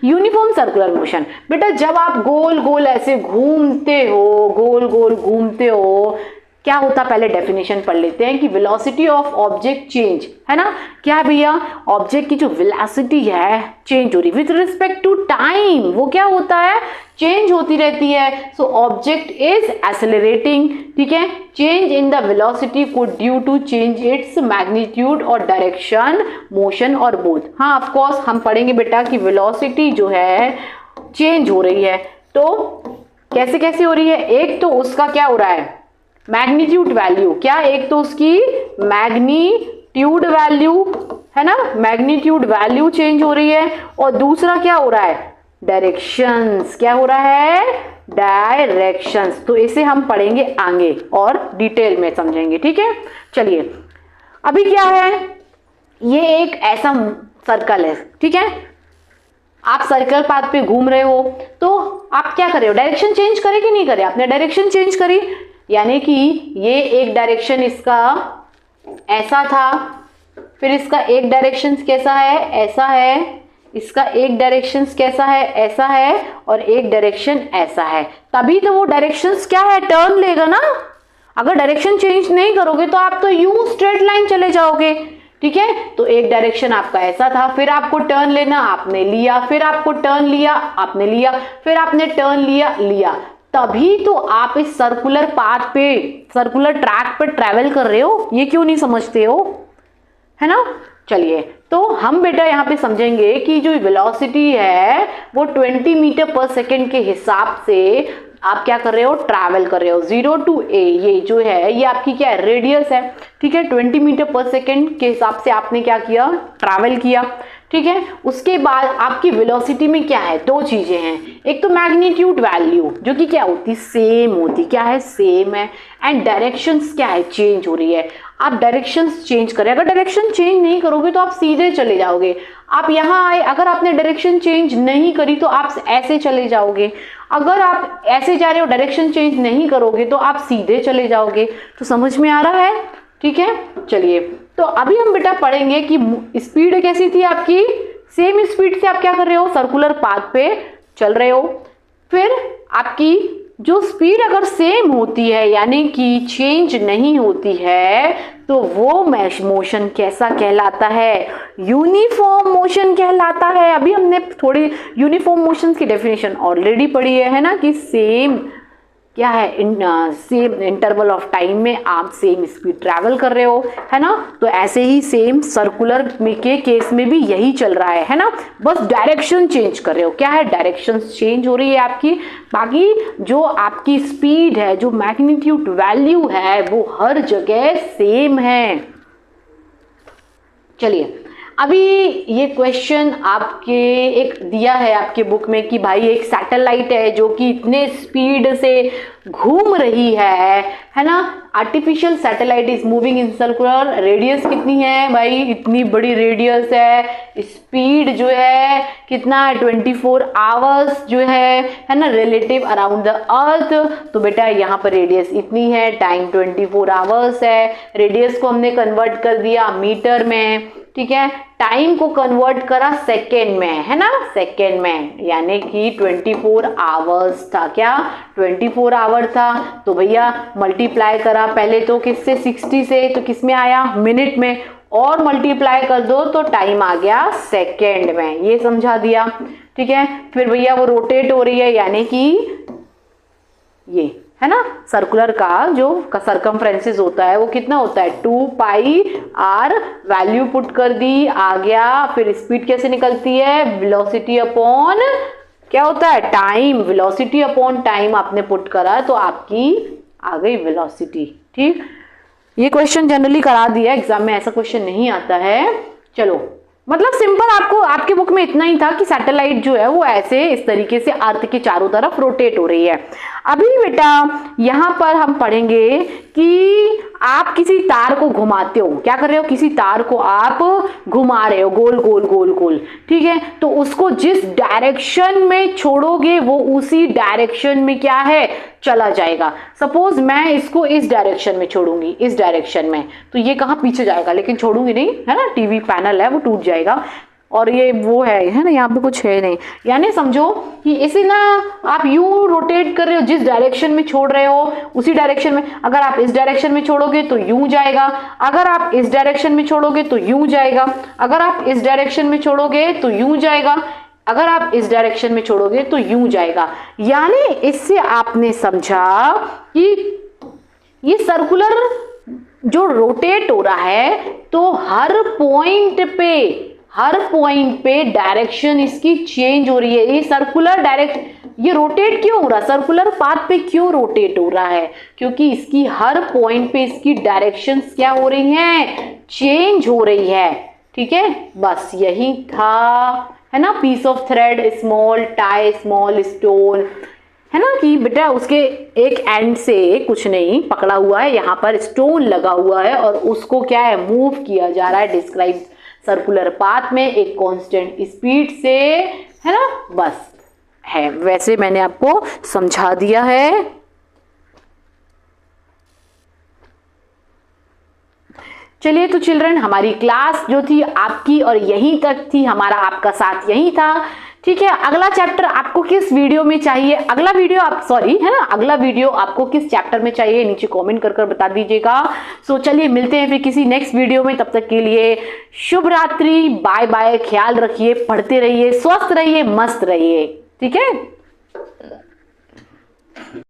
यूनिफॉर्म सर्कुलर मोशन, बेटा जब आप गोल गोल ऐसे घूमते हो, गोल गोल घूमते हो, क्या होता, पहले डेफिनेशन पढ़ लेते हैं कि वेलोसिटी ऑफ ऑब्जेक्ट चेंज, है ना। क्या भैया, ऑब्जेक्ट की जो वेलोसिटी है चेंज हो रही विथ रिस्पेक्ट टू टाइम, वो क्या होता है, चेंज होती रहती है। सो ऑब्जेक्ट इज एक्सेलरेटिंग, ठीक है। Change in the velocity could due to change its magnitude और डायरेक्शन, मोशन और बोथ। हाँ ऑफ कोर्स हम पढ़ेंगे बेटा कि वेलोसिटी जो है चेंज हो रही है, तो कैसे कैसे हो रही है। एक तो उसका क्या हो रहा है, मैग्नीट्यूड वैल्यू, क्या, एक तो उसकी मैग्नीट्यूड वैल्यू, है ना, मैग्नीट्यूड वैल्यू चेंज हो रही है, और दूसरा क्या हो रहा है, डायरेक्शंस, क्या हो रहा है, डायरेक्शंस। तो इसे हम पढ़ेंगे आगे और डिटेल में समझेंगे, ठीक है। चलिए अभी क्या है, ये एक ऐसा सर्कल है, ठीक है। आप सर्कल पाथ पे घूम रहे हो, तो आप क्या कर रहे हो, डायरेक्शन चेंज करे कि नहीं करे, आपने डायरेक्शन चेंज करी, यानी कि ये एक डायरेक्शन इसका ऐसा था, फिर इसका एक डायरेक्शन कैसा है, ऐसा है, इसका एक डायरेक्शन कैसा है, ऐसा है, और एक डायरेक्शन ऐसा है। तभी तो वो डायरेक्शन क्या है, टर्न लेगा ना। अगर डायरेक्शन चेंज नहीं करोगे तो आप तो यूं स्ट्रेट लाइन चले जाओगे, ठीक है। तो एक डायरेक्शन आपका ऐसा था, फिर आपको टर्न लेना, आपने लिया, फिर आपको टर्न लिया, आपने लिया, फिर आपने टर्न लिया, तभी तो आप इस सर्कुलर पाथ पे, सर्कुलर ट्रैक पे ट्रैवल कर रहे हो। ये क्यों नहीं समझते हो, है ना। चलिए तो हम बेटा यहाँ पे समझेंगे कि जो वेलोसिटी है वो 20 मीटर पर सेकेंड के हिसाब से आप क्या कर रहे हो, ट्रैवल कर रहे हो। 0 to A ये जो है ये आपकी क्या है, रेडियस है, ठीक है। 20 मीटर पर सेकेंड के हिसाब से आपने क्या किया, ट्रैवल किया, ठीक है। उसके बाद आपकी वेलोसिटी में क्या है, दो चीजें हैं, एक तो मैग्नीट्यूड वैल्यू जो कि क्या होती, सेम होती, क्या है, सेम है, एंड डायरेक्शंस क्या है, चेंज हो रही है। आप डायरेक्शंस चेंज करें, अगर डायरेक्शन चेंज नहीं करोगे तो आप सीधे चले जाओगे। आप यहाँ आए, अगर आपने डायरेक्शन चेंज नहीं करी तो आप ऐसे चले जाओगे, अगर आप ऐसे जा रहे हो डायरेक्शन चेंज नहीं करोगे तो आप सीधे चले जाओगे। तो समझ में आ रहा है, ठीक है। चलिए तो अभी हम बेटा पढ़ेंगे कि स्पीड कैसी थी आपकी, सेम स्पीड से आप क्या कर रहे हो, सर्कुलर पाथ पे चल रहे हो। फिर आपकी जो स्पीड अगर सेम होती है यानी कि चेंज नहीं होती है तो वो मोशन कैसा कहलाता है, यूनिफॉर्म मोशन कहलाता है। अभी हमने थोड़ी यूनिफॉर्म मोशन की डेफिनेशन ऑलरेडी पढ़ी है ना, कि सेम क्या है, सेम इंटरवल ऑफ टाइम में आप सेम स्पीड ट्रैवल कर रहे हो, है ना। तो ऐसे ही सेम सर्कुलर के केस में भी यही चल रहा है ना, बस डायरेक्शन चेंज कर रहे हो। क्या है, डायरेक्शन चेंज हो रही है आपकी, बाकी जो आपकी स्पीड है, जो मैग्नीट्यूड वैल्यू है वो हर जगह सेम है। चलिए अभी ये क्वेश्चन आपके एक दिया है आपके बुक में कि भाई एक सैटेलाइट है जो कि इतने स्पीड से घूम रही है ना। Artificial satellite is moving in circular, radius कितनी है भाई, इतनी बड़ी रेडियस है, स्पीड जो है कितना है 24 आवर्स जो है ना, रिलेटिव अराउंड द अर्थ। तो बेटा यहाँ पर रेडियस इतनी है, टाइम 24 आवर्स है, रेडियस को हमने कन्वर्ट कर दिया मीटर में, ठीक है। टाइम को कन्वर्ट करा सेकेंड में, है ना, सेकेंड में, यानी कि 24 आवर्स था, क्या 24 आवर था। तो भैया मल्टीप्लाई करा पहले तो किससे, 60 से, तो किस में आया, मिनट में, और मल्टीप्लाई कर दो तो टाइम आ गया सेकेंड में। ये समझा दिया, ठीक है। फिर भैया वो रोटेट हो रही है, यानी कि ये है ना, सर्कुलर का जो सरकमफ्रेंसेस होता है वो कितना होता है, 2 पाई आर, वैल्यू पुट कर दी, आ गया। फिर स्पीड कैसे निकलती है, वेलोसिटी अपॉन क्या होता है, टाइम, वेलोसिटी अपॉन टाइम आपने पुट करा तो आपकी आ गई वेलोसिटी, ठीक। ये क्वेश्चन जनरली करा दिया एग्जाम में, ऐसा क्वेश्चन नहीं आता है। चलो मतलब सिंपल आपको आपके बुक में इतना ही था कि सैटेलाइट जो है वो ऐसे इस तरीके से अर्थ के चारों तरफ रोटेट हो रही है। अभी बेटा यहाँ पर हम पढ़ेंगे कि आप किसी तार को घुमाते हो, क्या कर रहे हो, किसी तार को आप घुमा रहे हो गोल गोल गोल गोल, ठीक है। तो उसको जिस डायरेक्शन में छोड़ोगे वो उसी डायरेक्शन में क्या है, चला जाएगा। सपोज मैं इसको इस डायरेक्शन में छोड़ूंगी, इस डायरेक्शन में, तो ये कहाँ पीछे जाएगा, लेकिन छोड़ूंगी नहीं, है ना, टीवी पैनल है वो टूट जाएगा। और ये वो है ना, यहाँ पे कुछ है नहीं, यानी समझो कि इसे ना आप यूं रोटेट कर रहे हो, जिस डायरेक्शन में छोड़ रहे हो उसी डायरेक्शन में। अगर आप इस डायरेक्शन में छोड़ोगे तो यूं जाएगा, अगर आप इस डायरेक्शन में छोड़ोगे तो यूं जाएगा, अगर आप इस डायरेक्शन में छोड़ोगे तो यूं जाएगा, अगर आप इस डायरेक्शन में छोड़ोगे तो यूं जाएगा। यानी इससे आपने समझा कि ये सर्कुलर जो रोटेट हो रहा है तो हर पॉइंट पे डायरेक्शन इसकी चेंज हो रही है। ये सर्कुलर डायरेक्शन, ये रोटेट क्यों हो रहा है, सर्कुलर पाथ पे क्यों रोटेट हो रहा है, क्योंकि इसकी हर पॉइंट पे इसकी डायरेक्शंस क्या हो रही हैं, चेंज हो रही है, ठीक है। बस यही था, है ना, piece of thread, small tie, small stone, है ना, कि बेटा उसके एक एंड से कुछ नहीं पकड़ा हुआ है, यहाँ पर स्टोन लगा हुआ है और उसको क्या है, मूव किया जा रहा है डिस्क्राइब सर्कुलर पाथ में एक कांस्टेंट स्पीड से, है ना, बस है। वैसे मैंने आपको समझा दिया है। चलिए तो चिल्ड्रन, हमारी क्लास जो थी आपकी और यहीं तक थी, हमारा आपका साथ यहीं था, ठीक है। अगला चैप्टर आपको किस वीडियो में चाहिए, अगला वीडियो अगला वीडियो आपको किस चैप्टर में चाहिए, नीचे कमेंट कर बता दीजिएगा। सो चलिए मिलते हैं फिर किसी नेक्स्ट वीडियो में, तब तक के लिए शुभ रात्रि, बाय बाय, ख्याल रखिए, पढ़ते रहिए, स्वस्थ रहिए, मस्त रहिए, ठीक है।